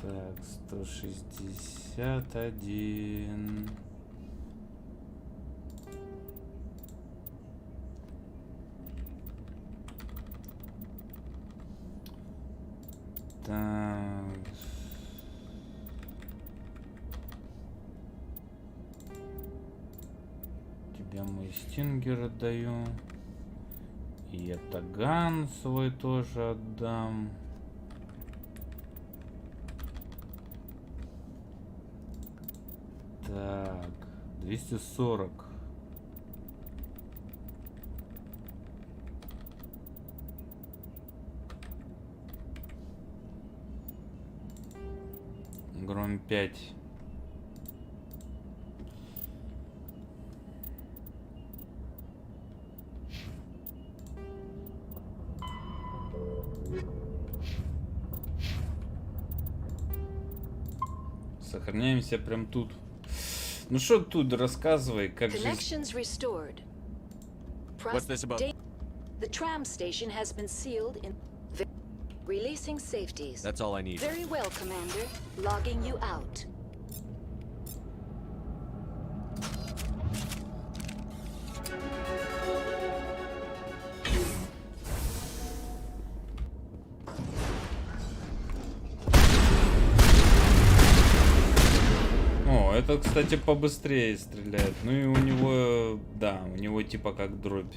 Так, 161. Так. Тебе мой стингер отдаю. И это ган свой тоже отдам. Так, 240. Гром 5. Сохраняемся прям тут. Ну что тут, рассказывай, как же... Connections restored. What's this about? The tram station has been sealed in... Releasing safeties. That's all I need. Very well, Commander. Logging you out. Это, кстати, побыстрее стреляет. Ну и у него, да, у него типа как дробь.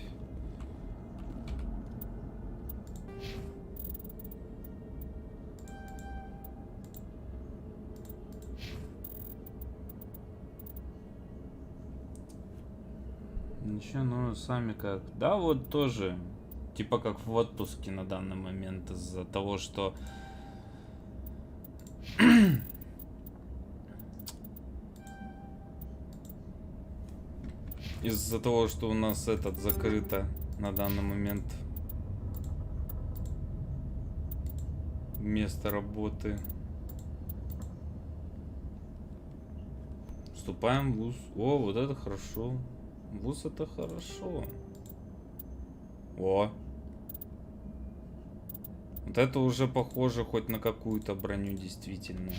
Ничего, ну сами как. Да, вот тоже. Типа как в отпуске на данный момент из-за того, что... Из-за того, что у нас этот закрыто на данный момент место работы. Вступаем в ВУЗ. О, вот это хорошо. ВУЗ это хорошо. О. Вот это уже похоже хоть на какую-то броню действительно.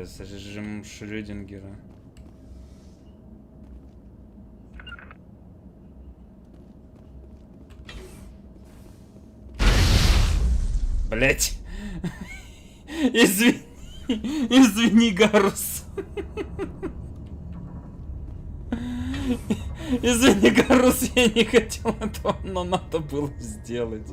С режимом Шрёдингера. Блять. Извини. Извини, Гарус. Извини, Гарус, я не хотел этого, но надо было сделать.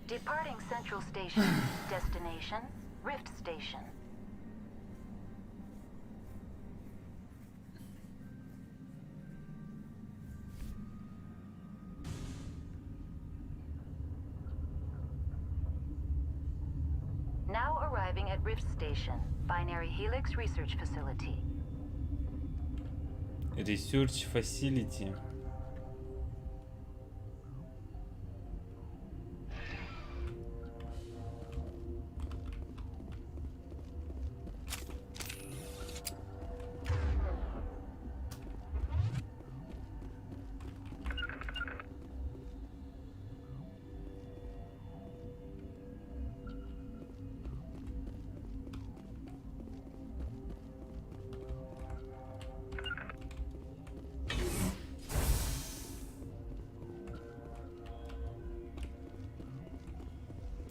Departing Central Station. Destination, Rift Station. Now arriving at Rift Station, Binary Helix Research Facility. Research Facility.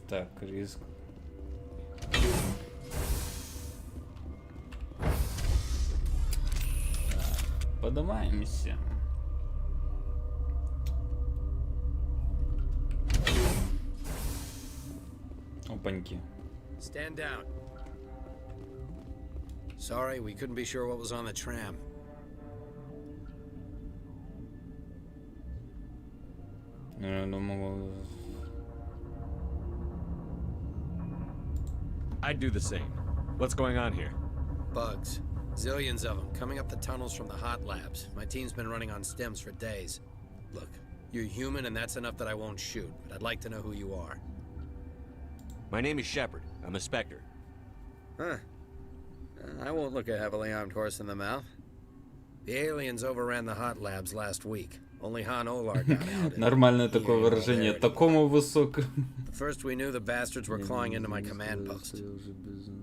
Так, риск. Поднимаемся. Опаньки. Stand down. Sorry, we couldn't be sure what was on the tram. Я думал... I'd do the same. What's going on here? Bugs. Zillions of them, coming up the tunnels from the hot labs. My team's been running on stems for days. Look, you're human and that's enough that I won't shoot, but I'd like to know who you are. My name is Shepard. I'm a Spectre. Huh. I won't look a heavily armed horse in the mouth. The aliens overran the hot labs last week. Only Han Olar got out. Нормальное такое выражение. Такому высокому. First we knew the bastards were clawing into my command post.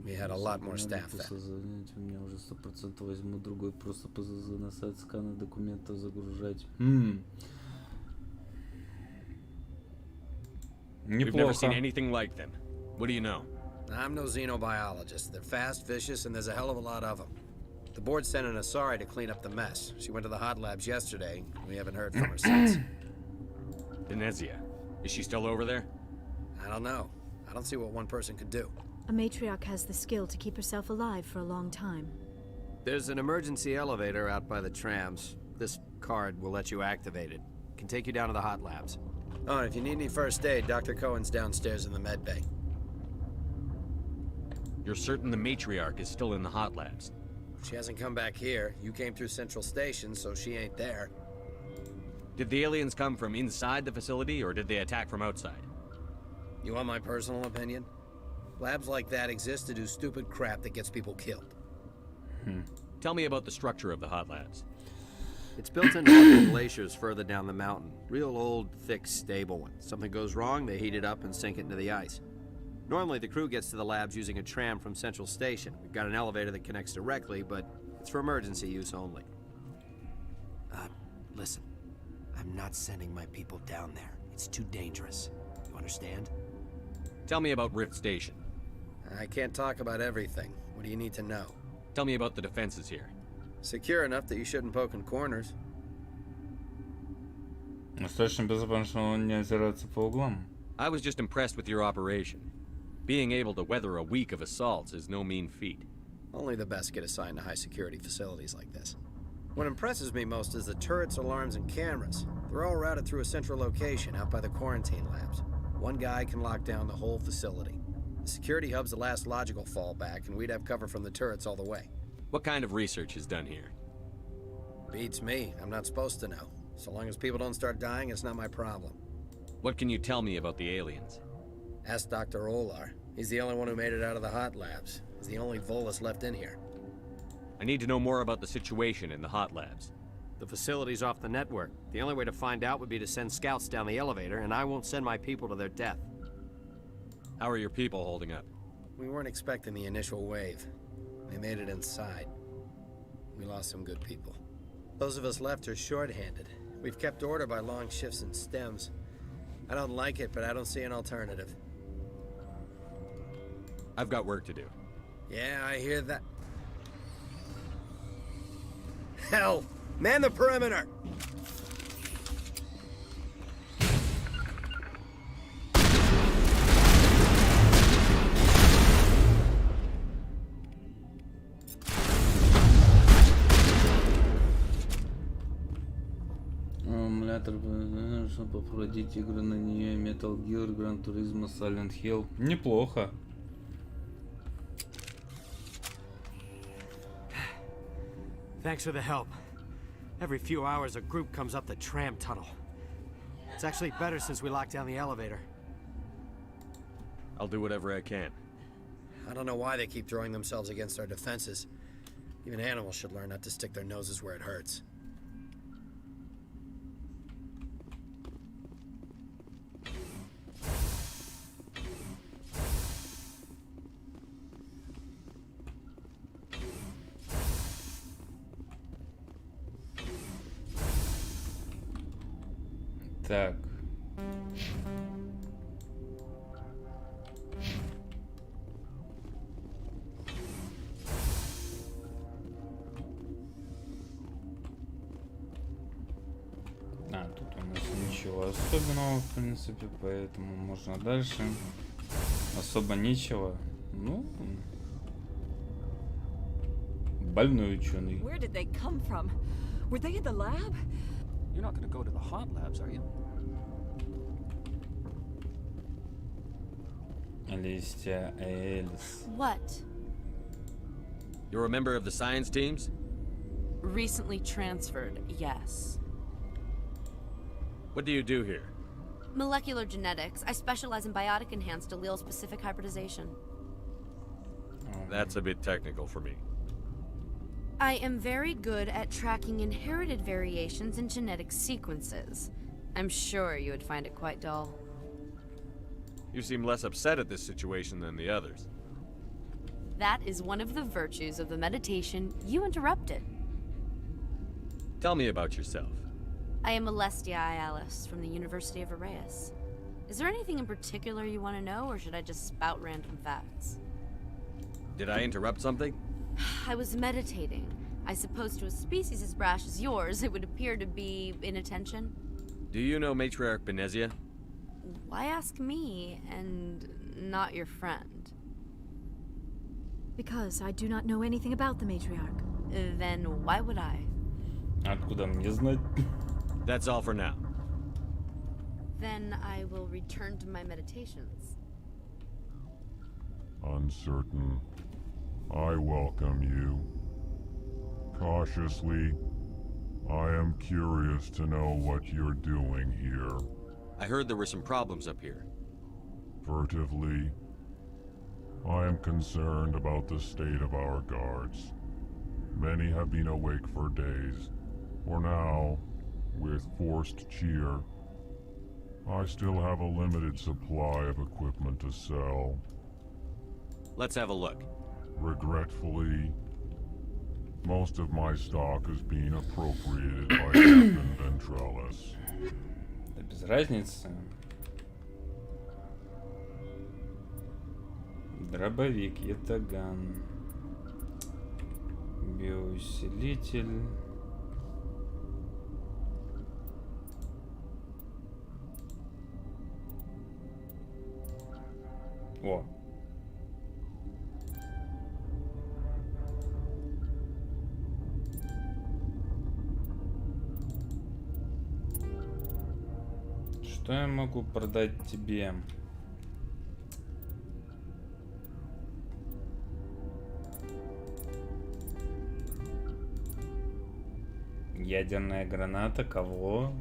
We had a lot more staff then. Меня уже 100% возьму другой просто на сайт сканы документов загружать. We've never seen anything like them. What do you know? I'm no xenobiologist. They're fast, vicious, and there's a hell of a lot of them. The board sent an Asari to clean up the mess. She went to the hot labs yesterday. We haven't heard from her since. Venezia. Is she still over there? I don't know. I don't see what one person could do. A matriarch has the skill to keep herself alive for a long time. There's an emergency elevator out by the trams. This card will let you activate it. Can take you down to the hot labs. Oh, and if you need any first aid, Dr. Cohen's downstairs in the med bay. You're certain the matriarch is still in the hot labs? She hasn't come back here. You came through Central Station, so she ain't there. Did the aliens come from inside the facility, or did they attack from outside? You want my personal opinion? Labs like that exist to do stupid crap that gets people killed. Tell me about the structure of the hot labs. It's built into one of the glaciers further down the mountain. Real old, thick, stable one. Something goes wrong, they heat it up and sink it into the ice. Normally, the crew gets to the labs using a tram from Central Station. We've got an elevator that connects directly, but it's for emergency use only. Listen. I'm not sending my people down there. It's too dangerous. You understand? Tell me about Rift Station. I can't talk about everything. What do you need to know? Tell me about the defenses here. Secure enough that you shouldn't poke in corners. Достаточно безопасно, что он не озирается по углам. I was just impressed with your operation. Being able to weather a week of assaults is no mean feat. Only the best get assigned to high-security facilities like this. What impresses me most is the turrets, alarms, and cameras. They're all routed through a central location out by the quarantine labs. One guy can lock down the whole facility. The security hub's the last logical fallback, and we'd have cover from the turrets all the way. What kind of research is done here? Beats me. I'm not supposed to know. So long as people don't start dying, it's not my problem. What can you tell me about the aliens? Ask Dr. Olar. He's the only one who made it out of the hot labs. He's the only Volus left in here. I need to know more about the situation in the hot labs. The facility's off the network. The only way to find out would be to send scouts down the elevator, and I won't send my people to their death. How are your people holding up? We weren't expecting the initial wave. They made it inside. We lost some good people. Those of us left are short-handed. We've kept order by long shifts and stems. I don't like it, but I don't see an alternative. I've got work to do. Yeah, I hear that. Hell! Man the perimeter! Эмулятор, чтобы попробовать игры на нее, Metal Gear, Gran Turismo, Silent Hill. Неплохо. Thanks for the help. Every few hours a group comes up the tram tunnel. It's actually better since we locked down the elevator. I'll do whatever I can. I don't know why they keep throwing themselves against our defenses. Even animals should learn not to stick their noses where it hurts. Так. Тут у нас ничего особенного, в принципе, поэтому можно дальше. Особо ничего. Ну, больной ученый. Where did they come from? Were they in the lab? You're not going to go to the hot labs, are you? Alicia Ellis. What? You're a member of the science teams? Recently transferred, yes. What do you do here? Molecular genetics. I specialize in biotic-enhanced allele-specific hybridization. That's a bit technical for me. I am very good at tracking inherited variations in genetic sequences. I'm sure you would find it quite dull. You seem less upset at this situation than the others. That is one of the virtues of the meditation you interrupted. Tell me about yourself. I am Alestia Alice from the University of Arraeus. Is there anything in particular you want to know, or should I just spout random facts? Did I interrupt something? I was meditating. I suppose to a species as brash as yours, it would appear to be inattention. Do you know Matriarch Benezia? Why ask me, and not your friend? Because I do not know anything about the matriarch. Then why would I? Откуда мне знать? That's all for now. Then I will return to my meditations. Uncertain. I welcome you. Cautiously, I am curious to know what you're doing here. I heard there were some problems up here. Furtively, I am concerned about the state of our guards. Many have been awake for days. For now, with forced cheer, I still have a limited supply of equipment to sell. Let's have a look. Regretfully, most of my stock is being appropriated by Captain Ventrellis. Да без разницы. Дробовик, ятаган, биоусилитель. О. Что я могу продать тебе? Ядерная граната? Кого?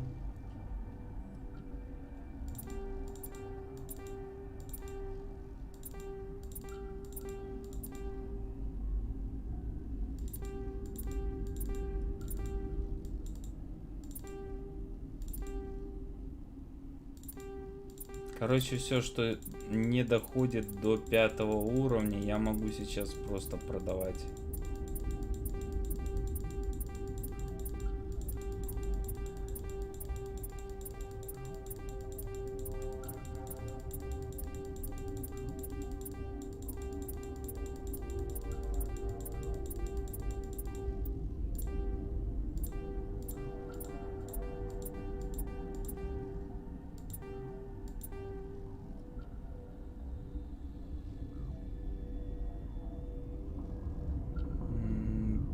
Короче, все, что не доходит до 5-го уровня, я могу сейчас просто продавать.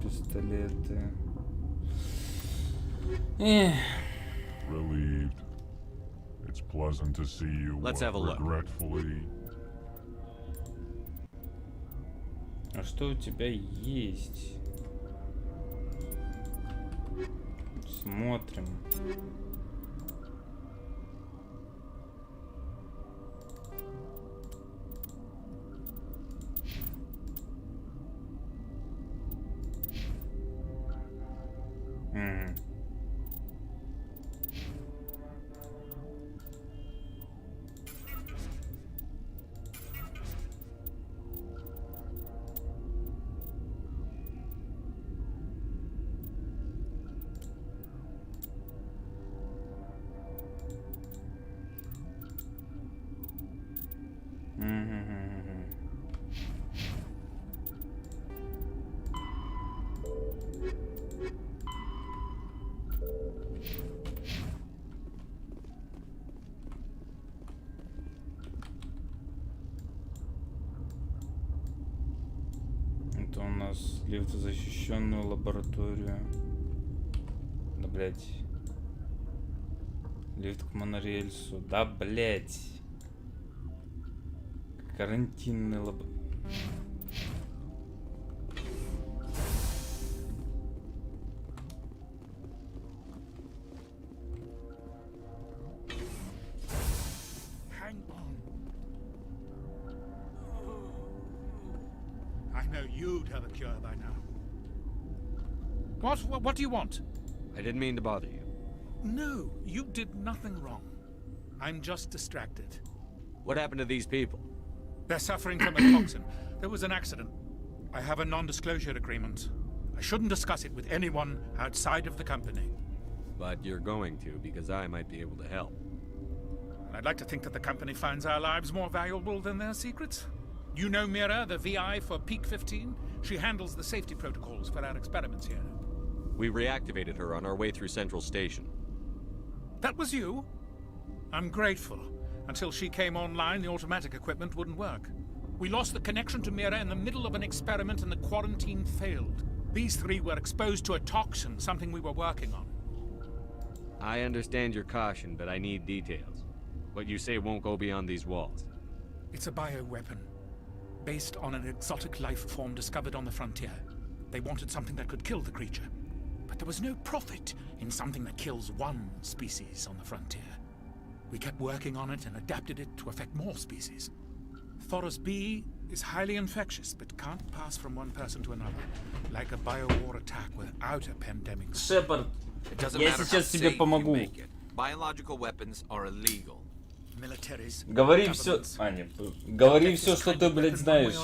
Пистолеты. Relieved. It's pleasant to see you. Let's have a look. Regretfully. А что у тебя есть? Смотрим. Это у нас лифтозащищенную лабораторию. Да, блять. Лифт к монорельсу. Да, блять. Карантинный лаборатория. You'd have a cure by now. What do you want? I didn't mean to bother you. No, you did nothing wrong. I'm just distracted. What happened to these people? They're suffering from a toxin. There was an accident. I have a non-disclosure agreement. I shouldn't discuss it with anyone outside of the company. But you're going to, because I might be able to help. And I'd like to think that the company finds our lives more valuable than their secrets. You know Mira, the VI for Peak 15? She handles the safety protocols for our experiments here. We reactivated her on our way through Central Station. That was you? I'm grateful. Until she came online, the automatic equipment wouldn't work. We lost the connection to Mira in the middle of an experiment and the quarantine failed. These three were exposed to a toxin, something we were working on. I understand your caution, but I need details. What you say won't go beyond these walls. It's a bioweapon. Based on an exotic life form discovered on the frontier. They wanted something that could kill the creature. But there was no profit in something that kills one species on the frontier. We kept working on it and adapted it to affect more species. Thoros B is highly infectious, but can't pass from one person to another, like a biowar attack without a pandemic. Шепард, я сейчас тебе помогу. Biological weapons are illegal. Говори все, Аня, говори все, что ты, блядь, знаешь.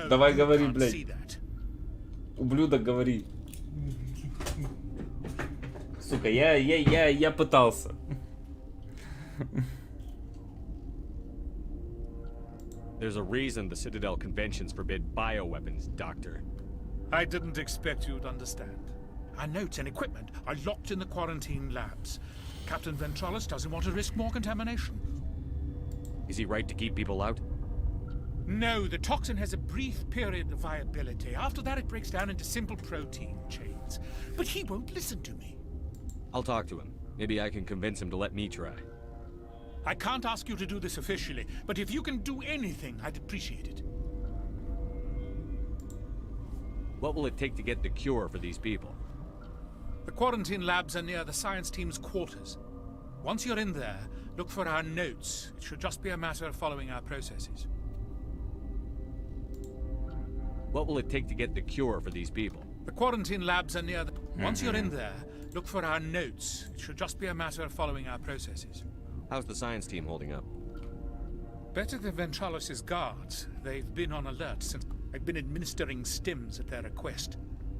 Давай говори, блядь. Ублюдок, говори. Сука, я пытался. There's a reason the Citadel conventions forbid bioweapons, Doctor. I didn't expect you'd understand. Our notes and equipment are locked in the quarantine labs. Captain Ventralis doesn't want to risk more contamination. Is he right to keep people out? No, the toxin has a brief period of viability. After that, it breaks down into simple protein chains. But he won't listen to me. I'll talk to him. Maybe I can convince him to let me try. I can't ask you to do this officially, but if you can do anything, I'd appreciate it. What will it take to get the cure for these people? The quarantine labs are near the science team's quarters. Once you're in there, look for our notes. It should just be a matter of following our processes. What will it take to get the cure for these people? The quarantine labs are near the... Once you're in there, Look for our notes. It should just be a matter of following our processes. How's the science team holding up? Better than Ventralis's guards. They've been on alert since I've been administering stims at their request.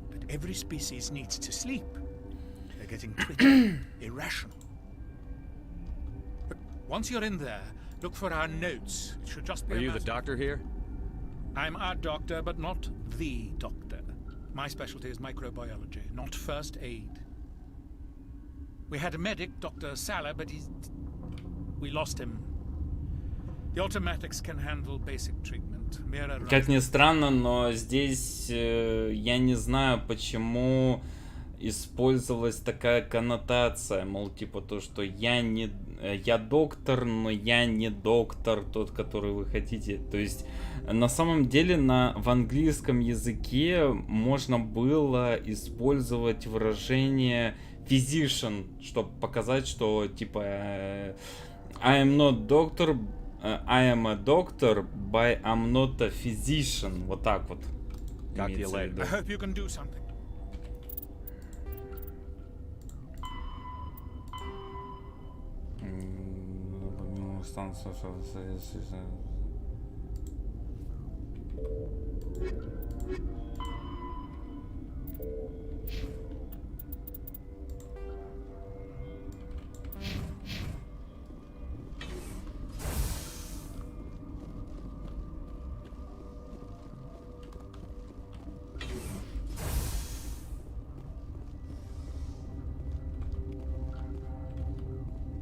But every species needs to sleep. They're getting twitchy, irrational. But once you're in there, look for our notes. It should just be Are you the doctor here? I'm our doctor, but not the doctor. My specialty is microbiology, not first aid. We had a medic, Dr. Salah, but we lost him. The automatics can handle basic treatment. Как ни странно, но здесь я не знаю, почему использовалась такая коннотация, мол, типа то, что я доктор, но я не доктор, тот, который вы хотите. То есть на самом деле в английском языке можно было использовать выражение physician, чтобы показать, что типа I am not doctor, I am a doctor, but I'm not a physician. Вот так вот. I hope you can do something.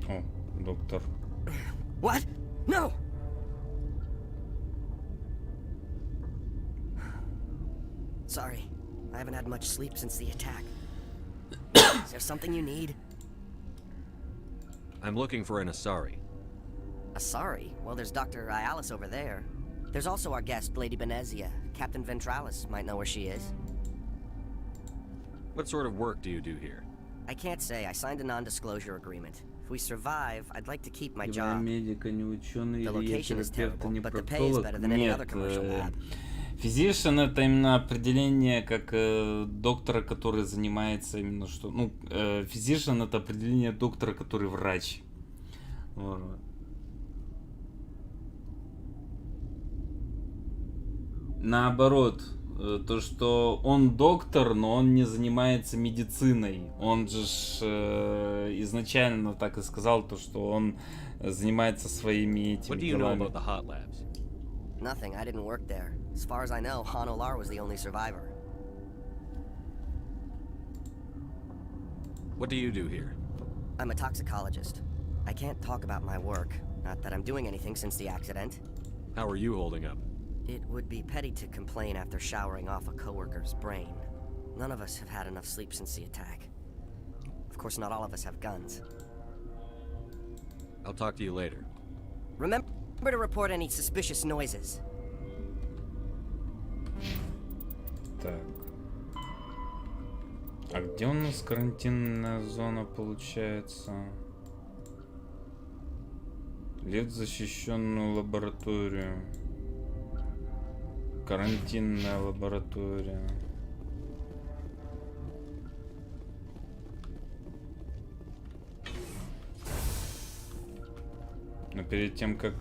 О, доктор. What? No! Sorry, I haven't had much sleep since the attack. Is there something you need? I'm looking for an Asari. Asari? Well, there's Dr. Ayalis over there. There's also our guest, Lady Benezia. Captain Ventralis might know where she is. What sort of work do you do here? I can't say. I signed a non-disclosure agreement. If we survive, I'd like to keep my job. The location is terrible, but the pay is better than any other commercial lab. Physician — это именно определение как доктора, который занимается именно что... Ну, physician — это определение доктора, который врач. Вот. Наоборот, то, что он доктор, но он не занимается медициной. Он же изначально так и сказал, то, что он занимается своими этими делами. Nothing. I didn't work there. As far as I know, Han Olar was the only survivor. What do you do here? I'm a toxicologist. I can't talk about my work. Not that I'm doing anything since the accident. How are you holding up? It would be petty to complain after showering off a coworker's brain. None of us have had enough sleep since the attack. Of course, not all of us have guns. I'll talk to you later. Remember to report any suspicious noises. Так. А где у нас карантинная зона получается? Лет в защищенную лабораторию. Карантинная лаборатория. Но перед тем, как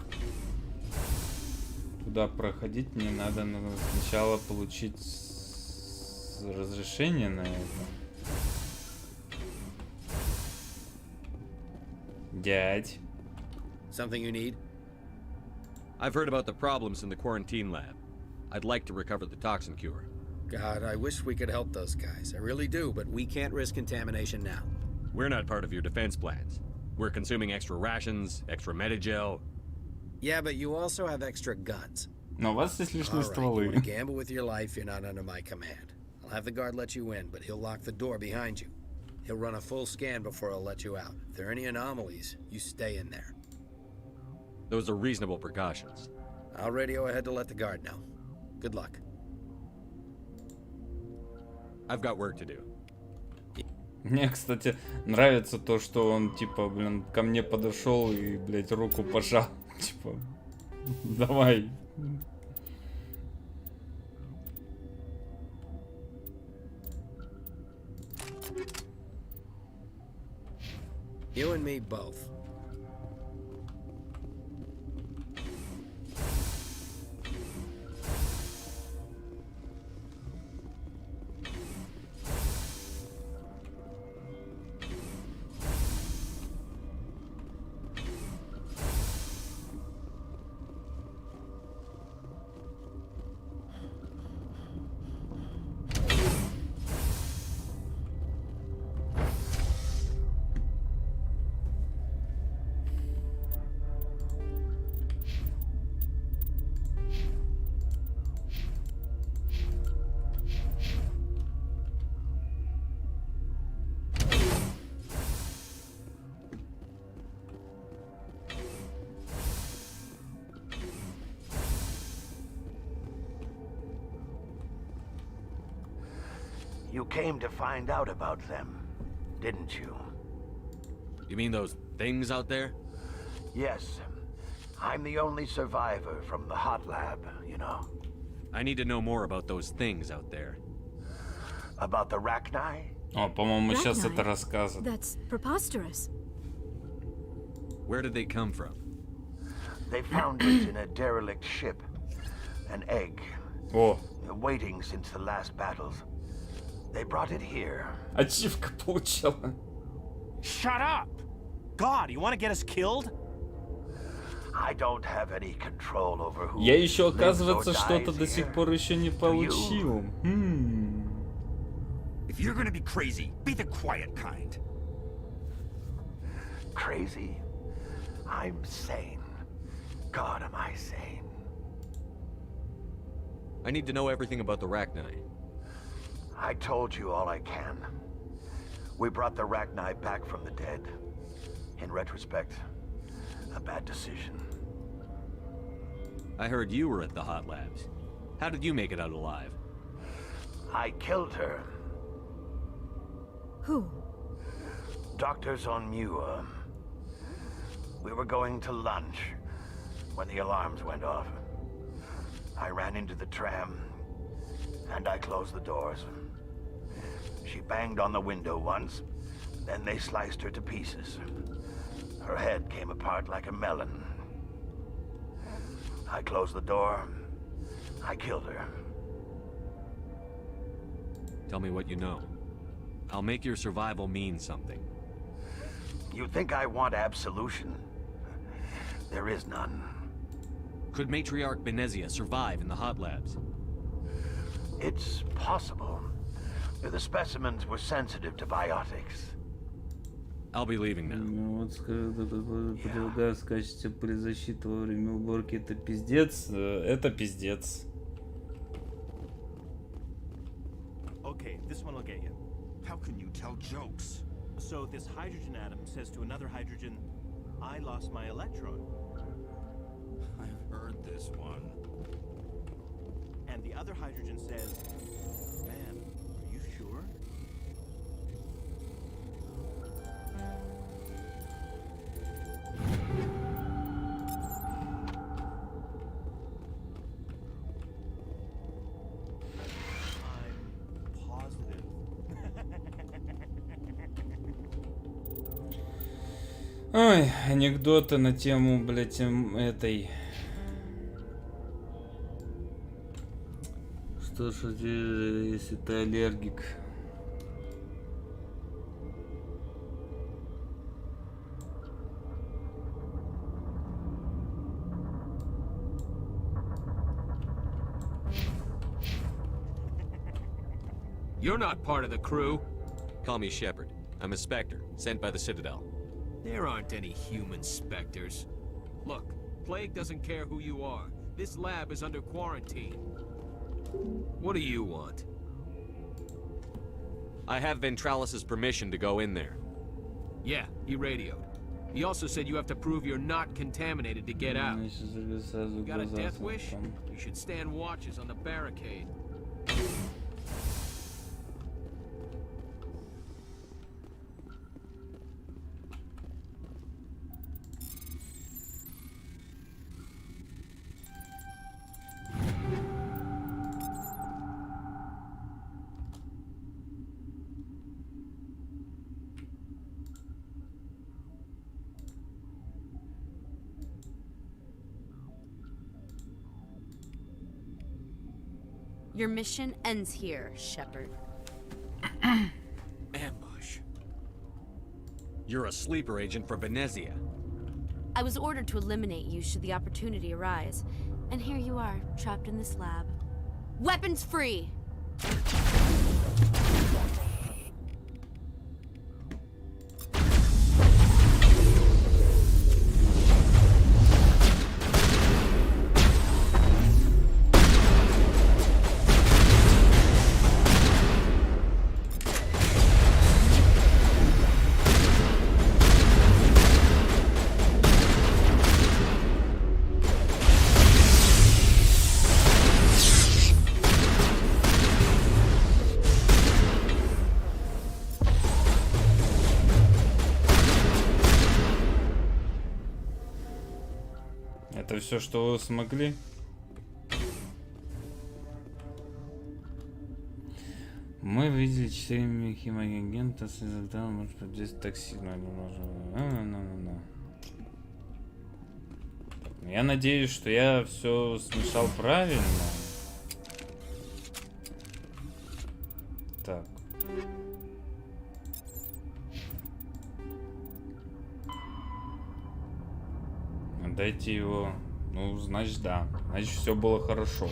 туда проходить, мне надо сначала получить разрешение на это. Дядь. Something you need? I've heard about the problems in the quarantine lab. I'd like to recover the toxin cure. God, I wish we could help those guys. I really do, but we can't risk contamination now. We're not part of your defense plans. We're consuming extra rations, extra Medigel. Yeah, but you also have extra guns. Но у вас есть лишние стволы. You want to gamble with your life, you're not under my command. I'll have the guard let you in, but he'll lock the door behind you. He'll run a full scan before he'll let you out. If there are any anomalies, you stay in there. Those are reasonable precautions. I'll radio ahead to let the guard know. Good luck. I've got work to do. Мне, кстати, нравится то, что он, типа, блин, ко мне подошел и, блядь, руку пожал. Типа, давай. You and me both. You came to find out about them, didn't you? You mean those things out there? Yes. I'm the only survivor from the hot lab, you know. I need to know more about those things out there. About the Rachni? О, по-моему, сейчас Rachni? это расскажет. That's preposterous. Where did they come from? They found it in a derelict ship. An egg. О. Waiting since the last battles. They brought it here. Ачивка получила. Shut up! God, you want to get us killed? I don't have any control over who Я еще, lives or оказывается, что-то dies до сих here. пор еще не получил. If you're gonna be crazy, be the quiet kind. Crazy? I'm sane. God, am I sane? I need to know everything about the Rachni. I told you all I can. We brought the Rachni back from the dead. In retrospect, a bad decision. I heard you were at the hot labs. How did you make it out alive? I killed her. Who? Doctors on Muir. We were going to lunch when the alarms went off. I ran into the tram, and I closed the doors. She banged on the window once, then they sliced her to pieces. Her head came apart like a melon. I closed the door. I killed her. Tell me what you know. I'll make your survival mean something. You think I want absolution? There is none. Could Matriarch Benezia survive in the hot labs? It's possible. The specimens were sensitive to biotics. I'll be leaving now. Ну вот предлагаю в качестве предзащиты во время уборки. Это пиздец. Это пиздец. Okay, this one will get you. How can you tell jokes? So this hydrogen atom says to another hydrogen, I lost my electron. I've heard this one. And the other hydrogen says, man, are you sure? I'm positive. Ой, анекдоты на тему, блять, этой. Что ж, если ты аллергик? You're not part of the crew. Call me Shepard. I'm a Spectre, sent by the Citadel. There aren't any human specters. Look, Plague doesn't care who you are. This lab is under quarantine. What do you want? I have Ventralis's permission to go in there. Yeah, he radioed. He also said you have to prove you're not contaminated to get out. You got a death wish? You should stand watches on the barricade. Your mission ends here, Shepard. Ambush. You're a sleeper agent for Venezia. I was ordered to eliminate you should the opportunity arise. And here you are, trapped in this lab. Weapons free! Это все, что вы смогли? Мы видели 4 химагента с результатом, может быть, токсина. Я надеюсь, что я все смешал правильно. Так. Дайте его. Ну, значит, да. Значит, все было хорошо.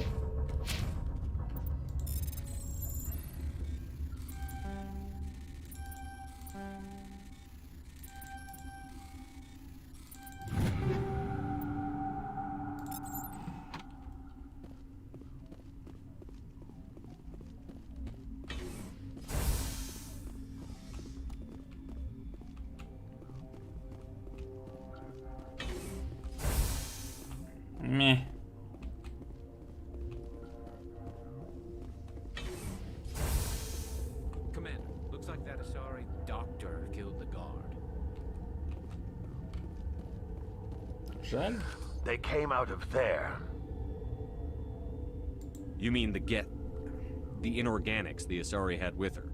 Meh. Commander, looks like that Asari doctor killed the guard. Жаль. They came out of there. You mean the inorganics the Asari had with her?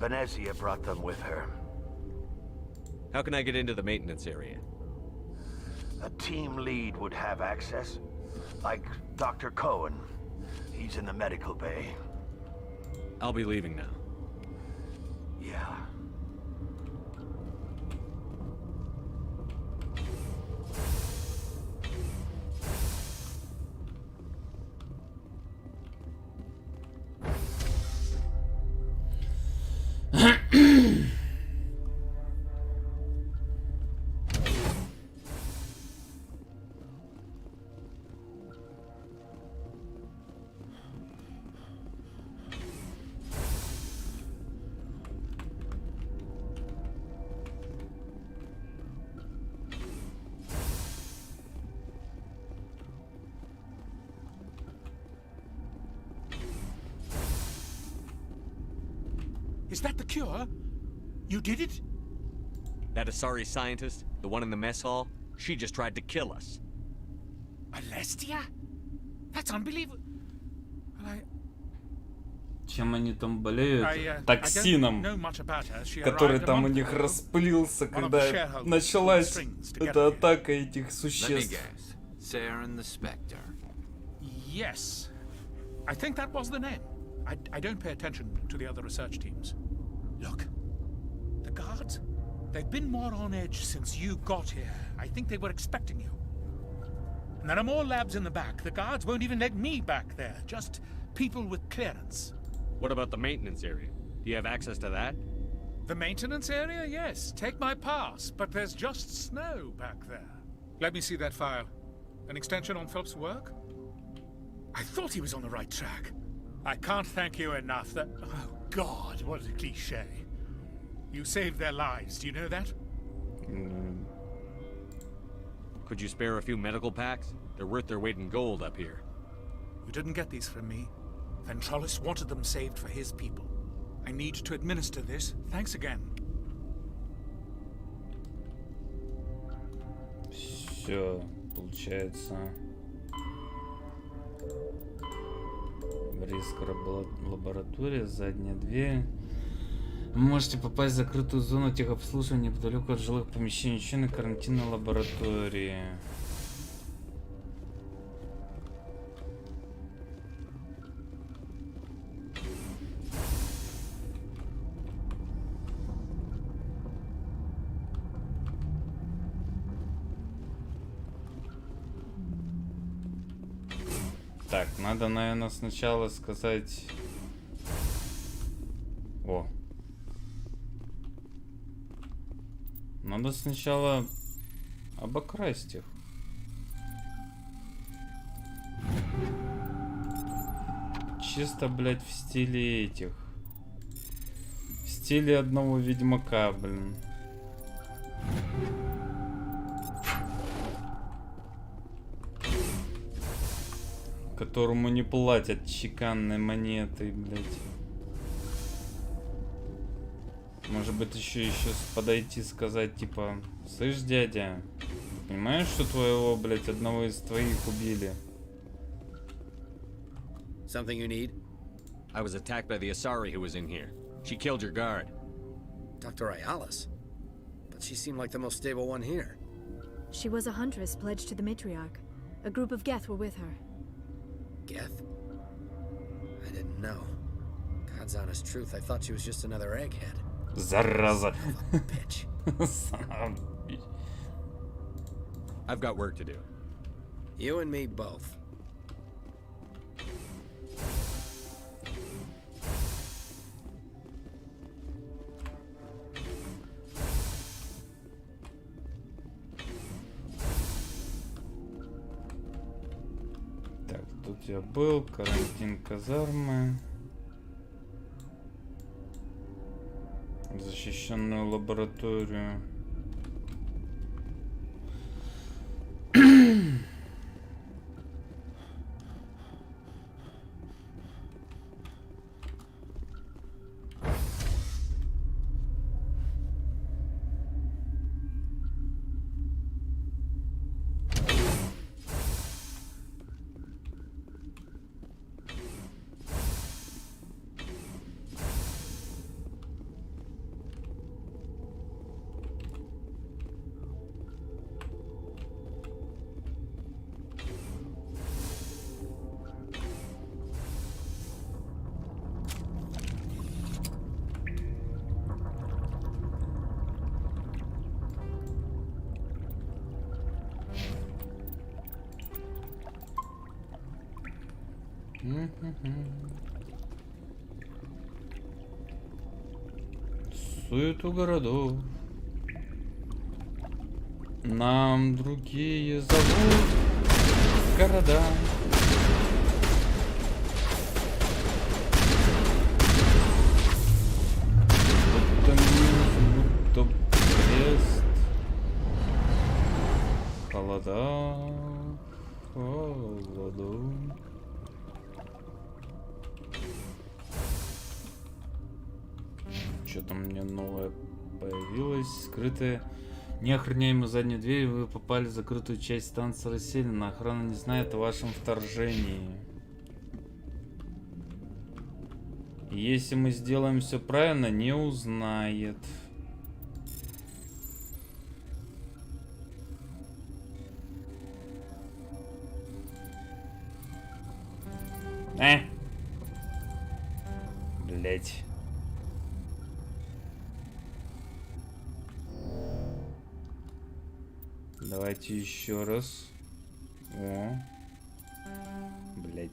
Venezia brought them with her. How can I get into the maintenance area? A team lead would have access. Like Dr. Cohen. He's in the medical bay. I'll be leaving now. Yeah. Is that the cure? You did it? That Asari scientist, the one in the mess hall, she just tried to kill us. Alestia? That's unbelievable. Чем они там болеют? Токсином, который там у них распылился, когда началась эта атака этих существ. Yes. I think that was the name. I don't pay attention to the other research teams. Look, the guards, they've been more on edge since you got here. I think they were expecting you. And there are more labs in the back. The guards won't even let me back there. Just people with clearance. What about the maintenance area? Do you have access to that? The maintenance area? Yes. Take my pass. But there's just snow back there. Let me see that file. An extension on Phelps' work? I thought he was on the right track. I can't thank you enough that... Oh, God, what a cliché. You saved their lives, do you know that? Could you spare a few medical packs? They're worth their weight in gold up here. You didn't get these from me. Ventrolis wanted them saved for his people. I need to administer this. Thanks again. Все, получается... Риск лаборатория, задняя дверь. Вы можете попасть в закрытую зону техобслуживания неподалеку от жилых помещений, еще на карантинной лаборатории. Так, надо, наверное, сначала сказать... О. Надо сначала обокрасть их. Чисто, блядь, в стиле этих. В стиле одного ведьмака, блин. Которому не платят чеканной монетой, блядь. Может быть, еще подойти сказать, типа, слышь, дядя, понимаешь, что твоего, блядь, одного из твоих убили? Something you need? I was attacked by the Asari who was in here. She killed your guard. Dr. Ayalis? But she seemed like the most stable one here. She was a huntress pledged to the matriarch. A group of Geth were with her. Geth? I didn't know. God's honest truth, I thought she was just another egghead. Зараза. Bitch. I've got work to do. You and me both. Так, тут я был, карантин казармы. Защищенную лабораторию. Суету городов нам другие зовут города. Будто мир, будто крест. Холода, холоду. Что-то мне новое появилось. Скрытая. Неохраняемую заднюю дверь. Вы попали в закрытую часть станции расселена. Охрана не знает о вашем вторжении. Если мы сделаем все правильно, не узнает. Блять. Давайте еще раз. О. Блять.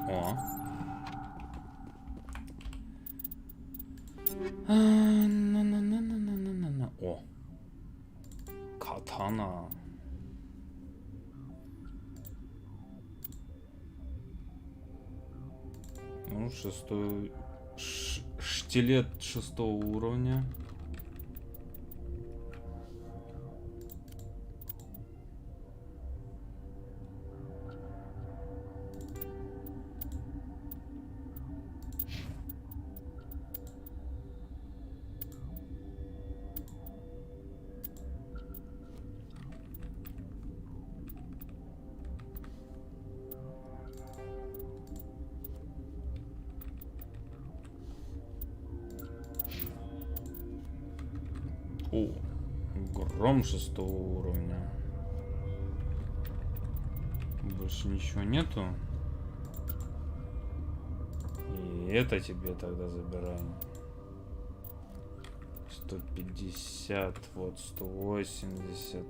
О. На-на-на-на-на-на-на. О. Катана. Ну, шестой... Штилет 6-го уровня. О, гром 6-го уровня. Больше ничего нету. И это тебе тогда забираем. 150, вот 180.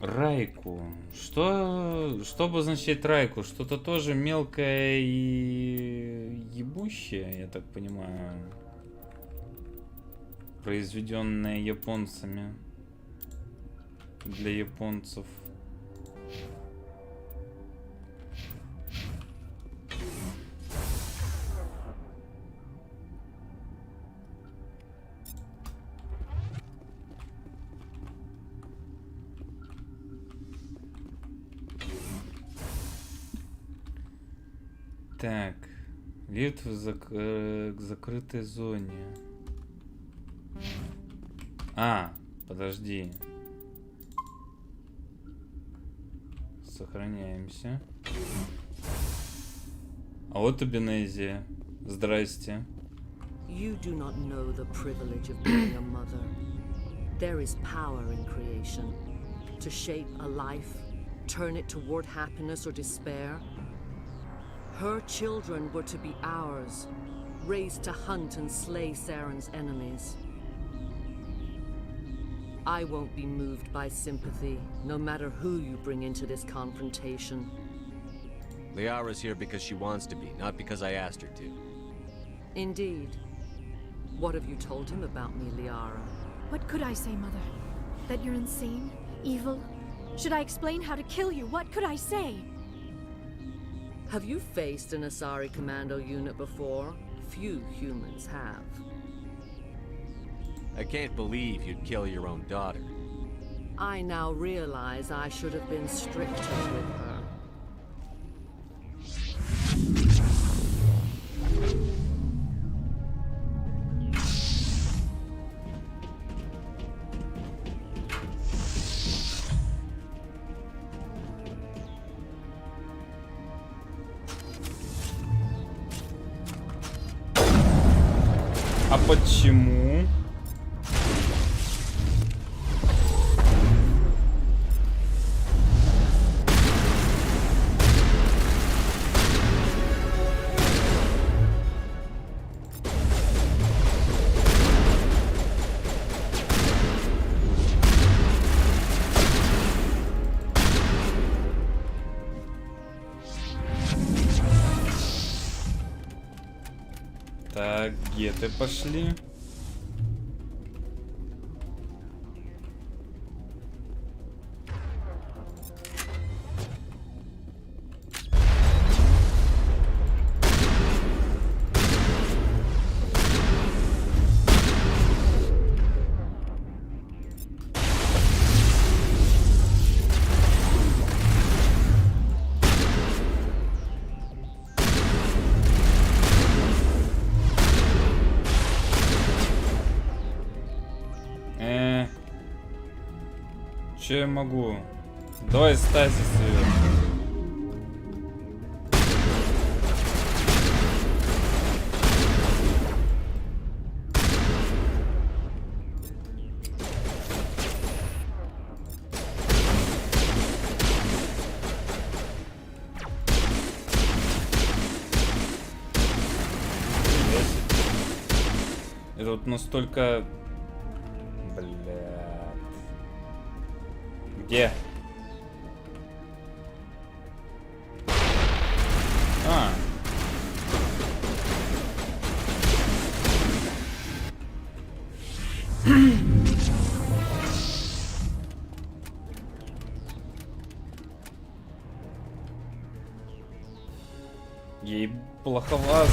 Райку. Что обозначает райку? Что-то тоже мелкое и ебущее, я так понимаю. Произведенное японцами. Для японцев. Так, лифт к закрытой зоне. А, подожди. Сохраняемся. А вот и Бенезия. Здрасте. You do not know the privilege of being a mother. There is power in creation. To shape a life, turn it toward happiness or despair. Her children were to be ours, raised to hunt and slay Saren's enemies. I won't be moved by sympathy, no matter who you bring into this confrontation. Liara's here because she wants to be, not because I asked her to. Indeed. What have you told him about me, Liara? What could I say, Mother? That you're insane? Evil? Should I explain how to kill you? What could I say? Have you faced an Asari commando unit before? Few humans have. I can't believe you'd kill your own daughter. I now realize I should have been stricter with her. А почему? Так, геты пошли. Че я могу? Давай стазис ее. Это вот настолько... Где? А. Ей плоховато.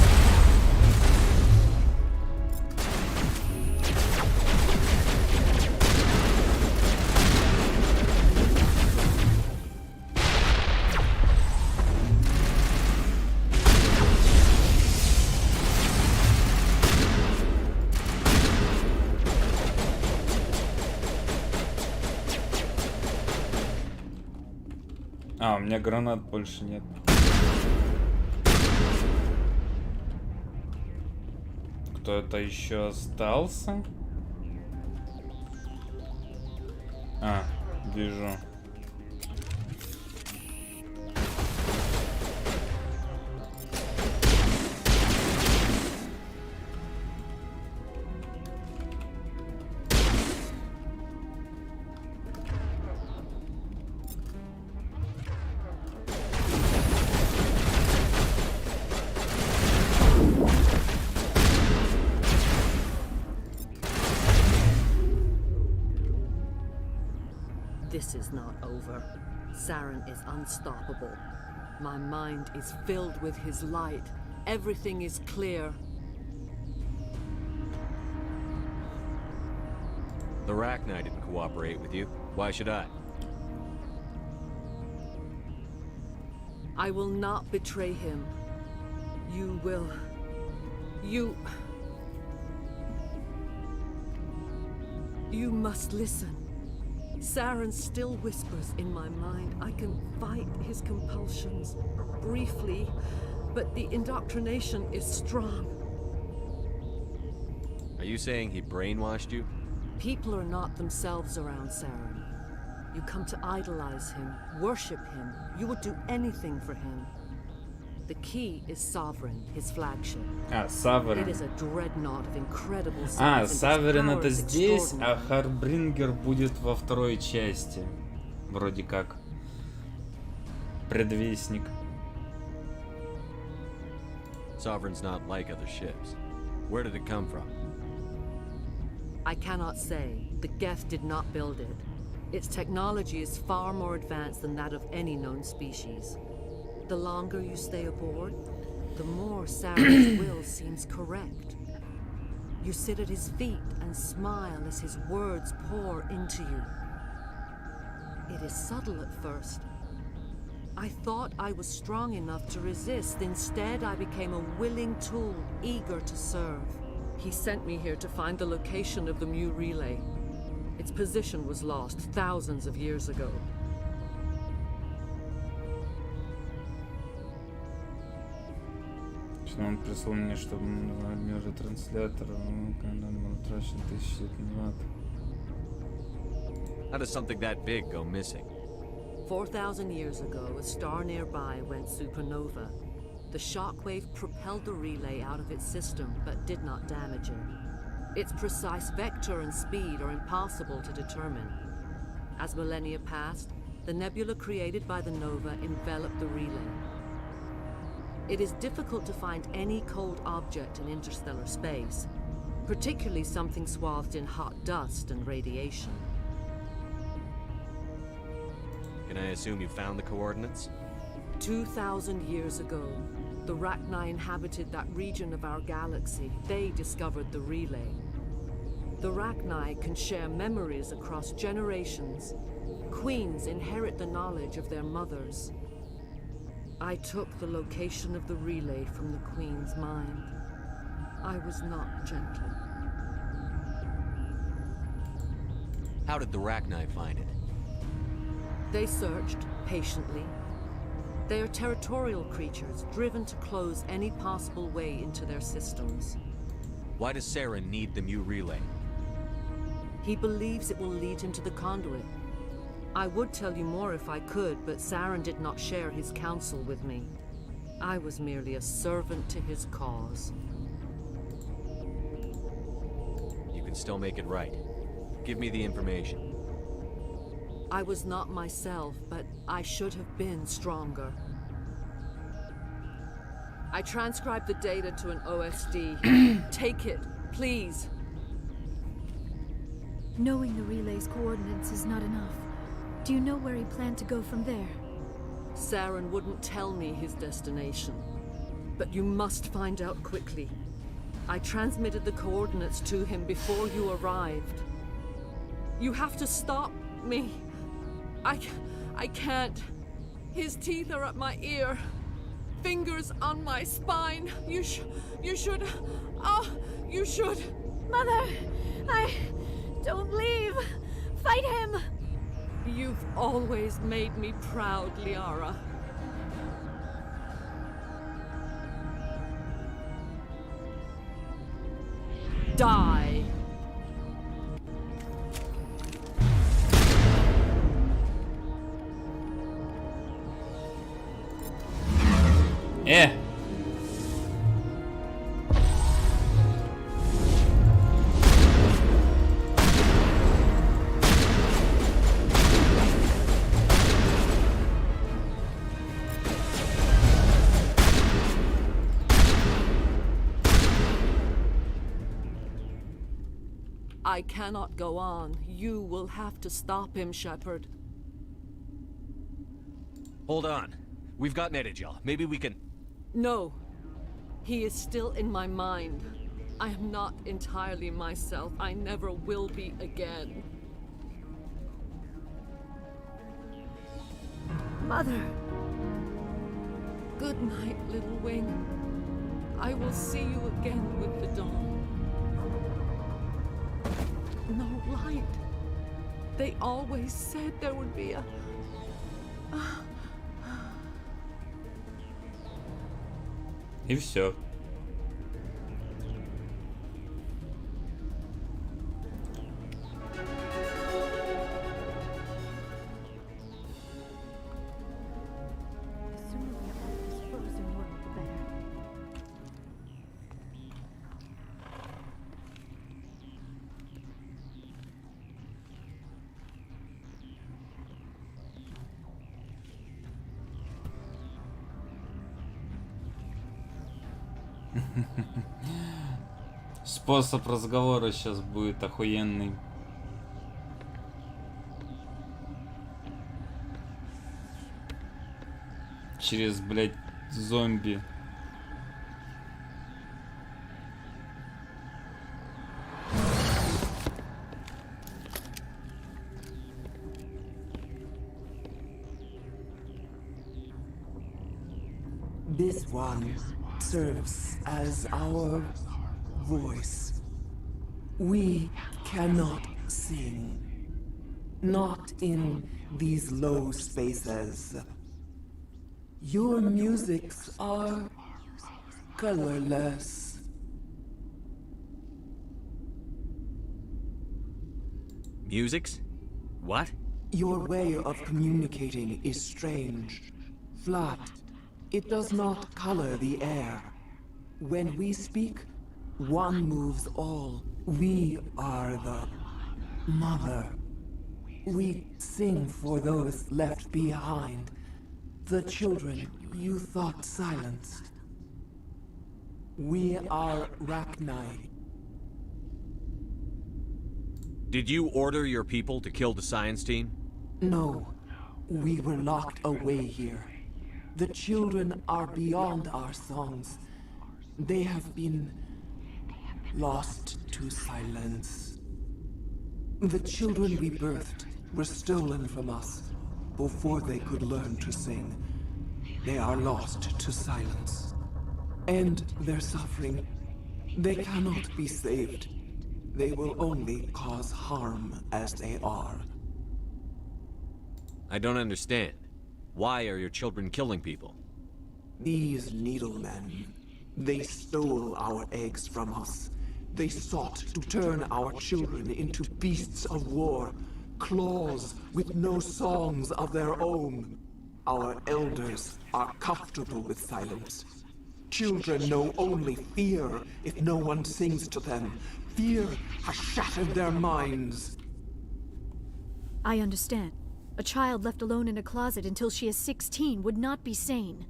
А, у меня гранат больше нет. Кто-то еще остался? А, вижу. this is not over. Saren is unstoppable. My mind is filled with his light. Everything is clear. The Rachni didn't cooperate with you. Why should I? I will not betray him. You will... You must listen. Saren still whispers in my mind. I can fight his compulsions briefly, but the indoctrination is strong. Are you saying he brainwashed you? People are not themselves around Saren. You come to idolize him, worship him. You would do anything for him. The key is Sovereign, his flagship. Sovereign. It is a dreadnought of incredible size. Sovereign это здесь, а Harbinger будет во второй части. Вроде как. Предвестник. Sovereign's not like other ships. Where did it come from? I cannot say. The Geth did not build it. Its technology is far more advanced than that of any known species. The longer you stay aboard, the more Saren's will seems correct. You sit at his feet and smile as his words pour into you. It is subtle at first. I thought I was strong enough to resist. Instead, I became a willing tool, eager to serve. He sent me here to find the location of the Mu relay. Its position was lost thousands of years ago. Он прислал мне, чтобы мир транслятор, когда он был утрачен 1000 лет назад. How does something that big go missing? 4,000 years ago, a star nearby went supernova. The shockwave propelled the relay out of its system, but did not damage it. Its precise vector and speed are impossible to determine. As millennia passed, the nebula created by the nova enveloped the relay. It is difficult to find any cold object in interstellar space, particularly something swathed in hot dust and radiation. Can I assume you found the coordinates? 2,000 years ago, the Rachni inhabited that region of our galaxy. They discovered the relay. The Rachni can share memories across generations. Queens inherit the knowledge of their mothers. I took the location of the relay from the Queen's mind. I was not gentle. How did the Rachni find it? They searched patiently. They are territorial creatures, driven to close any possible way into their systems. Why does Saren need the Mu relay? He believes it will lead him to the conduit. I would tell you more if I could, but Saren did not share his counsel with me. I was merely a servant to his cause. You can still make it right. Give me the information. I was not myself, but I should have been stronger. I transcribed the data to an OSD. Take it, please. Knowing the relay's coordinates is not enough. Do you know where he planned to go from there? Saren wouldn't tell me his destination. But you must find out quickly. I transmitted the coordinates to him before you arrived. You have to stop me. I can't. His teeth are at my ear. Fingers on my spine. You should. Oh, you should. Mother, don't leave. Fight him. You've always made me proud, Liara. Die. I cannot go on. You will have to stop him, Shepard. Hold on. We've got Medigel. Maybe we can... No. He is still in my mind. I am not entirely myself. I never will be again. Mother! Good night, little wing. I will see you again with the dawn. No light. They always said there would be a... И все. Способ разговора сейчас будет охуенный. Через, блядь, зомби. This one serves as our voice. We cannot sing. Not in these low spaces. Your musics are colorless. Musics? What? Your way of communicating is strange. Flat. It does not color the air. When we speak, one moves all. We are the mother. We sing for those left behind. The children you thought silenced. We are Rachni. Did you order your people to kill the science team? No. We were locked away here. The children are beyond our songs. They have been lost to silence. The children we birthed were stolen from us before they could learn to sing. They are lost to silence. And their suffering, they cannot be saved. They will only cause harm as they are. I don't understand. Why are your children killing people? These needlemen, they stole our eggs from us. They sought to turn our children into beasts of war, claws with no songs of their own. Our elders are comfortable with silence. Children know only fear if no one sings to them. Fear has shattered their minds. I understand. A child left alone in a closet until she is 16 would not be sane.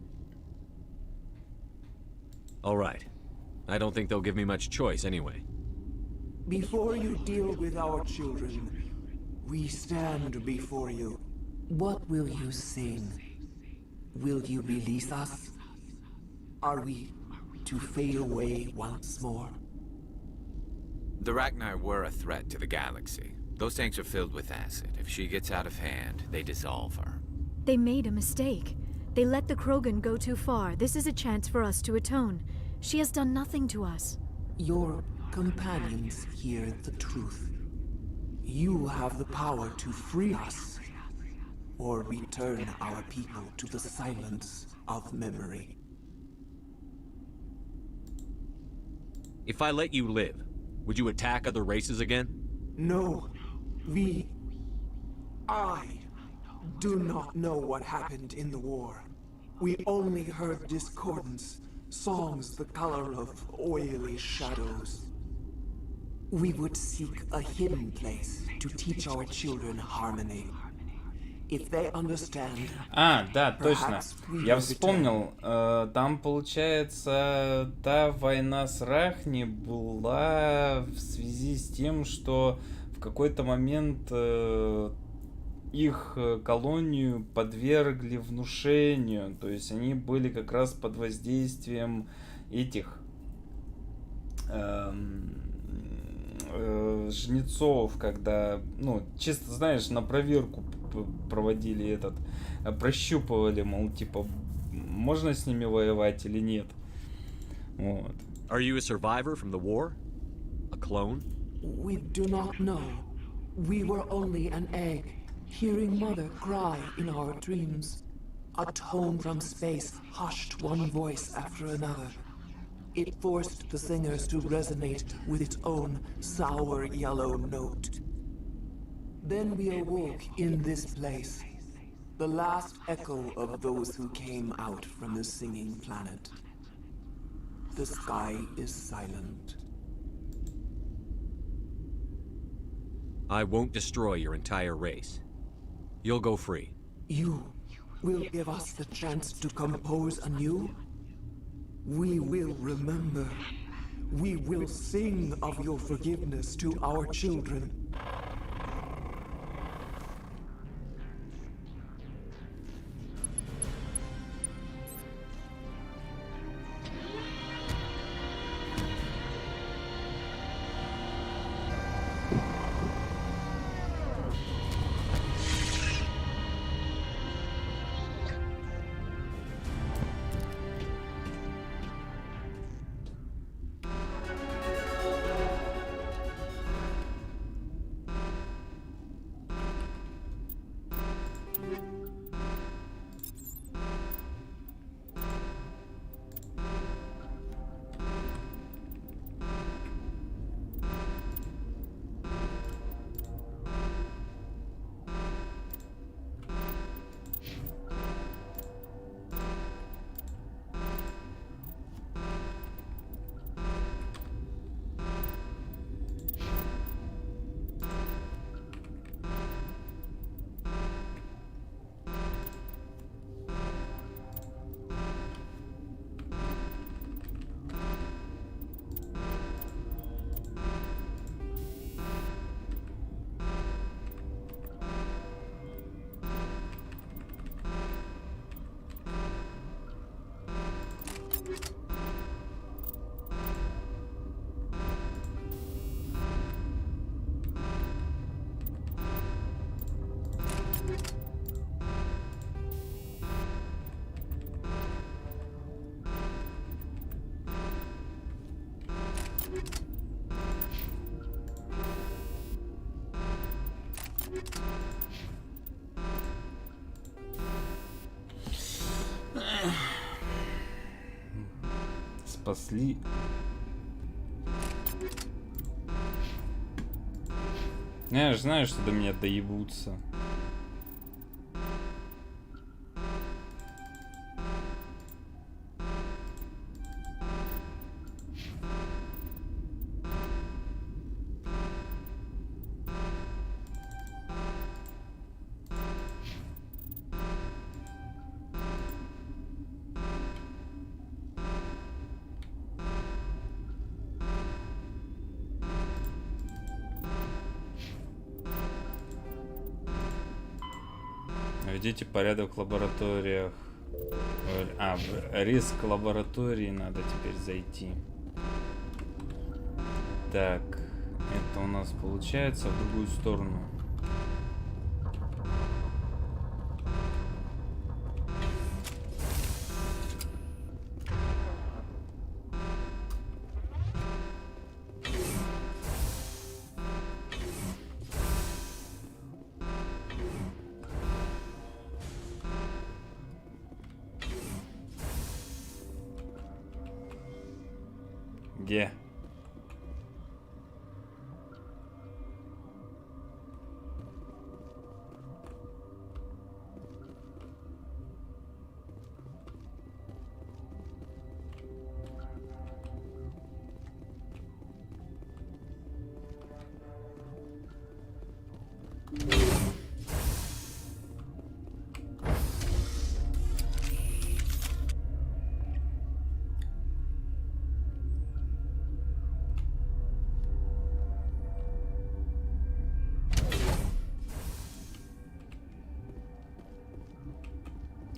All right. I don't think they'll give me much choice anyway. Before you deal with our children, we stand before you. What will you sing? Will you release us? Are we to fade away once more? The Rachni were a threat to the galaxy. Those tanks are filled with acid. If she gets out of hand, they dissolve her. They made a mistake. They let the Krogan go too far. This is a chance for us to atone. She has done nothing to us. Your companions hear the truth. You have the power to free us, or return our people to the silence of memory. If I let you live, would you attack other races again? No. I do not know what happened in the war. We only heard discordance, songs the color of oily shadows. We would seek a hidden place to teach our children harmony. If they understand, да, точно. Я вспомнил. Там, получается, та война с Рахни была в связи с тем, что в какой-то момент их колонию подвергли внушению, то есть они были как раз под воздействием этих жнецов, когда, ну, чисто, знаешь, на проверку проводили этот, прощупывали, мол, типа, можно с ними воевать или нет. Вот. Are you a survivor from the war? A clone? We do not know. We were only an egg, hearing Mother cry in our dreams. A tone from space hushed one voice after another. It forced the singers to resonate with its own sour yellow note. Then we awoke in this place, the last echo of those who came out from the singing planet. The sky is silent. I won't destroy your entire race. You'll go free. You will give us the chance to compose anew? We will remember. We will sing of your forgiveness to our children. Спасли. Я же знаю, что до меня доебутся. Введите порядок в лабораториях. А, в риск лаборатории надо теперь зайти. Так, это у нас получается в другую сторону. Где?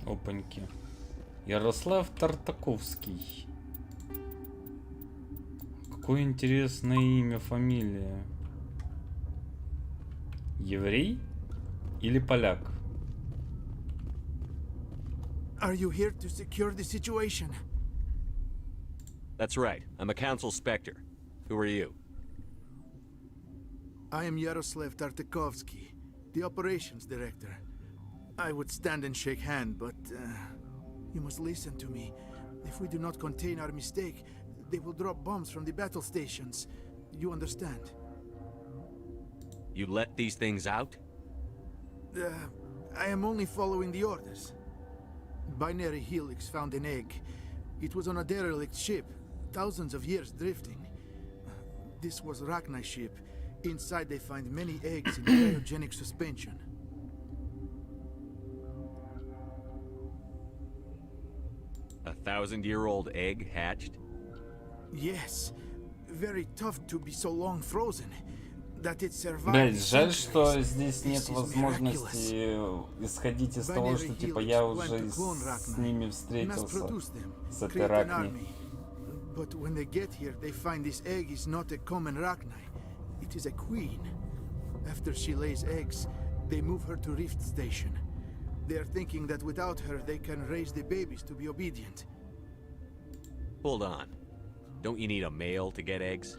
Опаньки. Ярослав Тартаковский. Какое интересное имя, фамилия. Еврей или поляк? Are you here to secure the situation? That's right. I'm a council specter. Who are you? I am Yaroslav Tartakovsky, the operations director. I would stand and shake hand, but you must listen to me. If we do not contain our mistake, they will drop bombs from the battle stations. You understand? You let these things out? I am only following the orders. Binary Helix found an egg. It was on a derelict ship, thousands of years drifting. This was Rachni's ship. Inside they find many eggs in cryogenic suspension. A 1,000-year-old egg hatched? Yes. Very tough to be so long frozen. That it survived. Блять, жаль, что здесь нет возможности исходить из того, что типа я уже с ними встретился, с этой Ракней. But when they get here, they find this egg is not a common Rachni. It is a queen. After she lays eggs, they move her to Rift Station. They are thinking that without her, they can raise the babies to be obedient. Hold on. Don't you need a male to get eggs?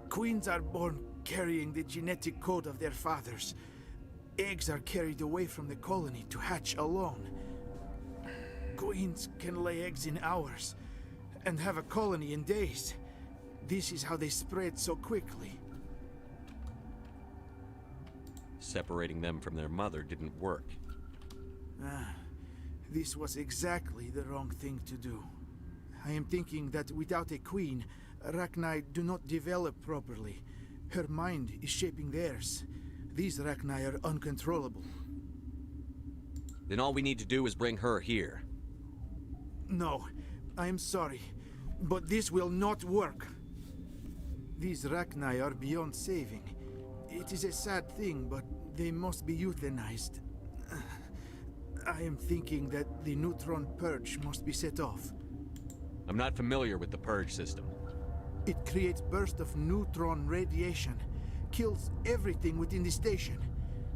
Queens are born carrying the genetic code of their fathers. Eggs are carried away from the colony to hatch alone. Queens can lay eggs in hours and have a colony in days. This is how they spread so quickly. Separating them from their mother didn't work. This was exactly the wrong thing to do. I am thinking that without a queen, Rachni do not develop properly. Her mind is shaping theirs. These Rachni are uncontrollable. Then all we need to do is bring her here. No, I am sorry, but this will not work. These Rachni are beyond saving. It is a sad thing, but they must be euthanized. I am thinking that the neutron purge must be set off. I'm not familiar with the purge system. It creates bursts of neutron radiation, kills everything within the station.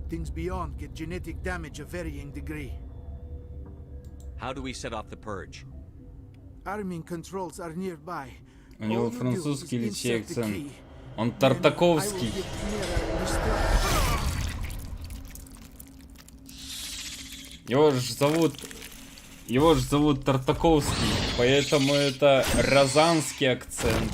Things beyond get genetic damage of varying degree. How do we set off the purge? Arming controls are nearby. У него французский или чей акцент? Он Тартаковский. Его же зовут Тартаковский, поэтому это розанский акцент.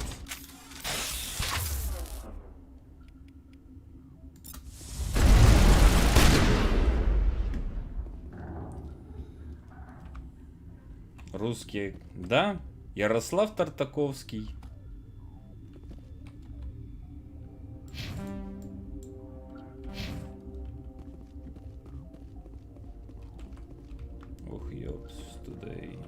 Русский, да? Ярослав Тартаковский. Ох, ёпс, today.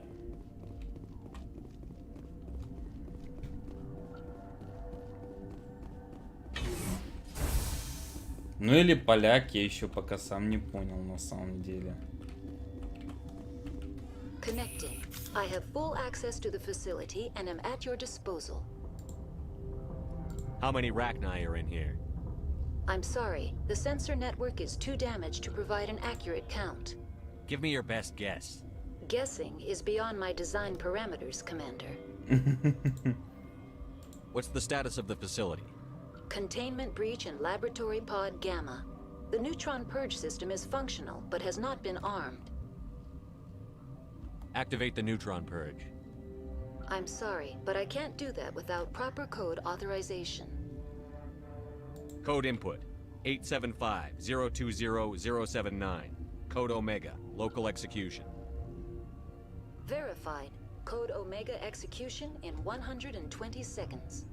Ну или поляк, я еще пока сам не понял на самом деле. Connecting. I have full access to the facility and am at your disposal. How many Rachni are in here? I'm sorry, the sensor network is too damaged to provide an accurate count. Give me your best guess. Guessing is beyond my design parameters, Commander. What's the status of the facility? Containment breach in Laboratory Pod Gamma. The neutron purge system is functional, but has not been armed. Activate the neutron purge. I'm sorry, but I can't do that without proper code authorization. Code input, 875-020-079. Code Omega, local execution. Verified. Code Omega execution in 120 seconds.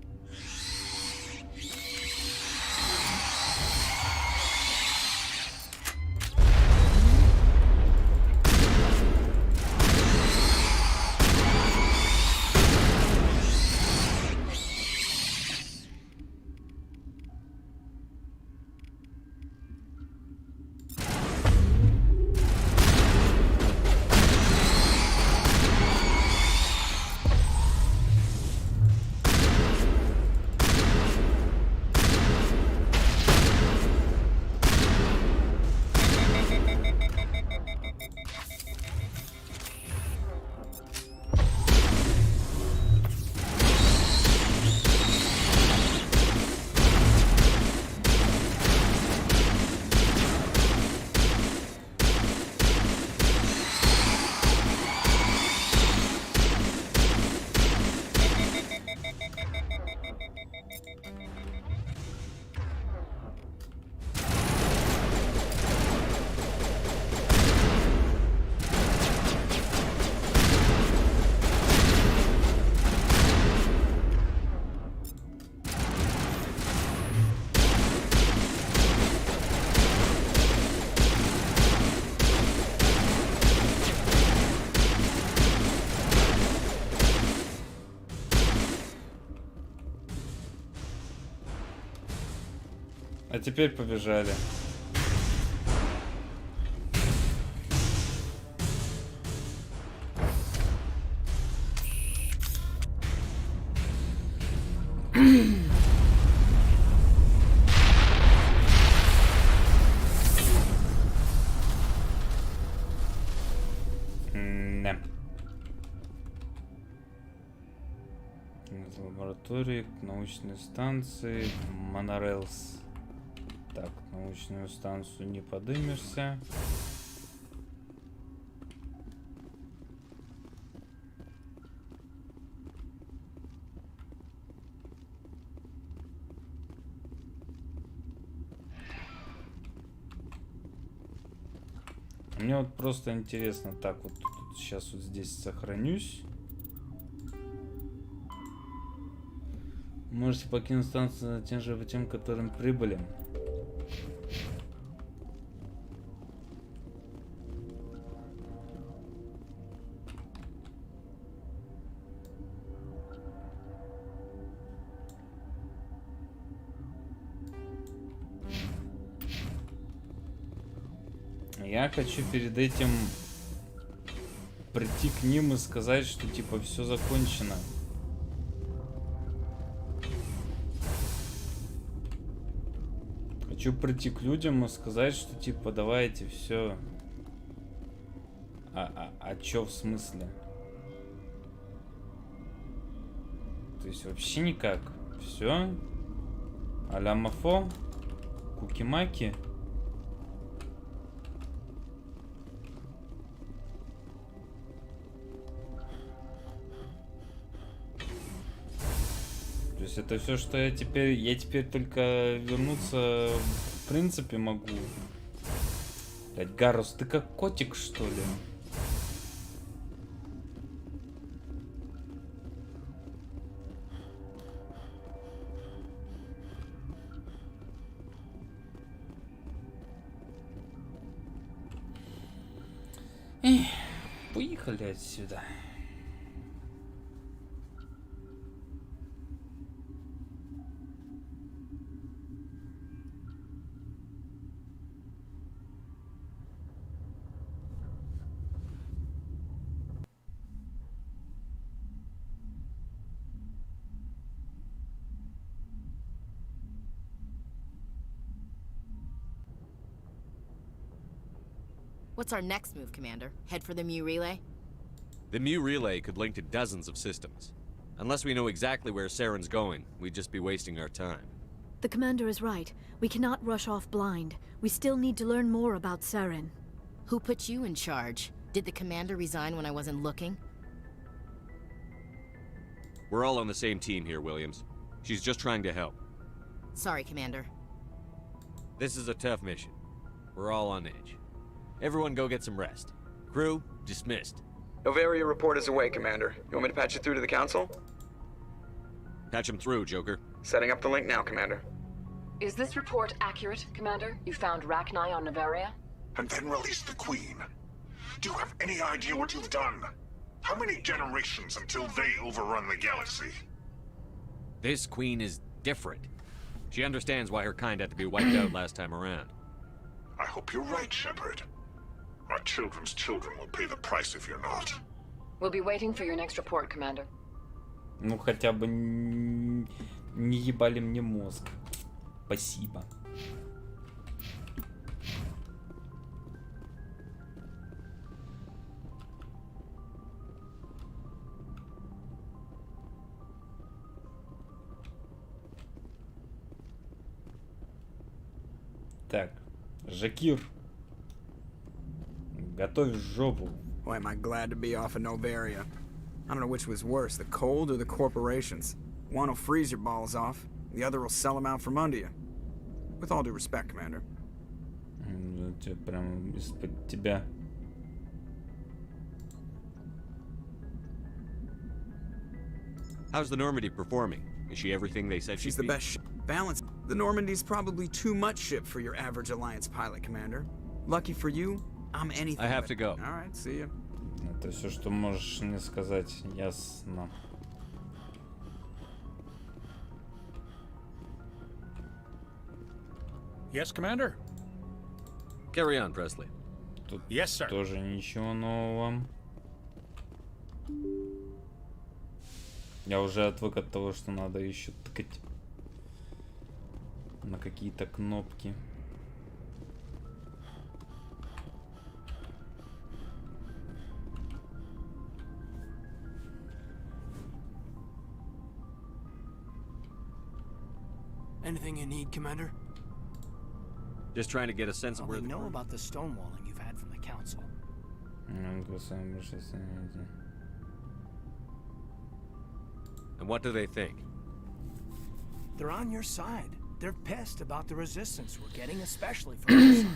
А теперь побежали. Из лаборатории к научной станции. Монорелс. Так, научную станцию не подымешься. Мне вот просто интересно, так вот тут сейчас вот здесь сохранюсь. Можете покинуть станцию тем же путем, которым прибыли. Я хочу перед этим прийти к ним и сказать, что типа все закончено. Хочу прийти к людям и сказать, что типа давайте все. А чё в смысле? То есть вообще никак. Все. А-ля мафо. Куки-маки. То есть это все, что я теперь только вернуться в принципе могу. Блять, Гарус, ты как котик, что ли? Эх, поехали отсюда. What's our next move, Commander? Head for the Mu relay? The Mu relay could link to dozens of systems. Unless we know exactly where Saren's going, we'd just be wasting our time. The Commander is right. We cannot rush off blind. We still need to learn more about Saren. Who put you in charge? Did the Commander resign when I wasn't looking? We're all on the same team here, Williams. She's just trying to help. Sorry, Commander. This is a tough mission. We're all on edge. Everyone go get some rest. Crew, dismissed. Novaria report is away, Commander. You want me to patch it through to the Council? Patch him through, Joker. Setting up the link now, Commander. Is this report accurate, Commander? You found Rachni on Novaria? And then released the Queen. Do you have any idea what you've done? How many generations until they overrun the galaxy? This Queen is different. She understands why her kind had to be wiped out last time around. I hope you're right, Shepard. Our children's children will pay the price if you're not. We'll be waiting for your next report, Commander. Ну хотя бы не ебали мне мозг. Спасибо. Так, Жакир. Готовь жопу. Boy, am I glad to be off of Novaria. I don't know which was worse, the cold or the corporations. One will freeze your balls off, the other will sell them out from under you. With all due respect, Commander. Прям из-под тебя. How's the Normandy performing? Is she everything they said she's the best ship? Balance. The Normandy's probably too much ship for your average Alliance pilot, Commander. Lucky for you, I'm anything. I have to go. All right, see you. Это все, что можешь мне сказать, ясно. Yes, Commander? Carry on, Presley. Тут yes, sir. Тоже ничего нового. Я уже отвык от того, что надо еще тыкать на какие-то кнопки. Anything you need, Commander? Just trying to get a sense of where they know about the stonewalling you've had from the Council. And what do they think? They're on your side. They're pissed about the resistance we're getting, especially from your side.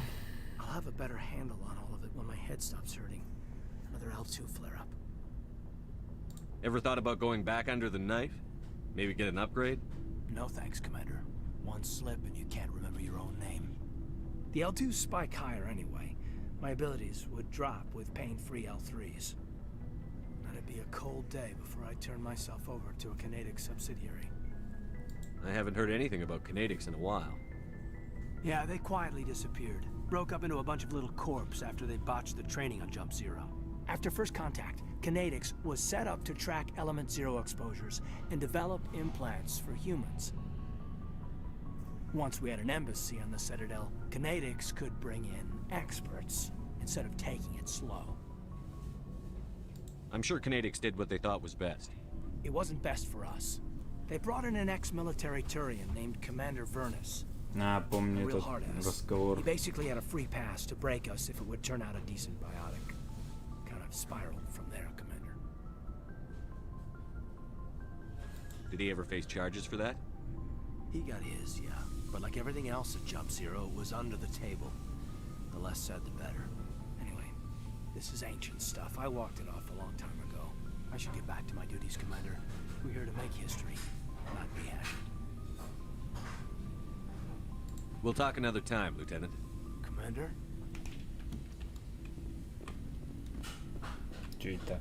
I'll have a better handle on all of it when my head stops hurting. Another L2 flare-up. Ever thought about going back under the knife? Maybe get an upgrade? No thanks, Commander. One slip and you can't remember your own name. The L2s spike higher anyway. My abilities would drop with pain-free L3s. That'd be a cold day before I turn myself over to a Canadic subsidiary. I haven't heard anything about Canadics in a while. Yeah, they quietly disappeared. Broke up into a bunch of little corps after they botched the training on Jump Zero. After first contact, Canadics was set up to track Element Zero exposures and develop implants for humans. Once we had an embassy on the Citadel, Canadics could bring in experts instead of taking it slow. I'm sure Canadics did what they thought was best. It wasn't best for us. They brought in an ex-military Turian named Commander Vernus. Помню этот разговор. He basically had a free pass to break us if it would turn out a decent biotic. Kind of spiraled from there, Commander. Did he ever face charges for that? He got his, yeah. But like everything else at Jump Zero, it was under the table. The less said, the better. Anyway, this is ancient stuff. I walked it off a long time ago. I should get back to my duties, Commander. We're here to make history, not rehash it. We'll talk another time, Lieutenant. Commander? Чё это?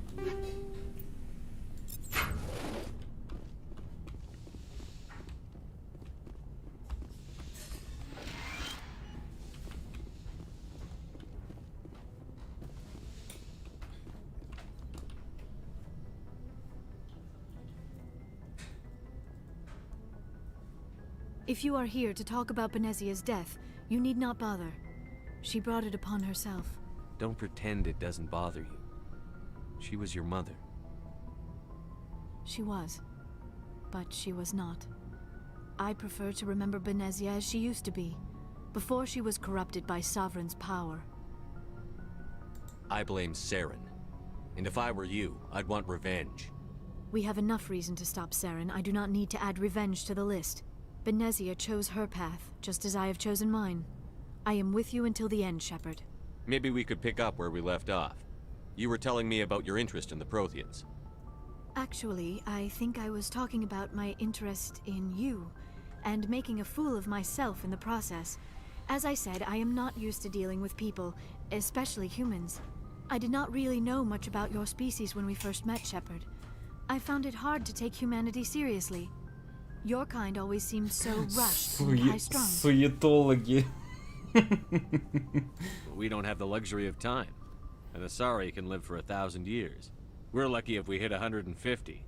If you are here to talk about Benezia's death, you need not bother. She brought it upon herself. Don't pretend it doesn't bother you. She was your mother. She was. But she was not. I prefer to remember Benezia as she used to be, before she was corrupted by Sovereign's power. I blame Saren. And if I were you, I'd want revenge. We have enough reason to stop Saren. I do not need to add revenge to the list. Benezia chose her path, just as I have chosen mine. I am with you until the end, Shepard. Maybe we could pick up where we left off. You were telling me about your interest in the Protheans. Actually, I think I was talking about my interest in you, and making a fool of myself in the process. As I said, I am not used to dealing with people, especially humans. I did not really know much about your species when we first met, Shepard. I found it hard to take humanity seriously. Your kind always seemed so rushed and high-strung. Суетологи. We don't have the luxury of time. An Asari can live for 1,000 years. We're lucky if we hit 150.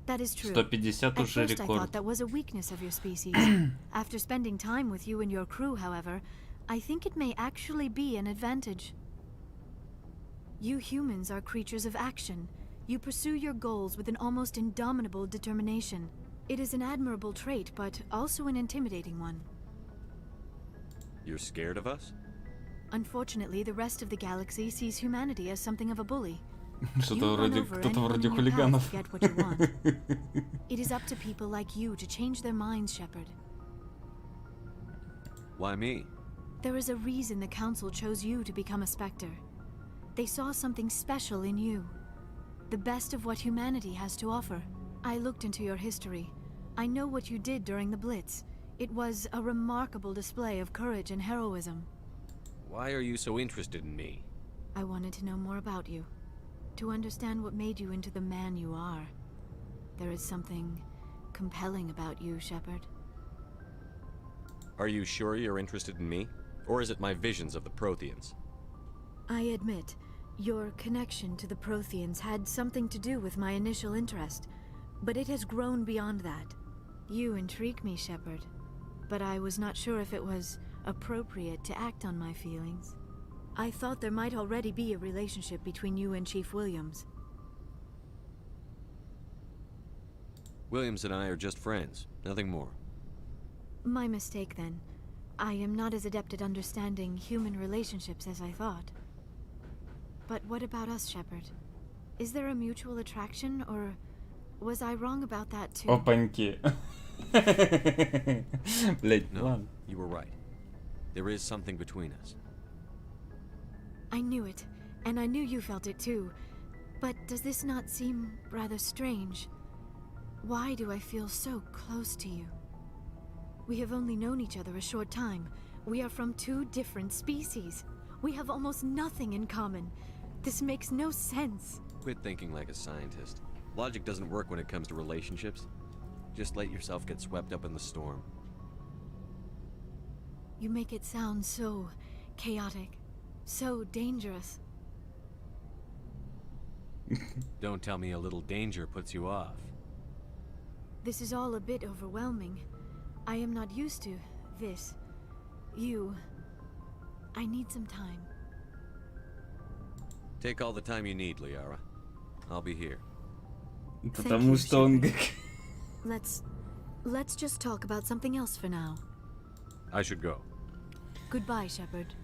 That is true. 150 At уже first I рекорд. thought that was a weakness of your species. After spending time with you and your crew, however, I think it may actually be an advantage. You humans are creatures of action. You pursue your goals with an almost indomitable determination. It is an admirable trait, but also an intimidating one. You're scared of us? Unfortunately, the rest of the galaxy sees humanity as something of a bully. Что-то вроде, кто-то вроде хулиганов. Get what you want. It is up to people like you to change their minds, Shepard. Why me? There is a reason the Council chose you to become a Spectre. They saw something special in you. The best of what humanity has to offer. I looked into your history. I know what you did during the Blitz. It was a remarkable display of courage and heroism. Why are you so interested in me? I wanted to know more about you. To understand what made you into the man you are. There is something compelling about you, Shepard. Are you sure you're interested in me? Or is it my visions of the Protheans? I admit, your connection to the Protheans had something to do with my initial interest, but it has grown beyond that. You intrigue me, Shepard, but I was not sure if it was appropriate to act on my feelings. I thought there might already be a relationship between you and Chief Williams. Williams and I are just friends, nothing more. My mistake, then. I am not as adept at understanding human relationships as I thought. But what about us, Shepard? Is there a mutual attraction, or was I wrong about that too? Опаньки. Блять, no, you were right. There is something between us. I knew it, and I knew you felt it too. But does this not seem rather strange? Why do I feel so close to you? We have only known each other a short time. We are from two different species. We have almost nothing in common. This makes no sense. Quit thinking like a scientist. Logic doesn't work when it comes to relationships. Just let yourself get swept up in the storm. You make it sound so chaotic, so dangerous. Don't tell me a little danger puts you off. This is all a bit overwhelming. I am not used to this. I need some time. Take all the time you need, Liara. I'll be here. Потому что он... Let's just talk about something else for now. I should go. Goodbye, Shepard.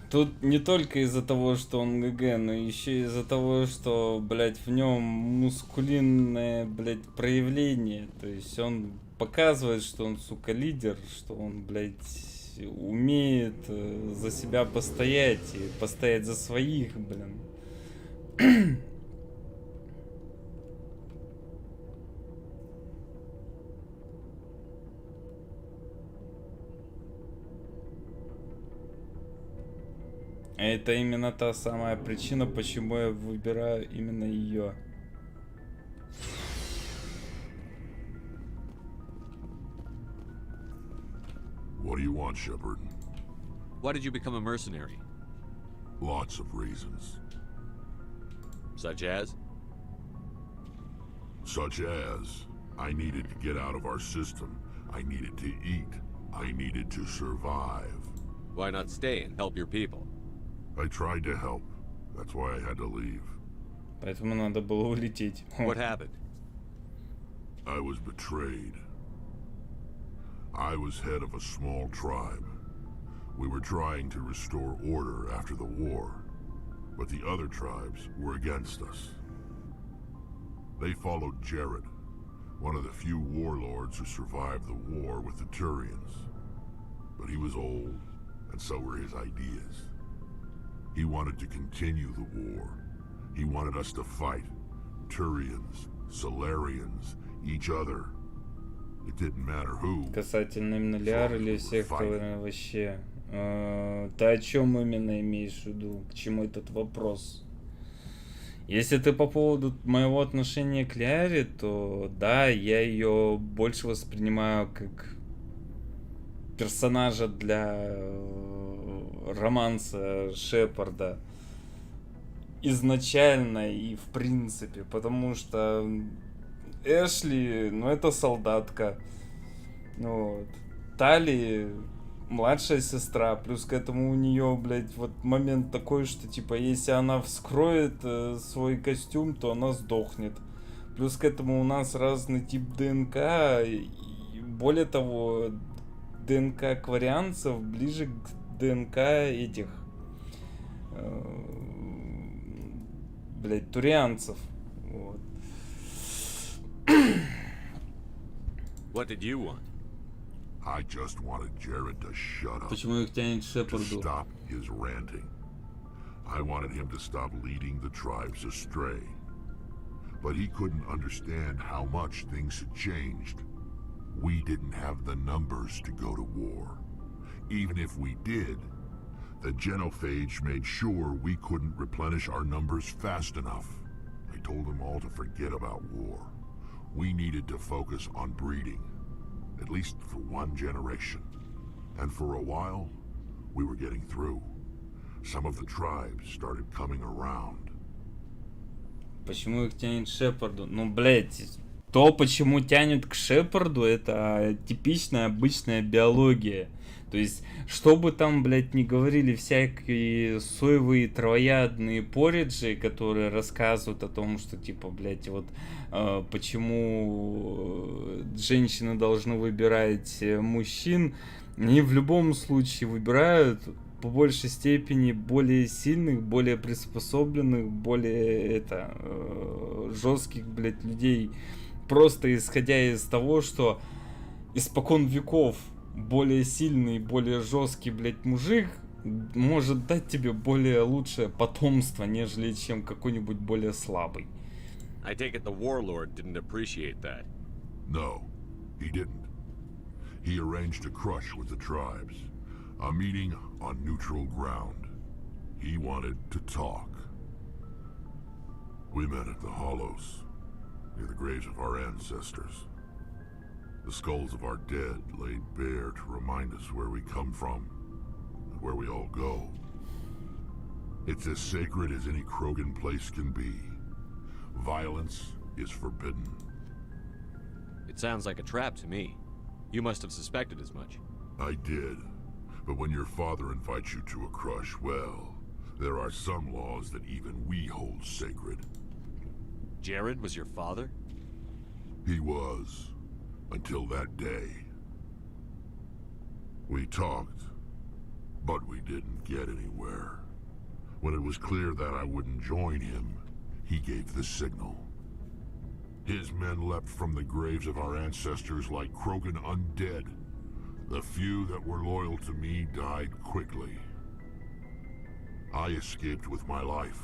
Тут не только из-за того, что он ГГ, но еще из-за того, что, блядь, в нем мускулинное, блядь, проявление. То есть он показывает, что он, сука, лидер, что он, блядь, умеет за себя постоять и постоять за своих, блин. Это именно та самая причина, почему я выбираю именно ее. What do you want, Shepard? Why did you become a mercenary? Lots of reasons. Such as? Such as, I needed to get out of our system. I needed to eat. I needed to survive. Why not stay and help your people? I tried to help. That's why I had to leave. Поэтому надо было улететь. What happened? I was betrayed. I was head of a small tribe. We were trying to restore order after the war, but the other tribes were against us. They followed Jared, one of the few warlords who survived the war with the Turians. But he was old, and so were his ideas. He wanted to continue the war. He wanted us to fight. Turians, Solarians, each other. It didn't matter who. Касательно именно Лиары или всех, кто вообще... Ты о чем именно имеешь в виду? К чему этот вопрос? Если ты по поводу моего отношения к Лиаре, то да, я ее больше воспринимаю как персонажа для романса Шепарда изначально и в принципе, потому что Эшли, ну это солдатка, вот. Тали младшая сестра, плюс к этому у нее, блядь, вот момент такой, что типа если она вскроет свой костюм, то она сдохнет. Плюс к этому у нас разный тип ДНК, и более того, ДНК кварианцев ближе к ДНК этих, блядь, турианцев. Вот. What did you want? I just wanted Jared to shut up. Почему их тянет к Шепарду? To stop his ranting. I wanted him to stop leading the tribes astray. But he couldn't understand how much things had changed. We didn't have the numbers to go to war. Even if we did, the genophage made sure we couldn't replenish our numbers fast enough. I told them all to forget about war. We needed to focus on breeding, at least for one generation. And for a while, we were getting through. Some of the tribes started coming around. Почему их тянет к Шепарду? Ну, блять, то, почему тянет к Шепарду, это типичная обычная биология. То есть, что бы там, блядь, ни говорили всякие соевые травоядные пориджи, которые рассказывают о том, что, типа, блядь, вот почему женщины должны выбирать мужчин, они в любом случае выбирают по большей степени более сильных, более приспособленных, более жестких, блядь, людей. Просто исходя из того, что испокон веков более сильный, более жесткий, блядь, мужик может дать тебе более лучшее потомство, нежели чем какой-нибудь более слабый. I take it the warlord didn't appreciate that. No, he didn't. He arranged a crush with the tribes. A meeting on neutral ground. He wanted to talk. We met at the Hollows, near the graves of our ancestors. The skulls of our dead laid bare to remind us where we come from and where we all go. It's as sacred as any Krogan place can be. Violence is forbidden. It sounds like a trap to me. You must have suspected as much. I did. But when your father invites you to a crush, well, there are some laws that even we hold sacred. Jared was your father? He was. Until that day. We talked, but we didn't get anywhere. When it was clear that I wouldn't join him, he gave the signal. His men leapt from the graves of our ancestors like Krogan undead. The few that were loyal to me died quickly. I escaped with my life,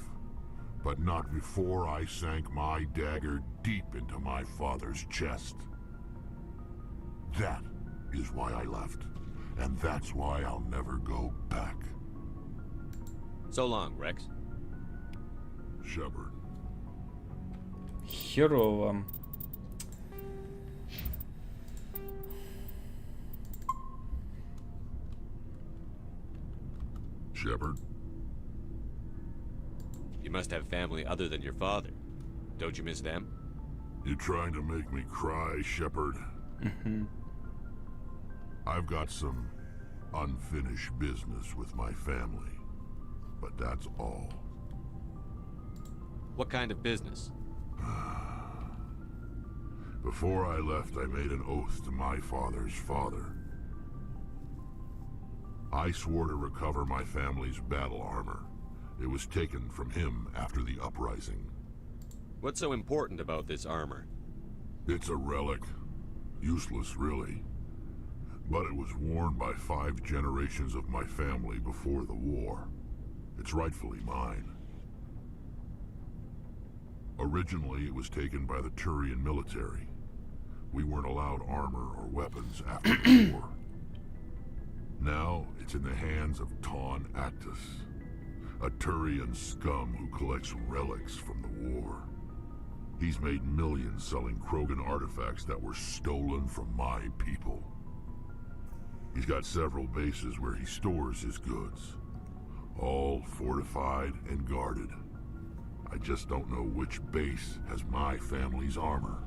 but not before I sank my dagger deep into my father's chest. That is why I left, and that's why I'll never go back. So long, Rex. Shepard. Херово. Shepard. You must have family other than your father. Don't you miss them? You trying to make me cry, Shepard? I've got some unfinished business with my family, but that's all. What kind of business? Before I left, I made an oath to my father's father. I swore to recover my family's battle armor. It was taken from him after the uprising. What's so important about this armor? It's a relic. Useless, really. But it was worn by 5 generations of my family before the war. It's rightfully mine. Originally, it was taken by the Turian military. We weren't allowed armor or weapons after the war. Now, it's in the hands of Taun Actus, a Turian scum who collects relics from the war. He's made millions selling Krogan artifacts that were stolen from my people. He's got several bases where he stores his goods, all fortified and guarded. I just don't know which base has my family's armor.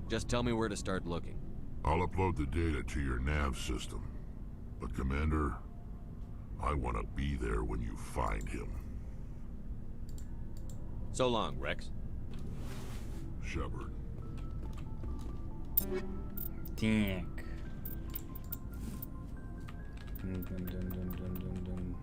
Just tell me where to start looking. I'll upload the data to your nav system. But Commander, I want to be there when you find him. So long, Rex. Shepard. Так. Дун-дун-дун-дун-дун-дун-дун.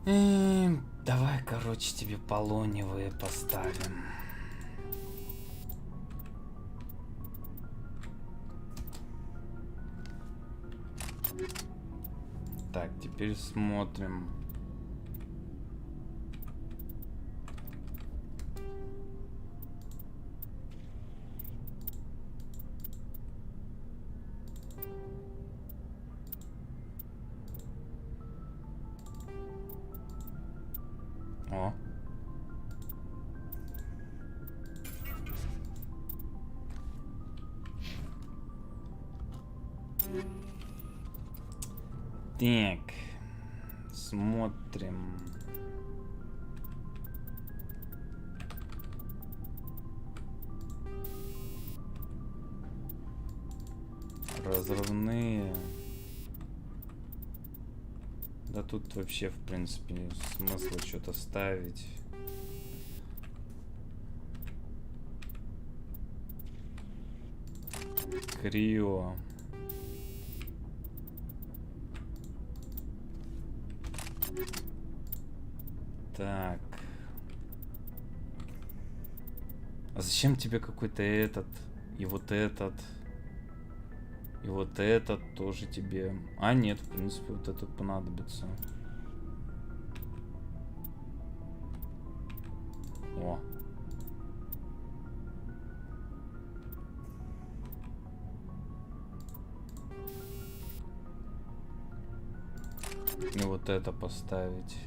Давай, короче, тебе полоневые поставим. Так, теперь смотрим. О. Так, смотрим. Разрывные. Да тут вообще, в принципе, смысла что-то ставить. Крио. Так. А зачем тебе какой-то этот? И вот этот? И вот этот тоже тебе... А, нет, в принципе, вот этот понадобится. О. И вот это поставить.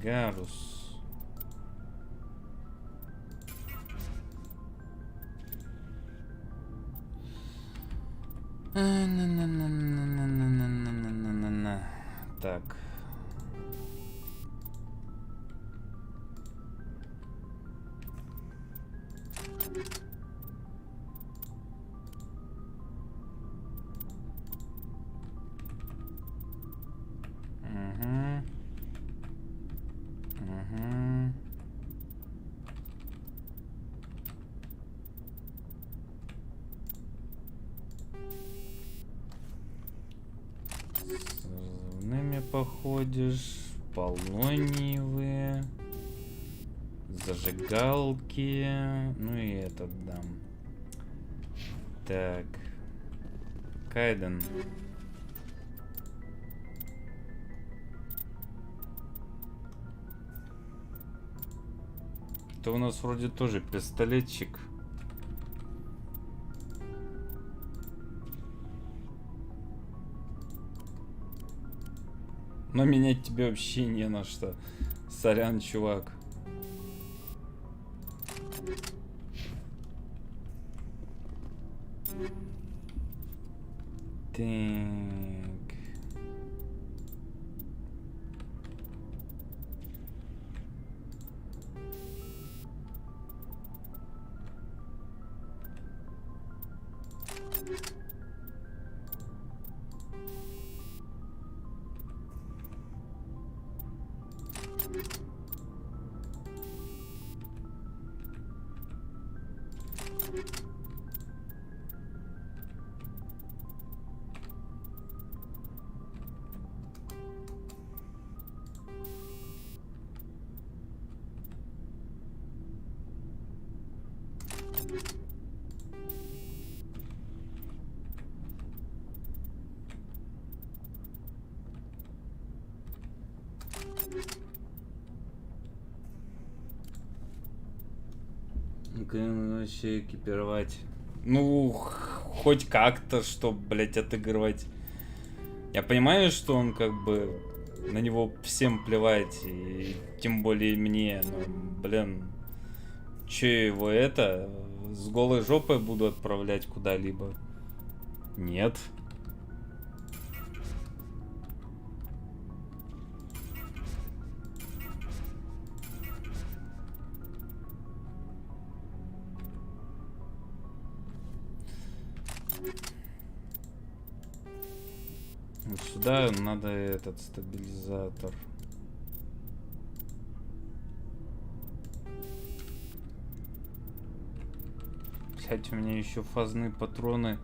Гарус. Так. Походишь, полониевые, зажигалки, ну и этот дам. Так, Кайден. Это у нас вроде тоже пистолетчик. Но менять тебе вообще не на что. Сорян, чувак. Так. Вообще экипировать. Ну, хоть как-то, чтобы, блять, отыгрывать. Я понимаю, что он как бы на него всем плевать, и тем более мне, но, блин, че его это с голой жопой буду отправлять куда-либо? Нет. Вот сюда надо этот стабилизатор. Блять, у меня еще фазные патроны.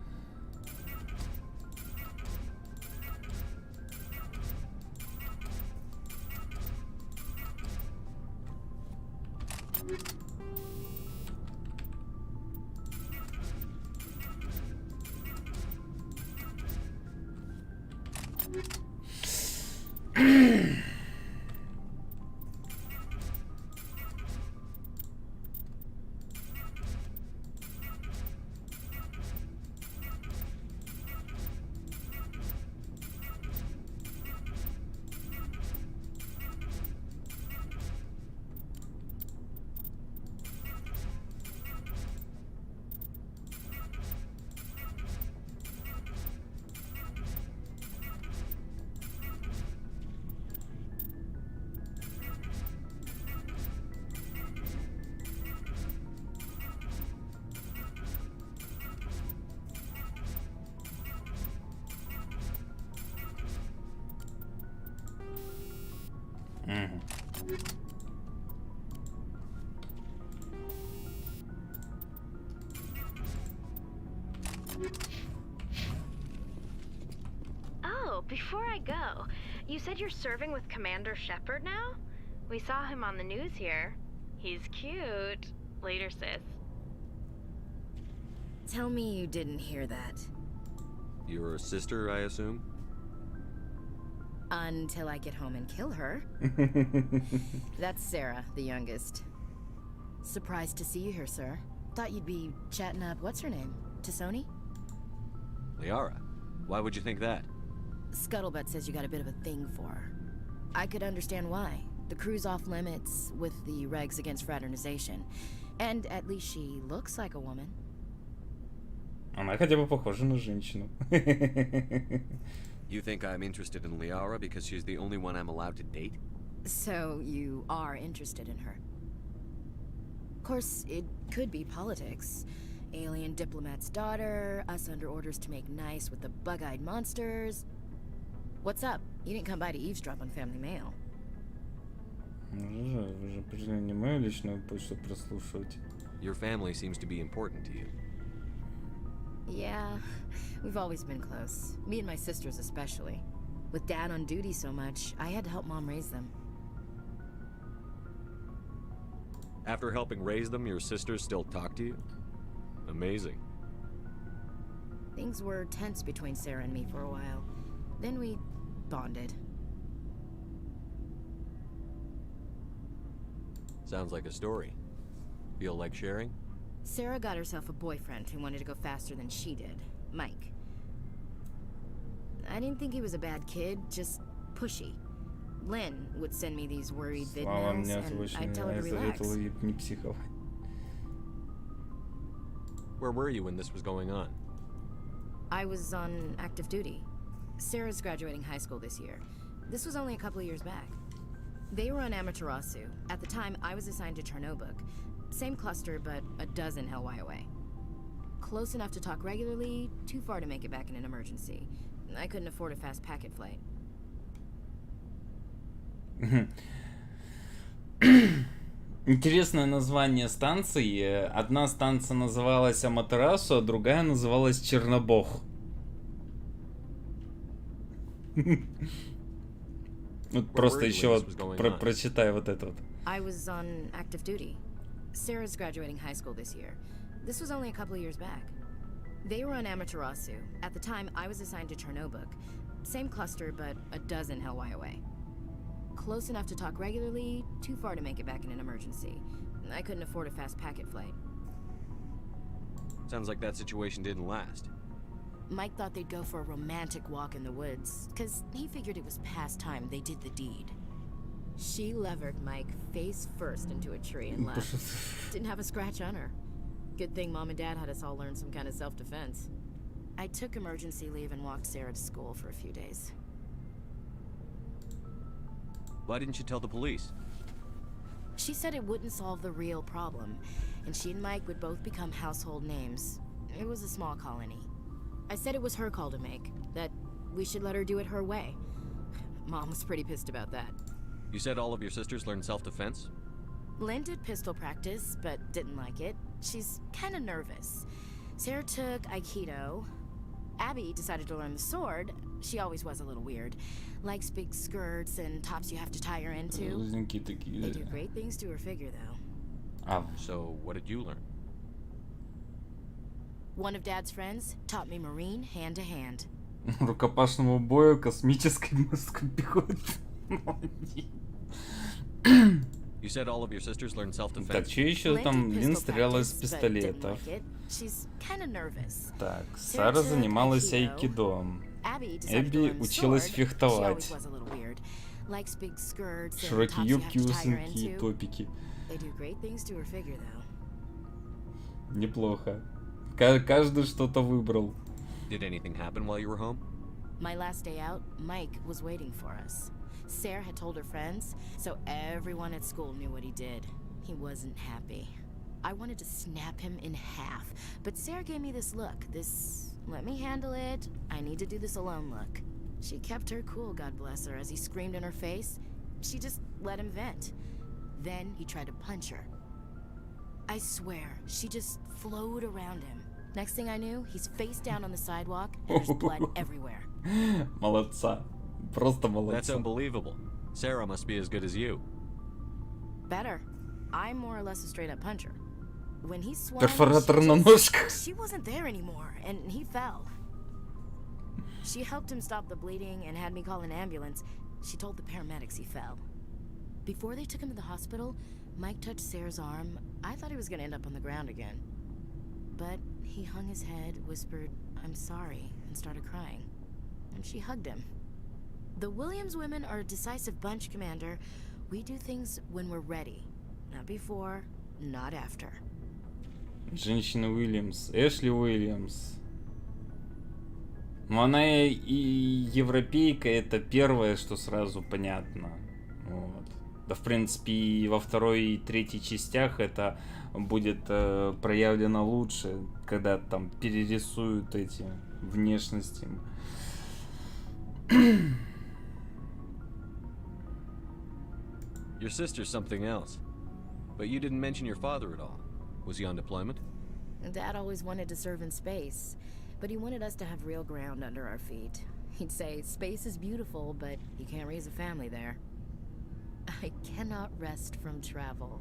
Oh, before I go, you said you're serving with Commander Shepard now? We saw him on the news here. He's cute. Later, sis. Tell me you didn't hear that. You're a sister, I assume? Until I get home and kill her. That's Sarah, the youngest. Surprised to see you here, sir. Thought you'd be chatting up, what's her name? Tassoni? Liara? Why would you think that? Scuttlebutt says you got a bit of a thing for her. I could understand why. The crew's off limits with the regs against fraternization. And at least she looks like a woman. Она хотя бы похожа на женщину. You think I'm interested in Liara because she's the only one I'm allowed to date? So you are interested in her. Of course, it could be politics. Alien diplomat's daughter, us under orders to make nice with the bug-eyed monsters. What's up? You didn't come by to eavesdrop on Family Mail. Вы же пришли не мою личную почту прослушивать. Your family seems to be important to you. Yeah, we've always been close. Me and my sisters especially. With Dad on duty so much, I had to help Mom raise them. After helping raise them, your sisters still talk to you? Amazing. Things were tense between Sarah and me for a while. Then we bonded. Sounds like a story. Feel like sharing? Sarah got herself a boyfriend who wanted to go faster than she did, Mike. I didn't think he was a bad kid, just pushy. Lynn would send me these worried vidmails, and I'd tell her to relax. Where were you when this was going on? I was on active duty. Sarah's graduating high school this year. This was only a couple of years back. They were on Amaterasu. At the time, I was assigned to Chernobog. Same cluster, but a dozen Hellwire away. Close enough to talk regularly, too far to make it back in an emergency. I couldn't afford a fast packet flight. Интересное название станций. Одна станция называлась Аматерасу, а другая называлась Чернобог. Вот просто еще прочитай вот это вот. I was on active duty. Sarah's graduating high school this year. This was only a couple of years back. They were on Amaterasu. At the time, I was assigned to Chernobog. Same cluster, but a dozen Hellwire away. Close enough to talk regularly, too far to make it back in an emergency. I couldn't afford a fast packet flight. Sounds like that situation didn't last. Mike thought they'd go for a romantic walk in the woods, because he figured it was past time they did the deed. She levered Mike face first into a tree and left. Didn't have a scratch on her. Good thing Mom and Dad had us all learn some kind of self-defense. I took emergency leave and walked Sarah to school for a few days. Why didn't you tell the police? She said it wouldn't solve the real problem, and she and Mike would both become household names. It was a small colony. I said it was her call to make, that we should let her do it her way. Mom was pretty pissed about that. You said all of your sisters learned self-defense? Lynn did pistol practice, but didn't like it. She's kind of nervous. Sarah took Aikido. Abby decided to learn the sword. She always was a little weird. Likes big skirts and tops you have to tie her into. They do great things to her figure, though. So, what did you learn? One of Dad's friends taught me Marine hand-to-hand. Рукопашному бою космической морской пехоты. You said all of your sisters learned self-defense. Так, что еще там? Лин стреляла из пистолетов. Так, Сара занималась айкидо. Эбби училась фехтовать. Широкие юбки, узенькие топики. Неплохо. Каждый что-то выбрал. Did anything happen while you were home? My last day out, Mike was waiting for us. Sarah had told her friends, so everyone at school knew what he did. He wasn't happy. I wanted to snap him in half, but Sarah gave me this look, this let me handle it, I need to do this alone look. She kept her cool, God bless her, as he screamed in her face. She just let him vent. Then he tried to punch her. I swear, she just flowed around him. Next thing I knew, he's face down on the sidewalk, and there's blood everywhere. Молодца. Просто молодца. That's unbelievable. Sarah must be as good as you. Better. I'm more or less a straight-up puncher. When he swung, she wasn't there anymore, and he fell. She helped him stop the bleeding and had me call an ambulance. She told the paramedics he fell. Before they took him to the hospital, Mike touched Sarah's arm. I thought he was going to end up on the ground again. But he hung his head, whispered, "I'm sorry," and started crying. And she hugged him. The Williams women are a decisive bunch, Commander. We do things when we're ready. Not before, not after. Женщина Уильямс. Эшли Уильямс. Ну, она и европейка, это первое, что сразу понятно. Вот. Да, в принципе, и во второй и третьей частях это будет проявлено лучше, когда там перерисуют эти внешности. Your sister's something else. But you didn't mention your father at all. Was he on deployment? Dad always wanted to serve in space, but he wanted us to have real ground under our feet. He'd say, space is beautiful, but you can't raise a family there. I cannot rest from travel.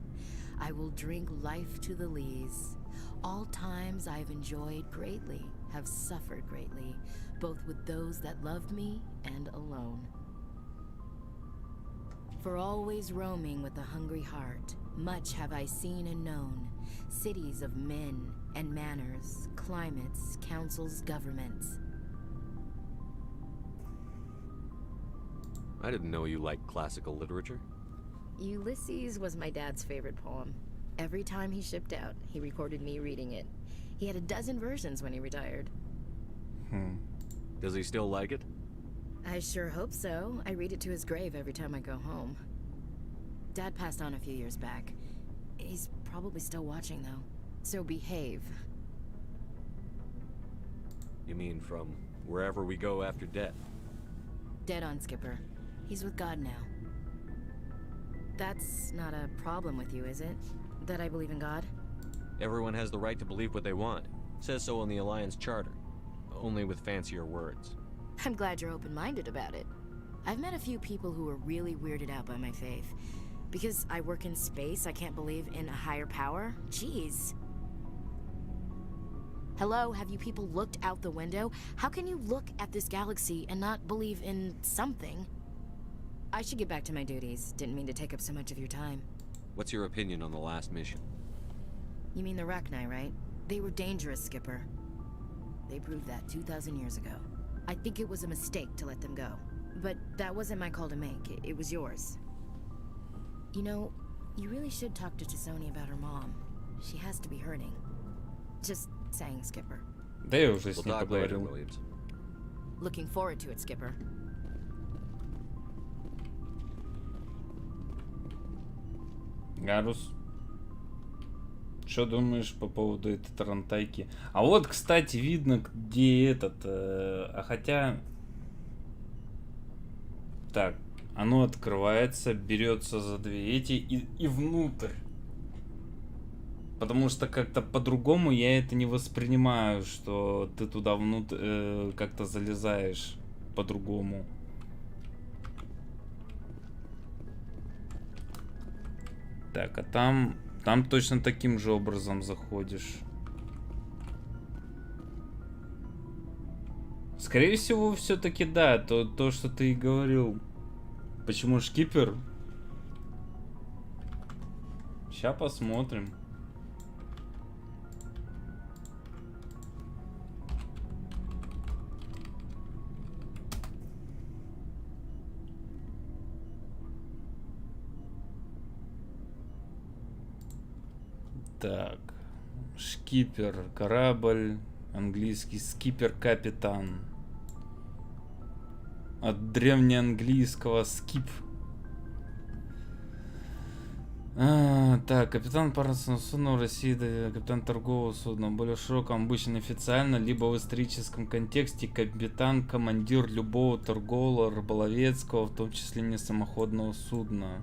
I will drink life to the lees. All times I've enjoyed greatly, have suffered greatly, both with those that loved me and alone. For always roaming with a hungry heart, much have I seen and known, cities of men and manners, climates, councils, governments. I didn't know you liked classical literature. Ulysses was my dad's favorite poem. Every time he shipped out, he recorded me reading it. He had a dozen versions when he retired. Does he still like it? I sure hope so. I read it to his grave every time I go home. Dad passed on a few years back. He's probably still watching, though. So behave. You mean from wherever we go after death? Dead on, Skipper. He's with God now. That's not a problem with you, is it? That I believe in God? Everyone has the right to believe what they want. Says so in the Alliance Charter. Only with fancier words. I'm glad you're open-minded about it. I've met a few people who are really weirded out by my faith. Because I work in space, I can't believe in a higher power? Jeez. Hello, have you people looked out the window? How can you look at this galaxy and not believe in something? I should get back to my duties. Didn't mean to take up so much of your time. What's your opinion on the last mission? You mean the Rachni, right? They were dangerous, Skipper. They proved that 2,000 years ago. I think it was a mistake to let them go. But that wasn't my call to make. It was yours. You know, you really should talk to Chisoni about her mom. She has to be hurting. Just saying, Skipper. Да я уже с ней поговорил. Looking forward to it, Skipper. Гарус, что думаешь по поводу этой тарантайки? А вот, кстати, видно, где этот... а хотя... Так, Оно открывается, берется за две эти и внутрь. Потому что как-то по-другому я это не воспринимаю, что ты туда внутрь как-то залезаешь по-другому. Так, а там точно таким же образом заходишь. Скорее всего, все-таки да, то, что ты и говорил. Почему шкипер? Сейчас посмотрим. Так, шкипер, корабль, английский скипер-капитан. От древнеанглийского скип. Так, капитан парусного судна в России, капитан торгового судна. В более широком, обычно официально, либо в историческом контексте капитан, командир любого торгового, рыболовецкого, в том числе не самоходного судна.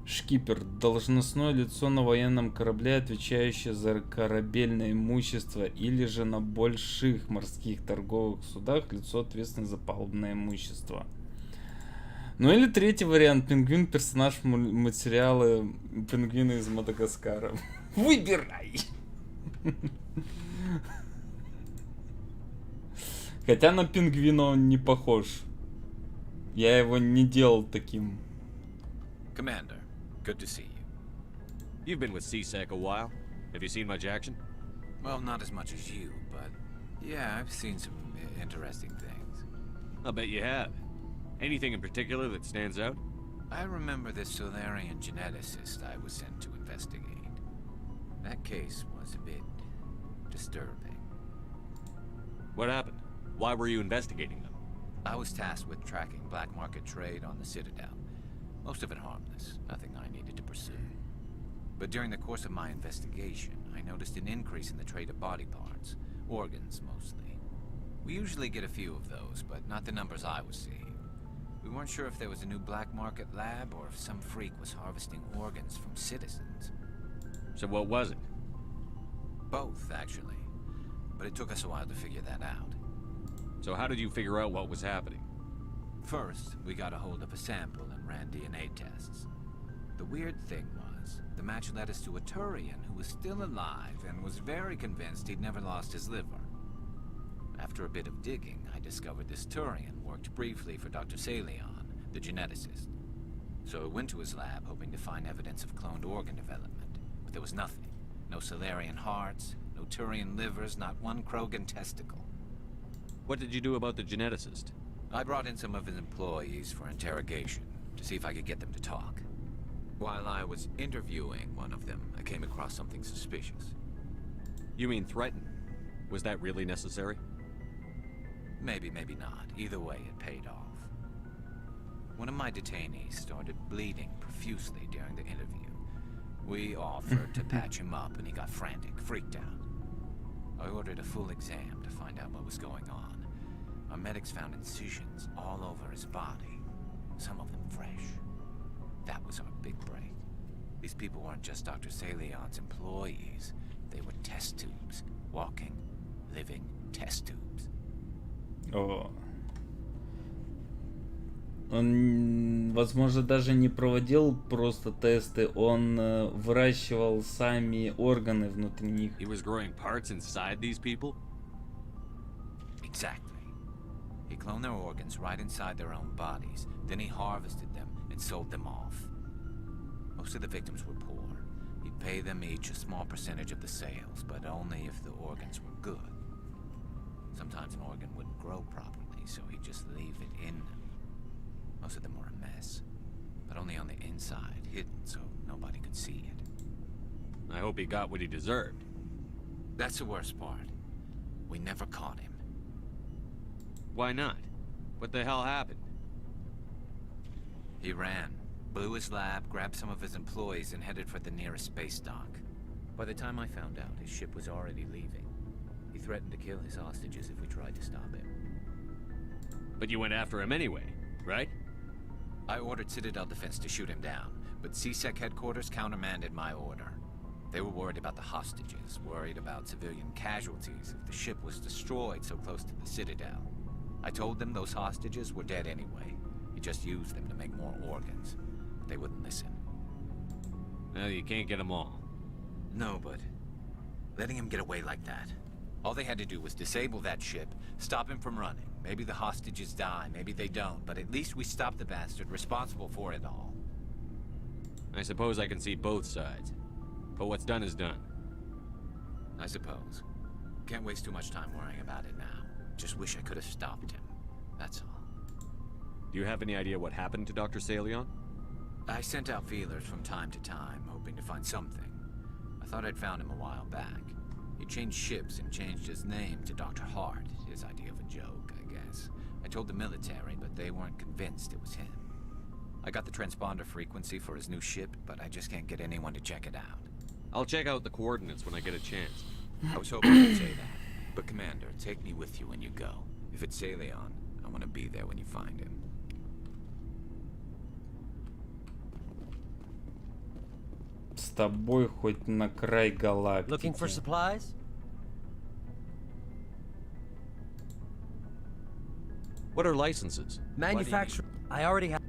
Шкипер. Должностное лицо на военном корабле, отвечающее за корабельное имущество, или же на больших морских торговых судах лицо, ответственное за палубное имущество. Ну или третий вариант. Пингвин, персонаж материала Пингвина из Мадагаскара. Выбирай! Хотя на пингвина он не похож. Я его не делал таким. Commander. Good to see you. You've been with CSEC a while. Have you seen much action? Well, not as much as you, but yeah, I've seen some interesting things. I'll bet you have. Anything in particular that stands out? I remember this Solarian geneticist I was sent to investigate. That case was a bit disturbing. What happened? Why were you investigating them? I was tasked with tracking black market trade on the Citadel. Most of it harmless, nothing I needed to pursue. But during the course of my investigation, I noticed an increase in the trade of body parts, organs mostly. We usually get a few of those, but not the numbers I was seeing. We weren't sure if there was a new black market lab or if some freak was harvesting organs from citizens. So what was it? Both, actually. But it took us a while to figure that out. So how did you figure out what was happening? First, we got a hold of a sample and ran DNA tests. The weird thing was, the match led us to a Turian who was still alive and was very convinced he'd never lost his liver. After a bit of digging, I discovered this Turian worked briefly for Dr. Salion, the geneticist. So I went to his lab hoping to find evidence of cloned organ development, but there was nothing. No Solarian hearts, no Turian livers, not one Krogan testicle. What did you do about the geneticist? I brought in some of his employees for interrogation, to see if I could get them to talk. While I was interviewing one of them, I came across something suspicious. You mean threaten? Was that really necessary? Maybe, maybe not. Either way, it paid off. One of my detainees started bleeding profusely during the interview. We offered to patch him up, and he got frantic, freaked out. I ordered a full exam to find out what was going on. Our medics found incisions all over his body, some of them fresh. That was our big break. These people weren't just Dr. Salion's employees. They were test tubes. Walking, living test tubes. О. Он, возможно, даже не проводил просто тесты, он выращивал сами органы внутри них. He was growing parts inside these people? Exactly. He cloned their organs right inside their own bodies. Then he harvested them and sold them off. Most of the victims were poor. He'd pay them each a small percentage of the sales, but only if the organs were good. Sometimes an organ wouldn't grow properly, so he'd just leave it in them. Most of them were a mess, but only on the inside, hidden so nobody could see it. I hope he got what he deserved. That's the worst part. We never caught him. Why not? What the hell happened? He ran, blew his lab, grabbed some of his employees, and headed for the nearest space dock. By the time I found out, his ship was already leaving. He threatened to kill his hostages if we tried to stop him. But you went after him anyway, right? I ordered Citadel Defense to shoot him down, but CSEC headquarters countermanded my order. They were worried about the hostages, worried about civilian casualties if the ship was destroyed so close to the Citadel. I told them those hostages were dead anyway. He just used them to make more organs. They wouldn't listen. Well, you can't get them all. No, but letting him get away like that. All they had to do was disable that ship, stop him from running. Maybe the hostages die, maybe they don't, but at least we stopped the bastard responsible for it all. I suppose I can see both sides. But what's done is done. I suppose. Can't waste too much time worrying about it now. Just wish I could have stopped him. That's all. Do you have any idea what happened to Dr. Salion? I sent out feelers from time to time, hoping to find something. I thought I'd found him a while back. He changed ships and changed his name to Dr. Hart, his idea of a joke, I guess. I told the military, but they weren't convinced it was him. I got the transponder frequency for his new ship, but I just can't get anyone to check it out. I'll check out the coordinates when I get a chance. I was hoping you'd say that. But Commander, take me with you when you go. If it's Salion, I want to be there when you find him. С тобой хоть на край галактики. Looking for supplies? What are licenses? Manufacturer. I already have.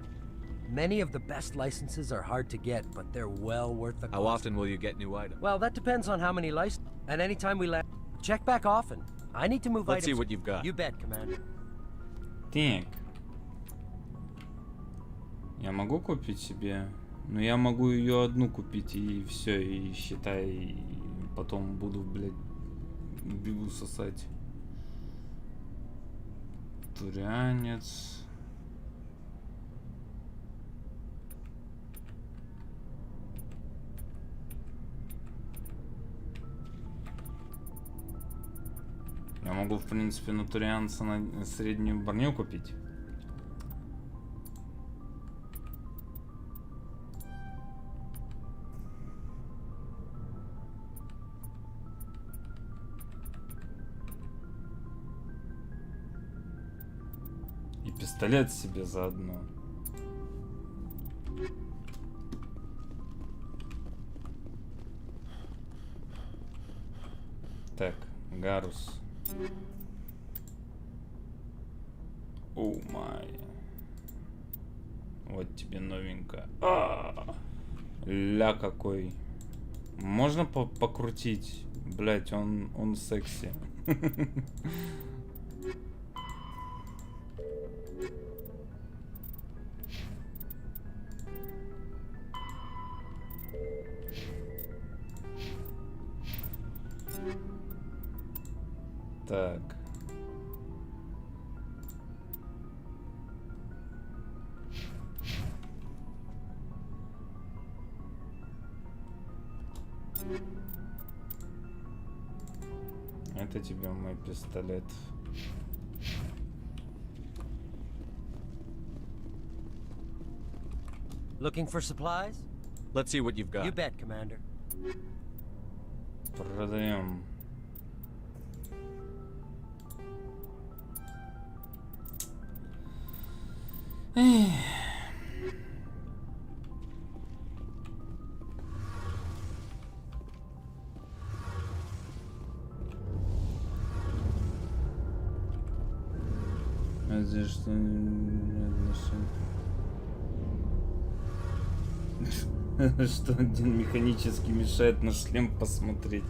Many of the best licenses are hard to get, but they're well worth the cost. How often will you get new items? Well, that depends on how many licenses. And anytime we land, check back often. I need to move Let's items. see what you've got. You bet, Commander. Так. Я могу купить себе? Ну, я могу ее одну купить и все, и считай, потом буду, блядь, бегу сосать. Турянец. Я могу, в принципе, на турианца на среднюю броню купить. И пистолет себе заодно. Так, Гарус. О май. Вот тебе новенько. Ля какой. Можно покрутить? Блять, он секси. Так. Это тебе мой пистолет. Looking for supplies? Let's see what you've got. You bet, Commander. Продаем. А здесь что? Что один механически мешает на шлем посмотреть.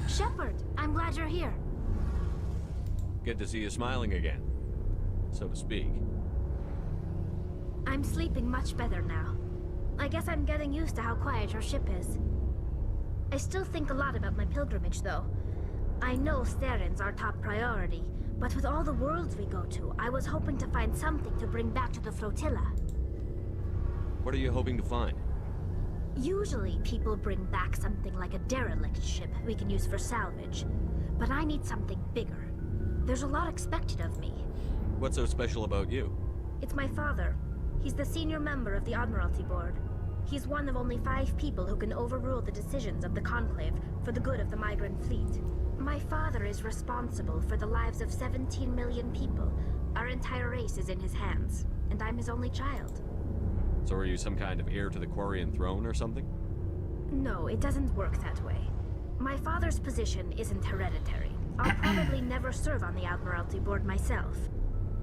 Shepard, I'm glad you're here. Good to see you smiling again, so to speak. I'm sleeping much better now. I guess I'm getting used to how quiet your ship is. I still think a lot about my pilgrimage, though. I know Steren's our top priority, but with all the worlds we go to, I was hoping to find something to bring back to the flotilla. What are you hoping to find? Usually, people bring back something like a derelict ship we can use for salvage. But I need something bigger. There's a lot expected of me. What's so special about you? It's my father. He's the senior member of the Admiralty Board. He's one of only 5 people who can overrule the decisions of the Conclave for the good of the migrant fleet. My father is responsible for the lives of 17 million people. Our entire race is in his hands, and I'm his only child. So are you some kind of heir to the Quarian throne or something? No, it doesn't work that way. My father's position isn't hereditary. I'll probably never serve on the Admiralty Board myself.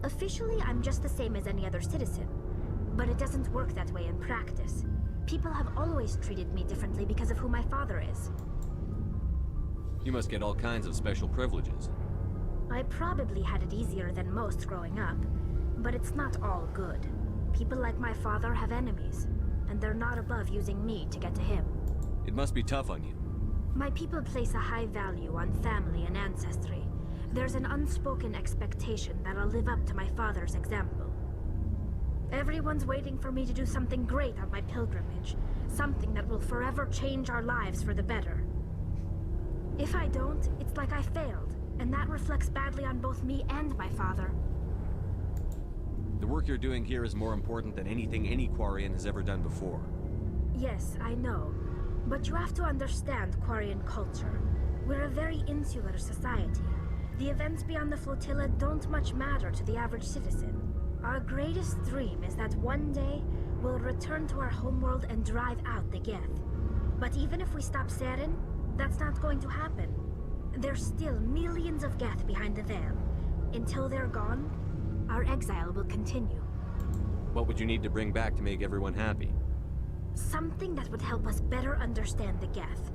Officially, I'm just the same as any other citizen. But it doesn't work that way in practice. People have always treated me differently because of who my father is. You must get all kinds of special privileges. I probably had it easier than most growing up, but it's not all good. People like my father have enemies, and they're not above using me to get to him. It must be tough on you. My people place a high value on family and ancestry. There's an unspoken expectation that I'll live up to my father's example. Everyone's waiting for me to do something great on my pilgrimage, something that will forever change our lives for the better. If I don't, it's like I failed, and that reflects badly on both me and my father. The work you're doing here is more important than anything any Quarian has ever done before. Yes, I know. But you have to understand Quarian culture. We're a very insular society. The events beyond the flotilla don't much matter to the average citizen. Our greatest dream is that one day we'll return to our homeworld and drive out the Geth. But even if we stop Saren, that's not going to happen. There's still millions of Geth behind the veil. Until they're gone, our exile will continue. What would you need to bring back to make everyone happy? Something that would help us better understand the Geth.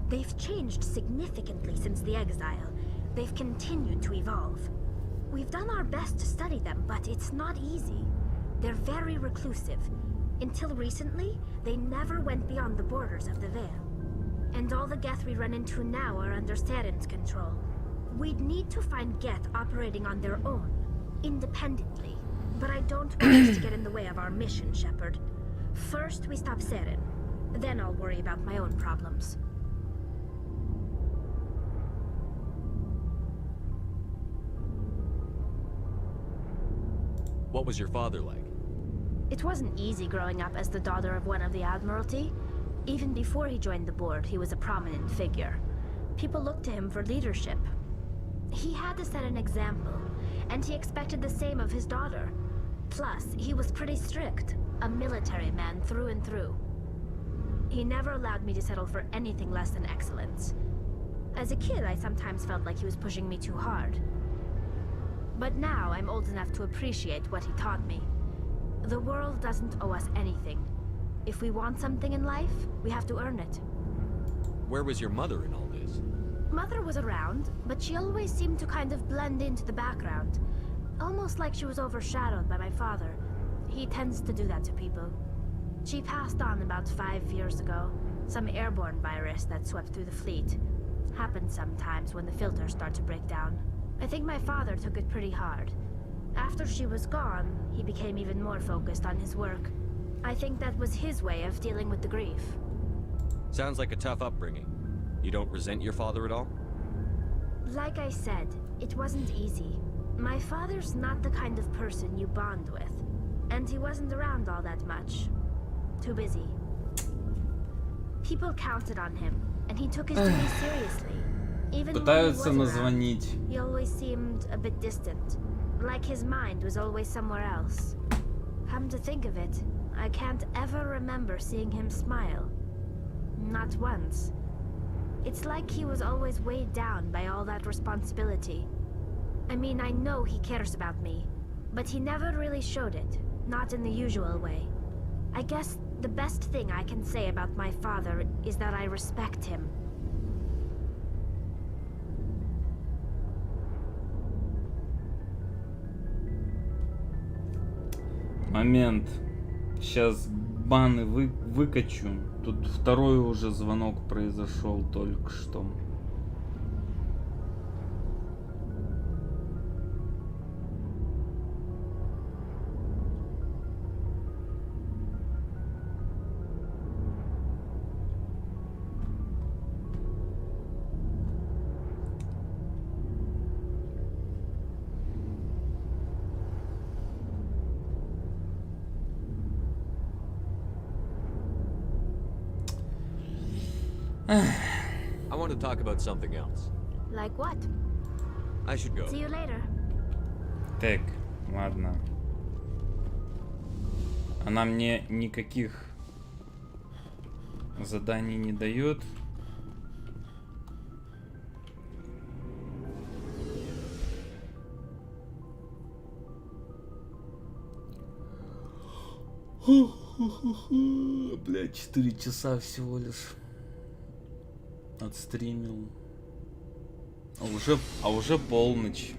They've changed significantly since the exile. They've continued to evolve. We've done our best to study them, but it's not easy. They're very reclusive. Until recently, they never went beyond the borders of the Veil. And all the Geth we run into now are under Saren's control. We'd need to find Geth operating on their own, independently. But I don't want us to get in the way of our mission, Shepard. First, we stop Saren. Then I'll worry about my own problems. What was your father like? It wasn't easy growing up as the daughter of one of the Admiralty. Even before he joined the board, he was a prominent figure. People looked to him for leadership. He had to set an example, and he expected the same of his daughter. Plus, he was pretty strict, a military man through and through. He never allowed me to settle for anything less than excellence. As a kid, I sometimes felt like he was pushing me too hard. But now I'm old enough to appreciate what he taught me. The world doesn't owe us anything. If we want something in life, we have to earn it. Where was your mother in all this? Mother was around, but she always seemed to kind of blend into the background. Almost like she was overshadowed by my father. He tends to do that to people. She passed on about 5 years ago. Some airborne virus that swept through the fleet. Happens sometimes when the filters start to break down. I think my father took it pretty hard. After she was gone, he became even more focused on his work. I think that was his way of dealing with the grief. Sounds like a tough upbringing. You don't resent your father at all? Like I said, it wasn't easy. My father's not the kind of person you bond with. And he wasn't around all that much. Too busy. People counted on him, and he took his duty seriously. Even when he was around, he always seemed a bit distant. Like his mind was always somewhere else. Come to think of it, I can't ever remember seeing him smile. Not once. It's like he was always weighed down by all that responsibility. I mean, I know he cares about me, but he never really showed it, not in the usual way. I guess the best thing I can say about my father is that I respect him. Момент. Сейчас баны выкачу. Тут второй уже звонок произошел только что. I want to talk about something else. Like what? I should go. See you later. Так, ладно. Она мне никаких заданий не дает. Блядь, 4 часа всего лишь отстримил. А уже полночь.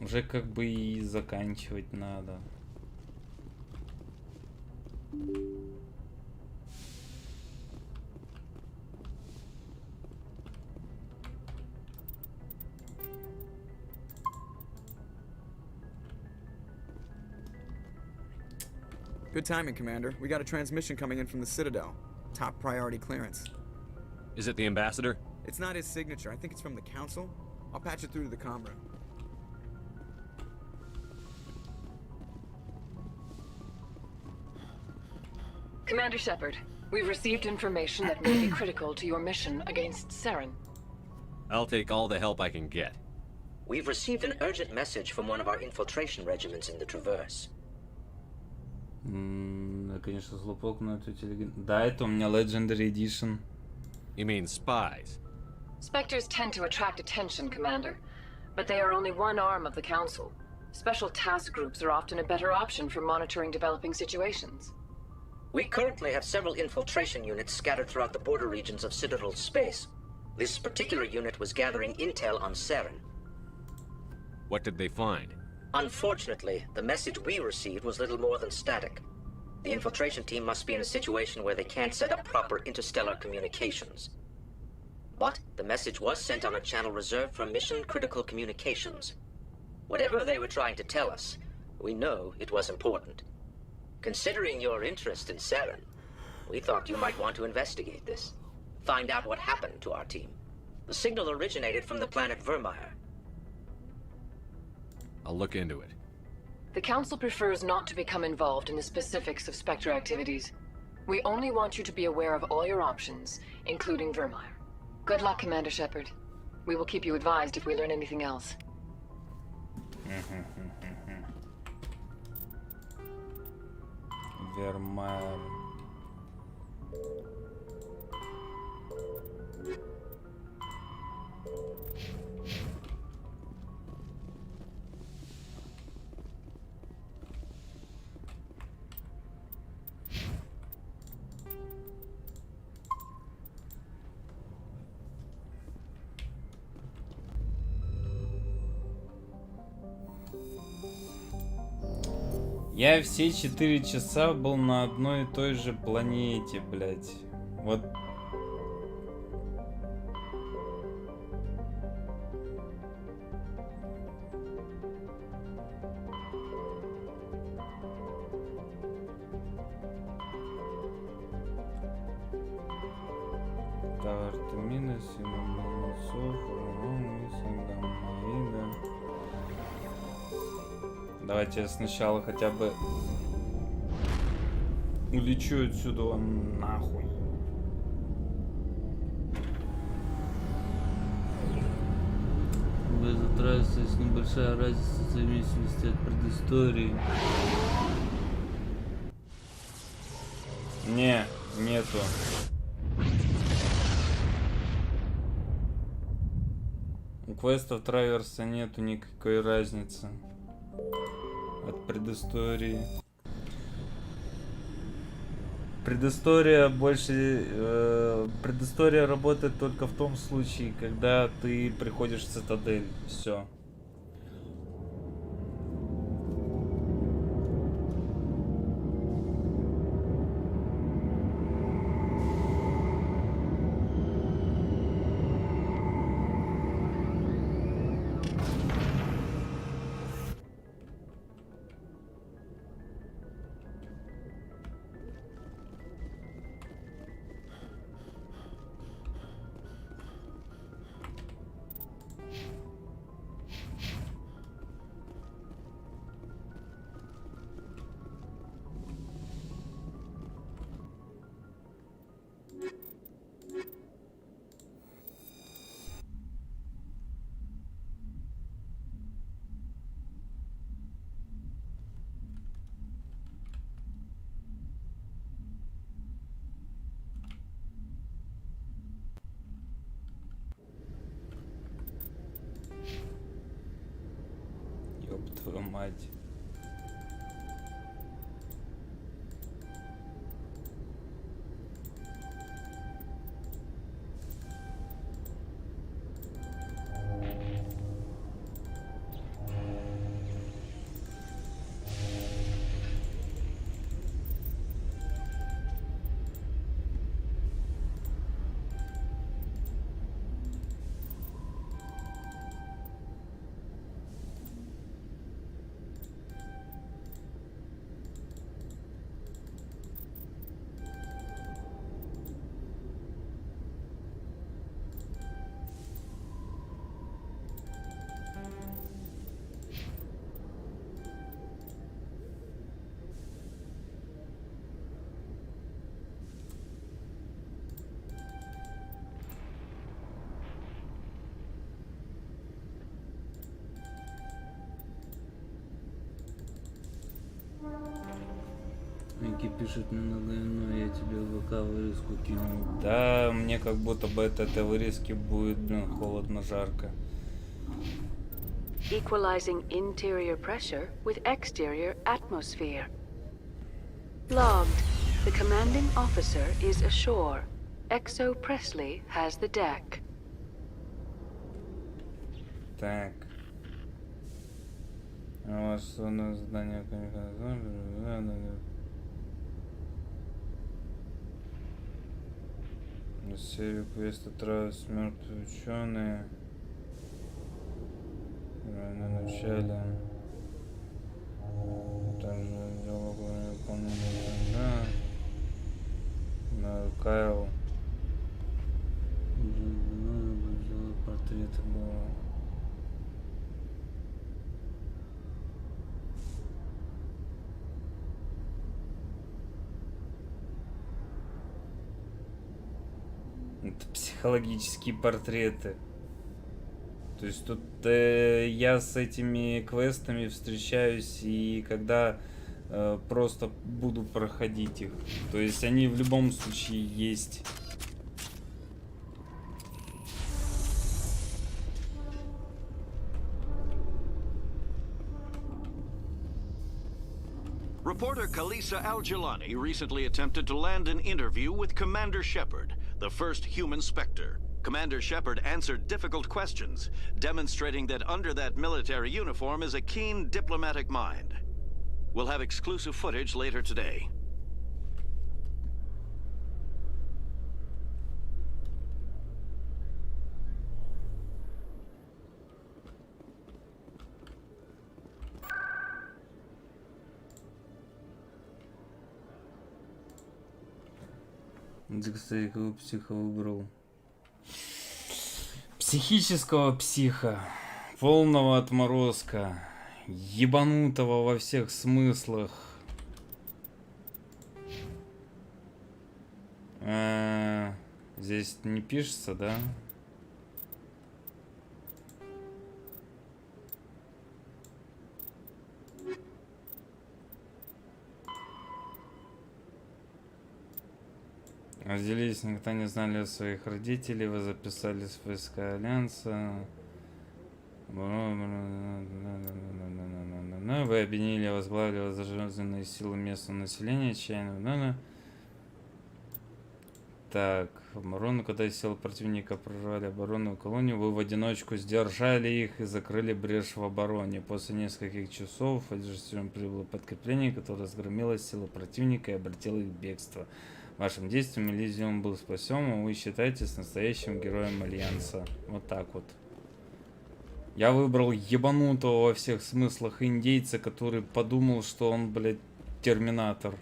Уже как бы и заканчивать надо. Good timing, Commander. We got a transmission coming in from the Citadel. Top priority clearance. Is it the ambassador? It's not his signature. I think it's from the Council. I'll patch it through to the comm room. Commander Shepard, we've received information that may be critical to your mission against Saren. I'll take all the help I can get. We've received an urgent message from one of our infiltration regiments in the Traverse. Да, конечно, злопок на эту телеграмму. Да, это у меня Legendary Edition. You mean spies? Spectres tend to attract attention, Commander, but they are only one arm of the Council. Special task groups are often a better option for monitoring developing situations. We currently have several infiltration units scattered throughout the border regions of Citadel space. This particular unit was gathering intel on Saren. What did they find? Unfortunately, the message we received was little more than static. The infiltration team must be in a situation where they can't set up proper interstellar communications. But the message was sent on a channel reserved for mission-critical communications. Whatever they were trying to tell us, we know it was important. Considering your interest in Saren, we thought you might want to investigate this. Find out what happened to our team. The signal originated from the planet Vermeer. I'll look into it. The Council prefers not to become involved in the specifics of Spectre activities. We only want you to be aware of all your options, including Vermeer. Good luck, Commander Shepard. We will keep you advised if we learn anything else. Vermeer. Я все 4 часа был на одной и той же планете, блядь. Вот. Давайте я сначала хотя бы улечу отсюда нахуй. Без трассы есть небольшая разница в зависимости от предыстории. Нету. У квестов Траверса нету никакой разницы от предыстории. Предыстория предыстория работает только в том случае, когда ты приходишь в Цитадель. Все. мать. Микки пишет, ну я тебе в ВК вырезку кину. Да, мне как будто бы от этой вырезки будет, блин, холодно, жарко. Equalizing interior pressure with exterior atmosphere. Logged. The commanding officer is ashore. Exo Presley has the deck. Так. А у вас что на задание? Серию квеста травят мертвые ученые. На начале. Также диалог выполнения. На Кайл. Портреты было. Это психологические портреты. То есть тут я с этими квестами встречаюсь, и когда просто буду проходить их. То есть они в любом случае есть. Reporter Kalisa Al-Jilani recently attempted to land an interview with Commander Shepard, the first human Spectre. Commander Shepard answered difficult questions, demonstrating that under that military uniform is a keen diplomatic mind. We'll have exclusive footage later today. Кстати, какого психа выбрал? Психического психа, полного отморозка, ебанутого во всех смыслах. Здесь не пишется, да? Разделились, никогда не знали о своих родителей, вы записались в войска Альянса. Вы объединили, возглавили вооруженные силы местного населения, отчаянно. Так, оборону, когда силы противника прорвали оборонную колонию, вы в одиночку сдержали их и закрыли брешь в обороне. После нескольких часов прибыло подкрепление, которое разгромило силы противника и обратило их в бегство. Вашим действием Элизиум был спасен, а вы считаетесь настоящим героем Альянса. Вот так вот. Я выбрал ебанутого во всех смыслах индейца, который подумал, что он, блядь, терминатор.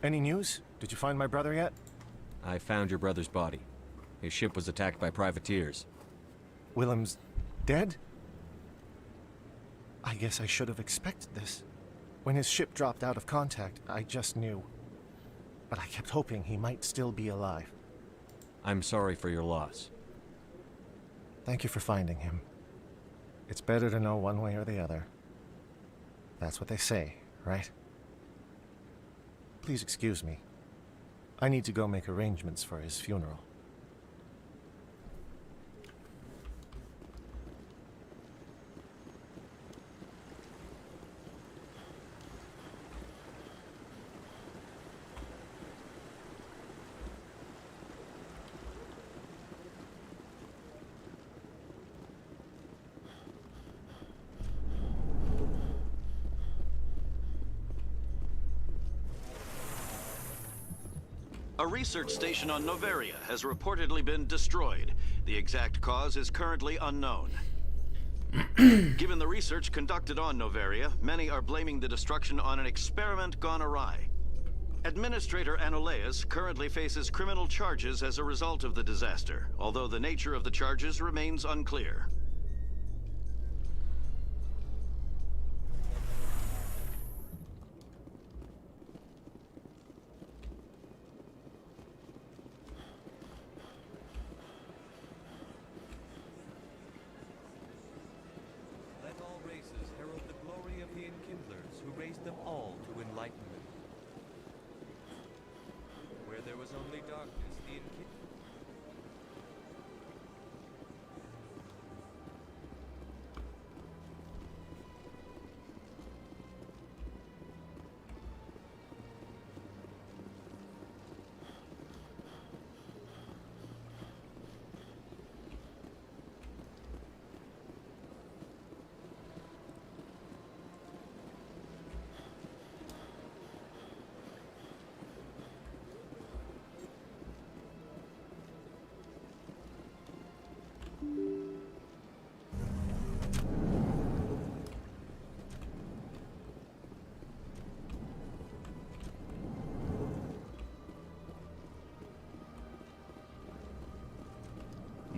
Any news? Did you find my brother yet? I found your brother's body. His ship was attacked by privateers. Willem's dead? I guess I should have expected this. When his ship dropped out of contact, I just knew. But I kept hoping he might still be alive. I'm sorry for your loss. Thank you for finding him. It's better to know one way or the other. That's what they say, right? Please excuse me. I need to go make arrangements for his funeral. A research station on Noveria has reportedly been destroyed. The exact cause is currently unknown. Given the research conducted on Noveria, many are blaming the destruction on an experiment gone awry. Administrator Anoleus currently faces criminal charges as a result of the disaster, although the nature of the charges remains unclear.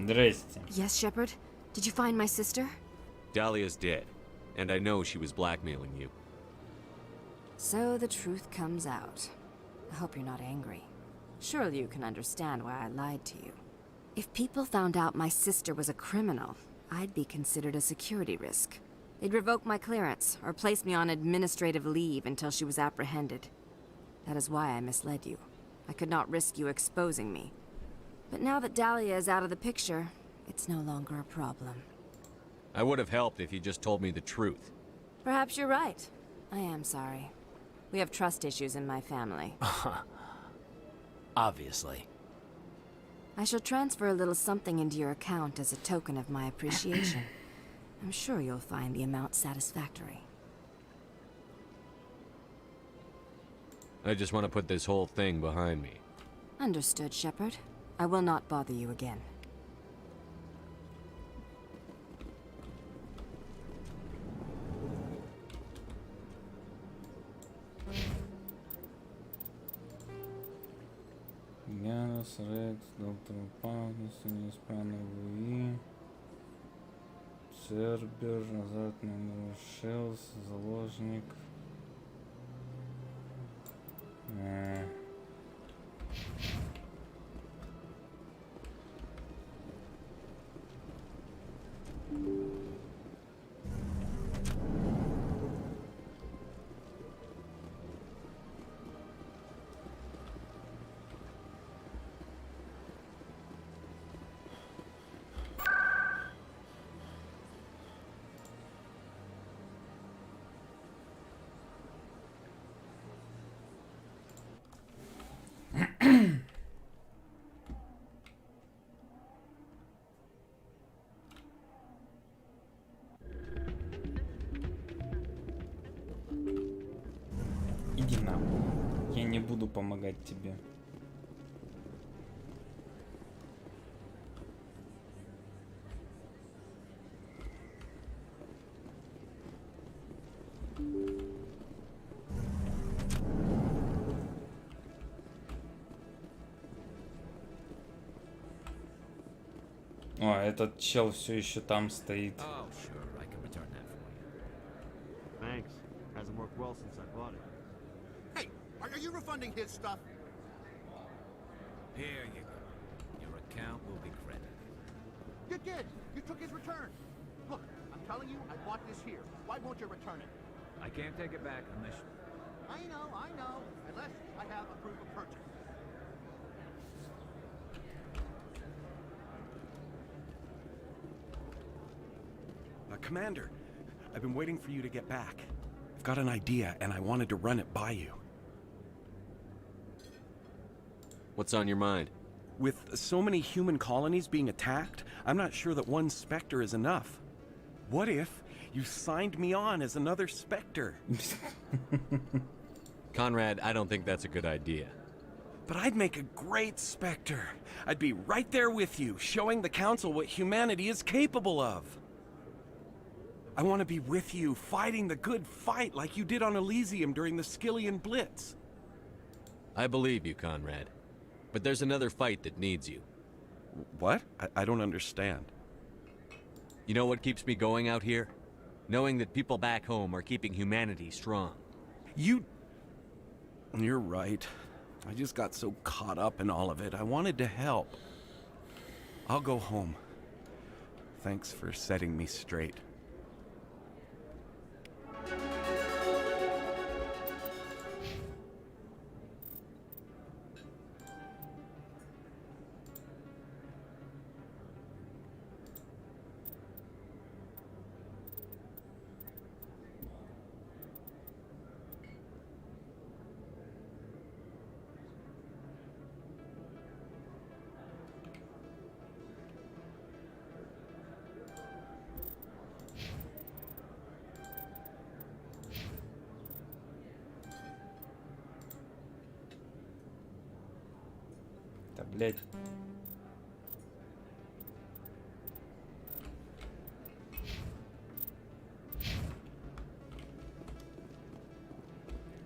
Здрасте. Yes, Shepard? Did you find my sister? Dahlia's dead, and I know she was blackmailing you. So the truth comes out. I hope you're not angry. Surely you can understand why I lied to you. If people found out my sister was a criminal, I'd be considered a security risk. They'd revoke my clearance, or place me on administrative leave until she was apprehended. That is why I misled you. I could not risk you exposing me. But now that Dahlia is out of the picture, it's no longer a problem. I would have helped if you just told me the truth. Perhaps you're right. I am sorry. We have trust issues in my family. Obviously. I shall transfer a little something into your account as a token of my appreciation. I'm sure you'll find the amount satisfactory. I just want to put this whole thing behind me. Understood, Shepard. I will not bother you again. Гарус, Рекс, доктор Паунус, неисправно ВИ, Цербер, азартный Шелс, заложник. Иди нахуй. Я не буду помогать тебе. О, этот чел все еще там стоит. Thanks. Hasn't worked well since I bought it. Hey, are you refunding his stuff? Here you go. Your account will be credited. You did. You took his return. Look, I'm telling you, I bought this here. Why won't you return it? I can't take it back unless... I know. Unless I have a proof of purchase. Commander, I've been waiting for you to get back. I've got an idea, and I wanted to run it by you. What's on your mind? With so many human colonies being attacked, I'm not sure that one Spectre is enough. What if you signed me on as another Spectre? Conrad, I don't think that's a good idea. But I'd make a great Spectre. I'd be right there with you, showing the Council what humanity is capable of. I want to be with you, fighting the good fight like you did on Elysium during the Skillian Blitz. I believe you, Conrad. But there's another fight that needs you. What? I don't understand. You know what keeps me going out here? Knowing that people back home are keeping humanity strong. You're right. I just got so caught up in all of it. I wanted to help. I'll go home. Thanks for setting me straight. Да, блядь.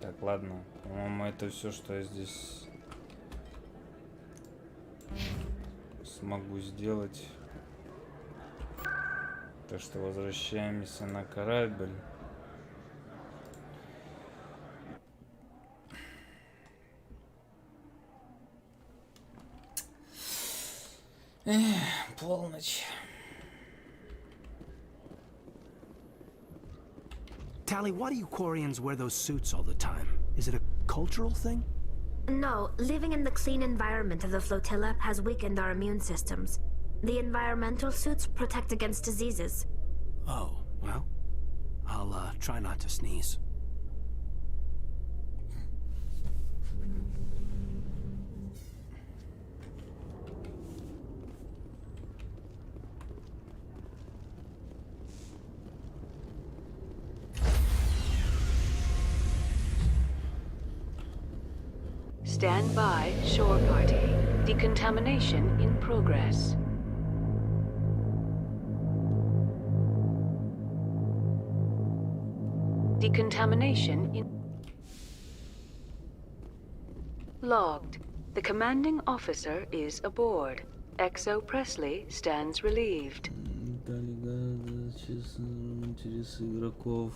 Так, ладно. По-моему, это все, что я здесь смогу сделать. Так что возвращаемся на корабль. Полночь. Tally, why do you Quarians wear those suits all the time? Is it a cultural thing? No, living in the clean environment of the flotilla has weakened our immune systems. The environmental suits protect against diseases. Oh, well, I'll try not to sneeze. Stand by, shore party. Decontamination in progress. Decontamination in... Logged. The commanding officer is aboard. Exo Presley stands relieved. Интересы игроков.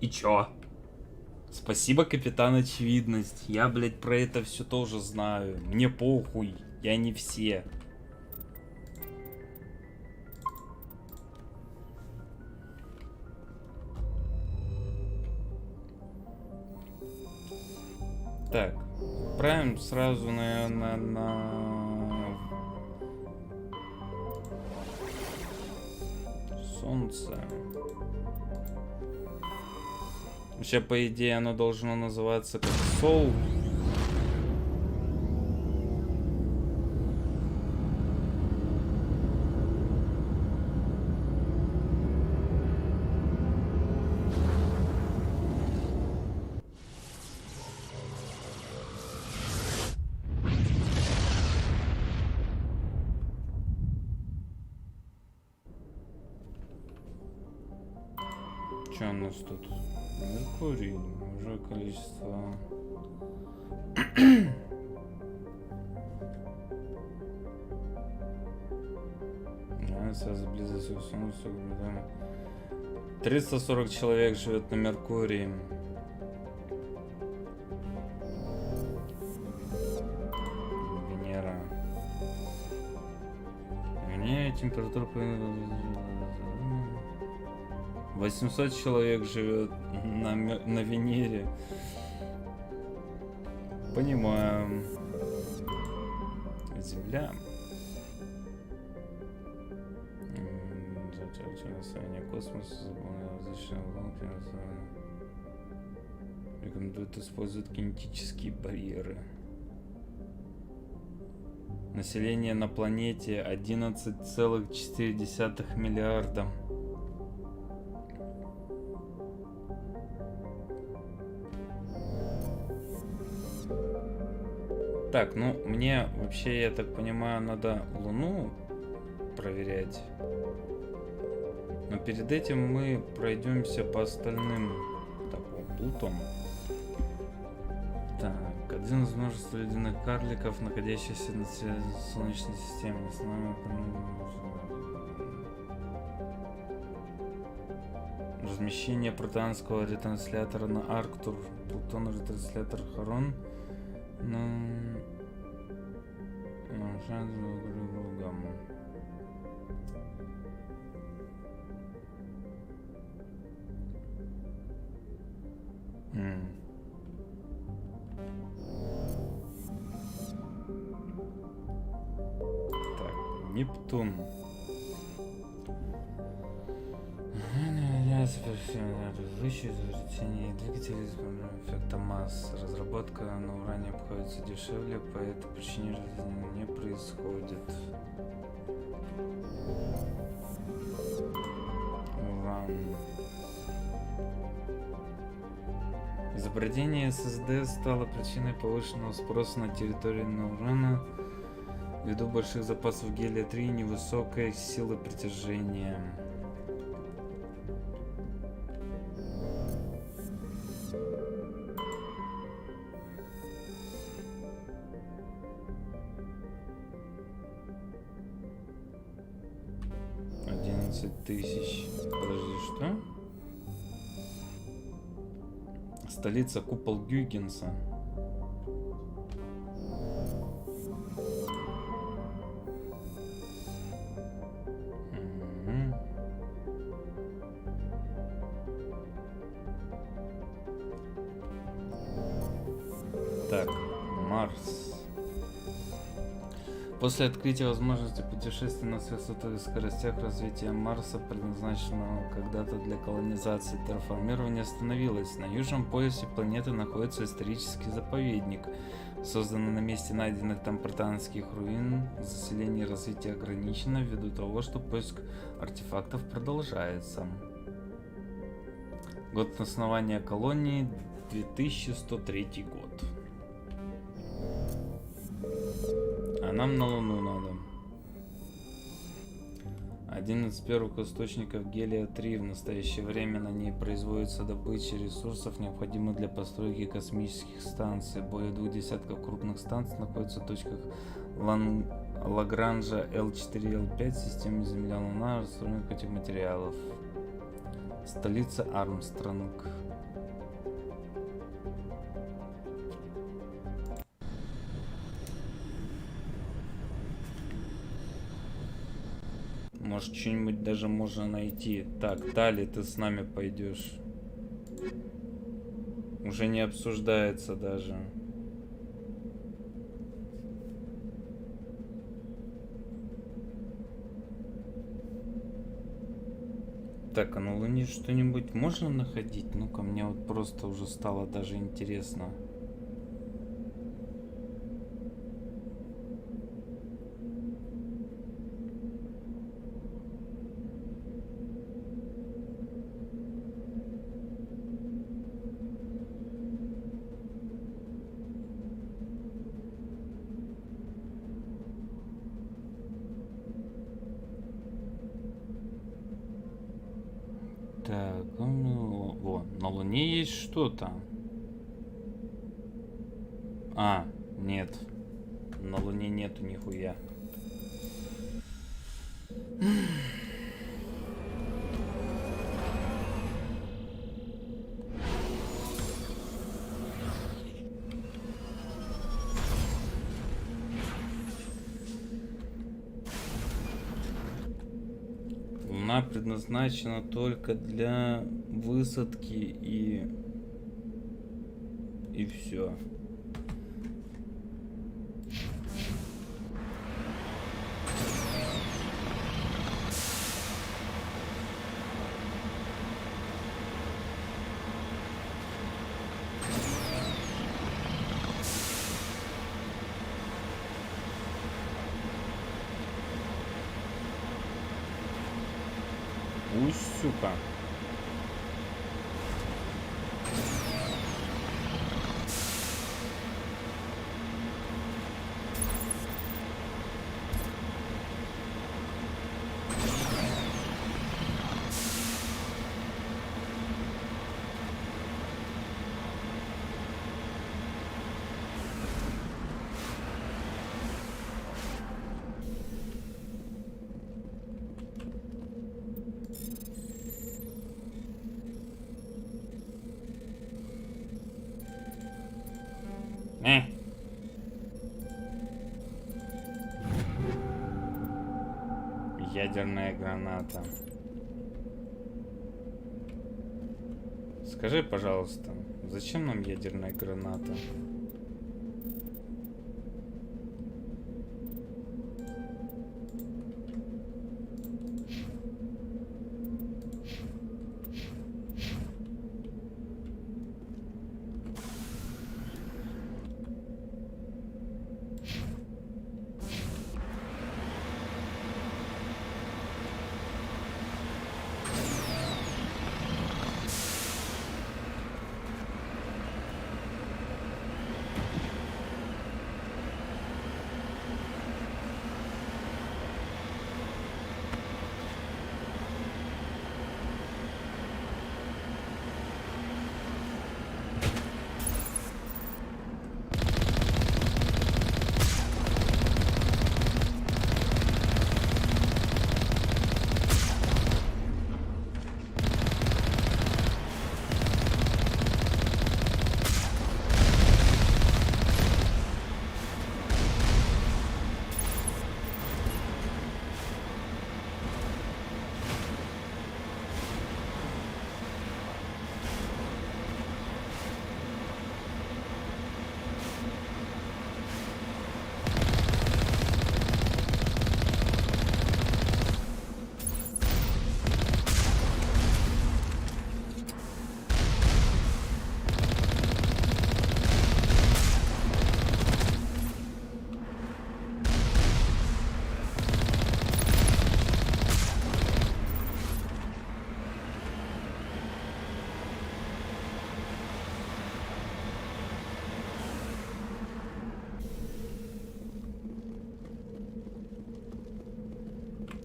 И чё? Спасибо, капитан Очевидность. Я, блядь, про это все тоже знаю. Мне похуй. Я не все. Так. Отправим сразу, наверное, на... Солнце. Вообще, по идее, оно должно называться как Соул. Что у нас тут? Меркурий, уже количество. Нравится близость к Солнцу. 340 человек живет на Меркурии. Венера. Венера температура 800 человек живет на Венере. Понимаем. Земля. Население космоса. Рекомендуют использовать кинетические барьеры. Население на планете 11,4 миллиарда. Так, ну мне вообще, я так понимаю, надо Луну проверять. Но перед этим мы пройдемся по остальным. Так, Плутон. Так, один из множества ледяных карликов, находящихся на Солнечной системе. С нами размещение протеанского ретранслятора на Арктур. Плутон ретранслятор Харон. Так, Нептун. Высшее изобретение двигателей с эффекта масс. Разработка на уране обходится дешевле, по этой причине жизнь не происходит. Уран. Изобретение ССД стало причиной повышенного спроса на территории урана ввиду больших запасов гелия-3 и невысокой силы притяжения. Тысяч. Подожди, что? Столица купол Гюйгенса. Так, Марс. После открытия возможности путешествий на сверхсветовых скоростях развитие Марса, предназначенного когда-то для колонизации и терраформирования, остановилось. На южном поясе планеты находится исторический заповедник, созданный на месте найденных там протеанских руин. Заселение и развитие ограничено ввиду того, что поиск артефактов продолжается. Год основания колонии 2103 год. А нам на Луну надо. Один из первых источников гелия-3. В настоящее время на ней производится добыча ресурсов, необходимых для постройки космических станций. Более 2 десятков крупных станций находятся в точках Лагранжа L4 и L5 в системе Земля-Луна, расстроенных этих материалов. Столица Армстронг. Может, что-нибудь даже можно найти. Так, Тали, ты с нами пойдешь. Уже не обсуждается даже. Так, а на Луне что-нибудь можно находить? Ну-ка, мне вот просто уже стало даже интересно. Так, во, на Луне есть что-то. А, нет. На Луне нету нихуя. Луна предназначена только для высадки и все. Сука. Ядерная граната. Скажи, пожалуйста, зачем нам ядерная граната?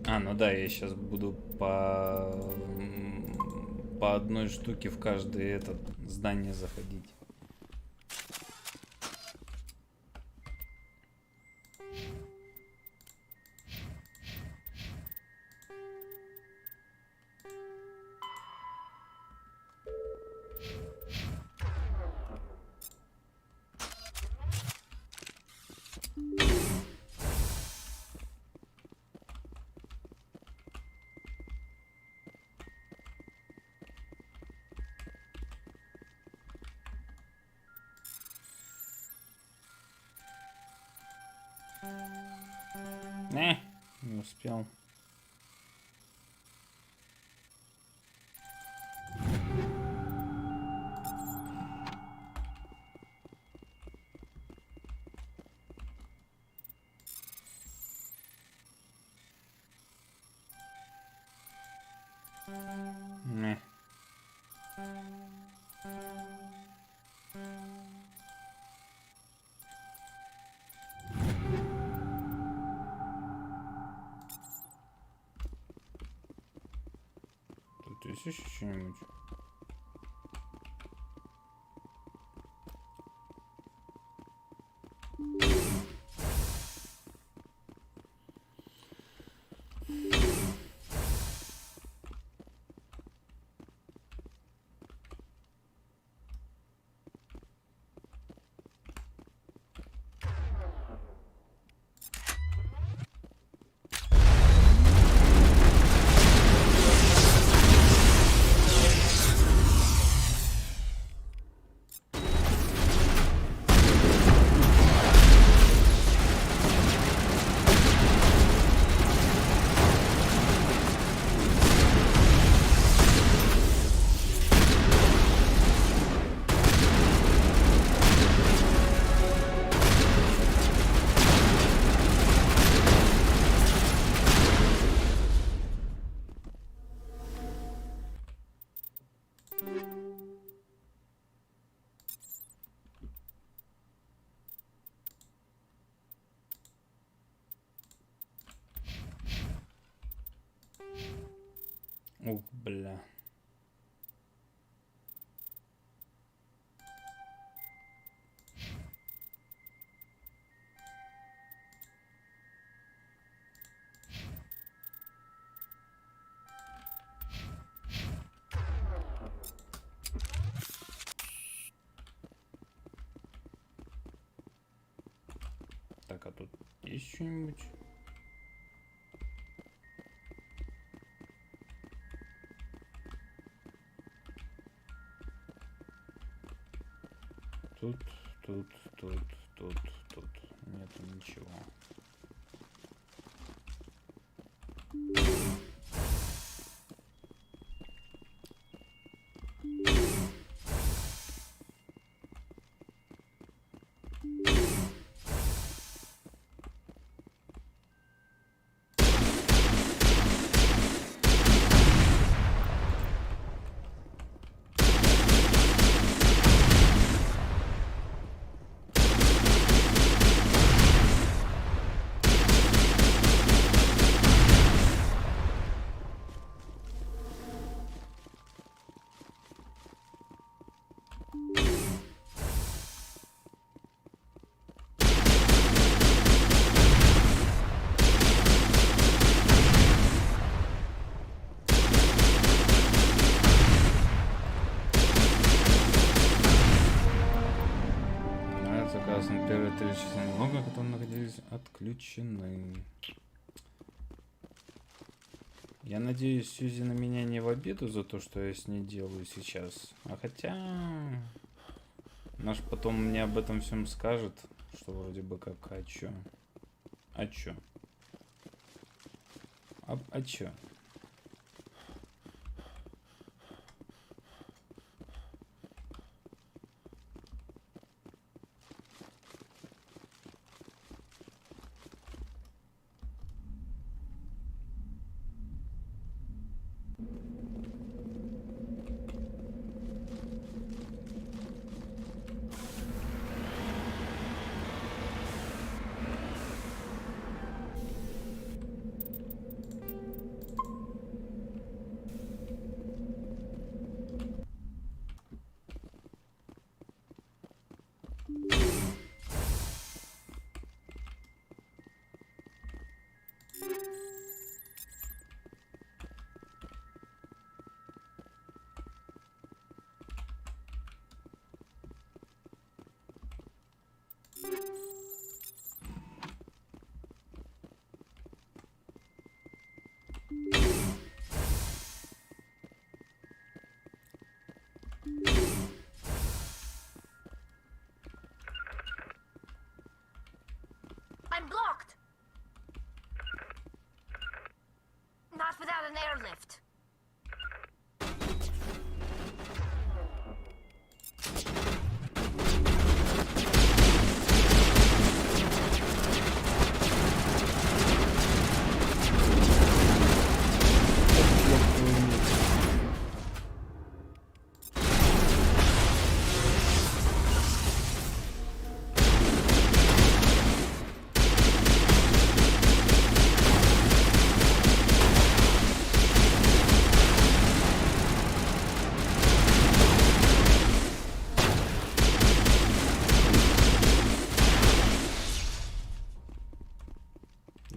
А, ну да, я сейчас буду по одной штуке в каждое это здание заходить. Не успел. Не. Тут есть еще что-нибудь? Ух, бля. Так, а тут есть что-нибудь? тут. Нету ничего. Первые 3 часа много, которые находились отключены. Я надеюсь, Сьюзи на меня не в обиду за то, что я с ней делаю сейчас. А хотя... Наш потом мне об этом всем скажет, что вроде бы как, а чё? А чё? А чё? I'm blocked! Not without an airlift.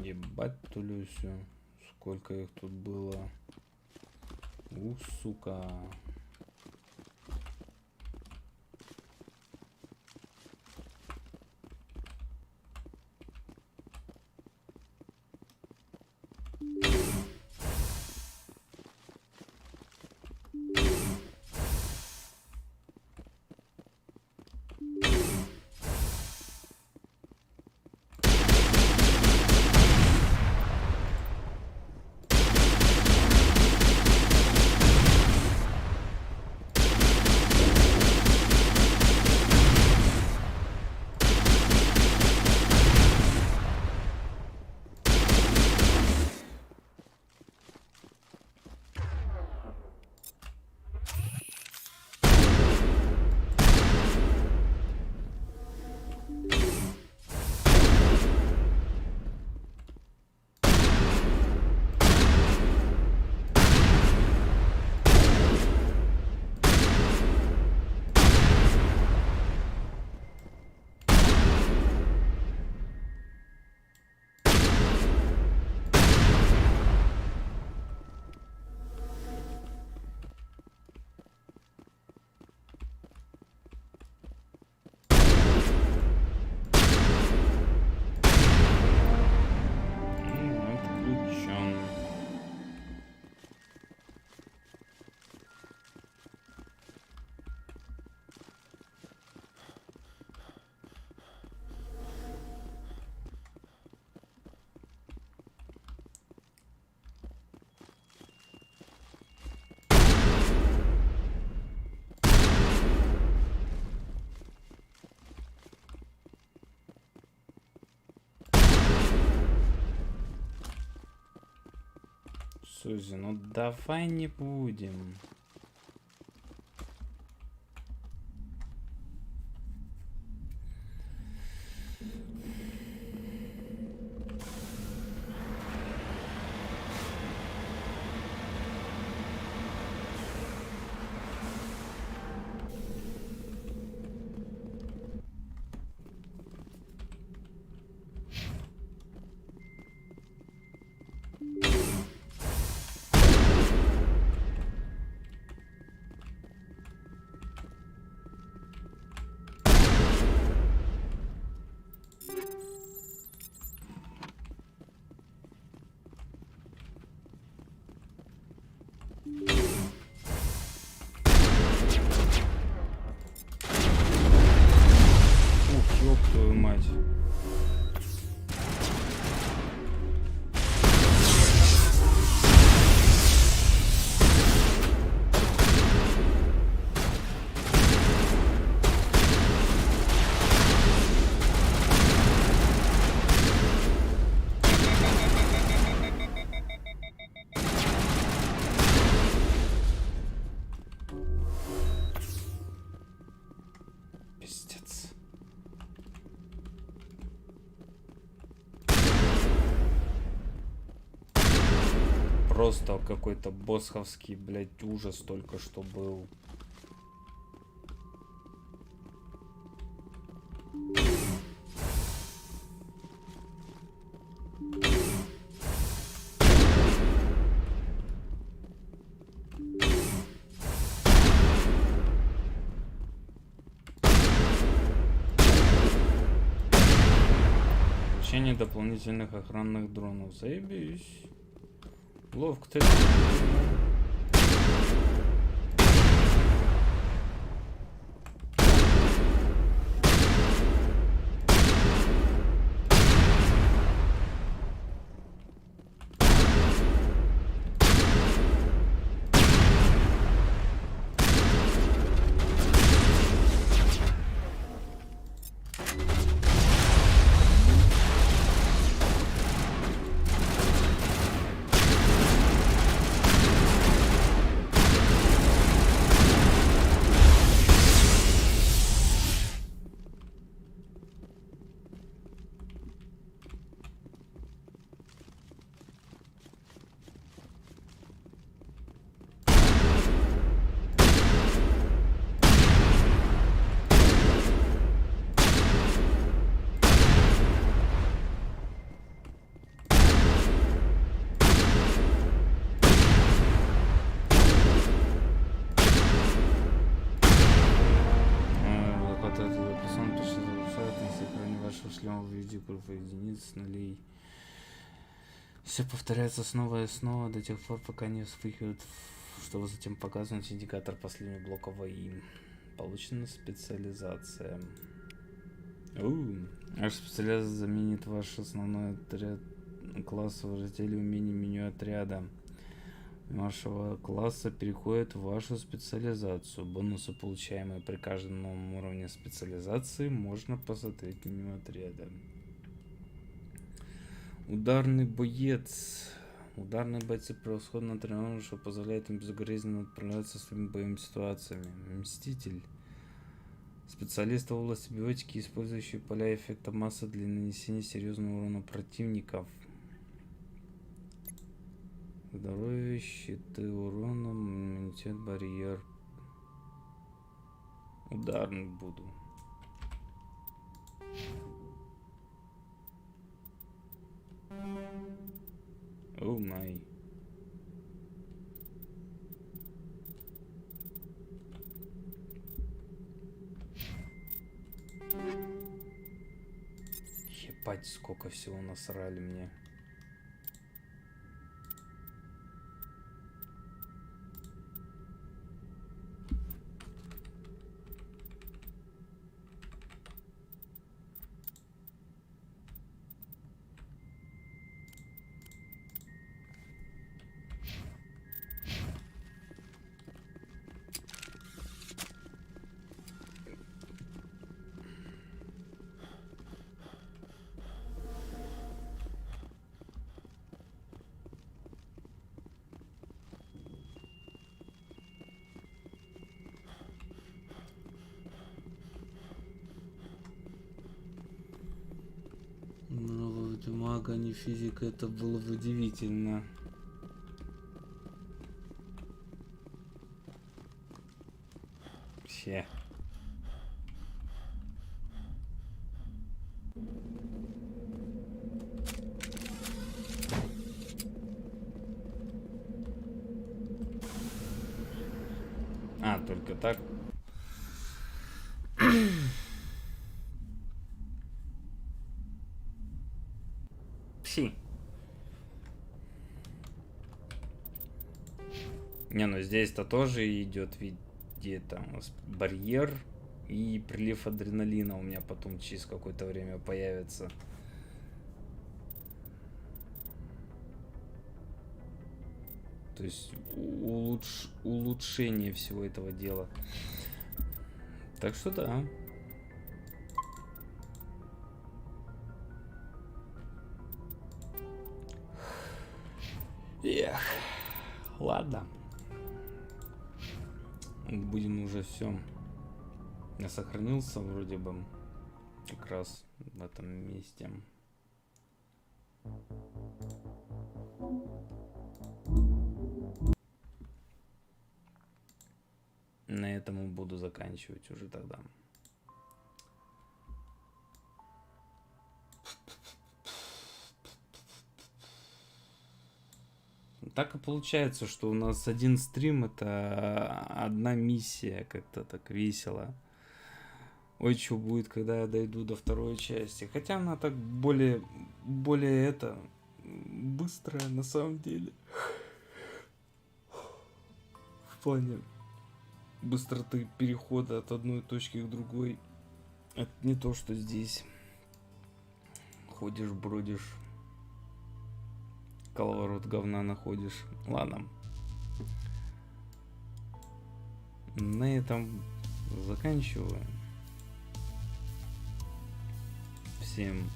Ебать Тулюсю. Сколько их тут было. Ух, сука. Сузи, ну давай не будем. Ёб твою мать. Пиздец. Просто какой-то босховский, блядь, ужас только что был. Включение дополнительных охранных дронов. Заебись. Ловко ты. шлема в виде группы единиц, нулей. Все повторяется снова и снова до тех пор, пока не вспыхивает, чтобы затем показывать индикатор последнего блока ВИ. Получена специализация. Ваша специализация заменит ваш основной отряд класса в разделе умений меню отряда вашего класса переходит в вашу специализацию. Бонусы, получаемые при каждом новом уровне специализации, можно посмотреть в меню отряда. Ударный боец. Ударные бойцы превосходно тренированы, что позволяет им безукоризненно отправляться своими боевыми ситуациями. Мститель. Специалист в области биотики, использующий поля эффекта массы для нанесения серьезного урона противников. Здоровье, щиты урона, иммунитет, барьер. Ударный буду. О май. Ебать, сколько всего насрали мне. ты маг, а не физик, это было бы удивительно. Все. А, только так. Пси. Не, ну здесь-то тоже идет виде там барьер и прилив адреналина у меня потом через какое-то время появится. То есть улучшение всего этого дела. Так что да. Эх, ладно. Будем уже все. Я сохранился вроде бы как раз в этом месте. На этом буду заканчивать уже тогда. Так и получается, что у нас один стрим — это одна миссия, как-то так весело. Ой, что будет, когда я дойду до второй части. Хотя она так более это быстрая на самом деле. В плане быстроты перехода от одной точки к другой. Это не то, что здесь. Ходишь, бродишь, коловорот говна находишь. Ладно. На этом заканчиваю. Всем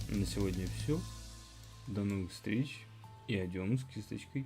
на сегодня все. До новых встреч и адиос с кисточкой.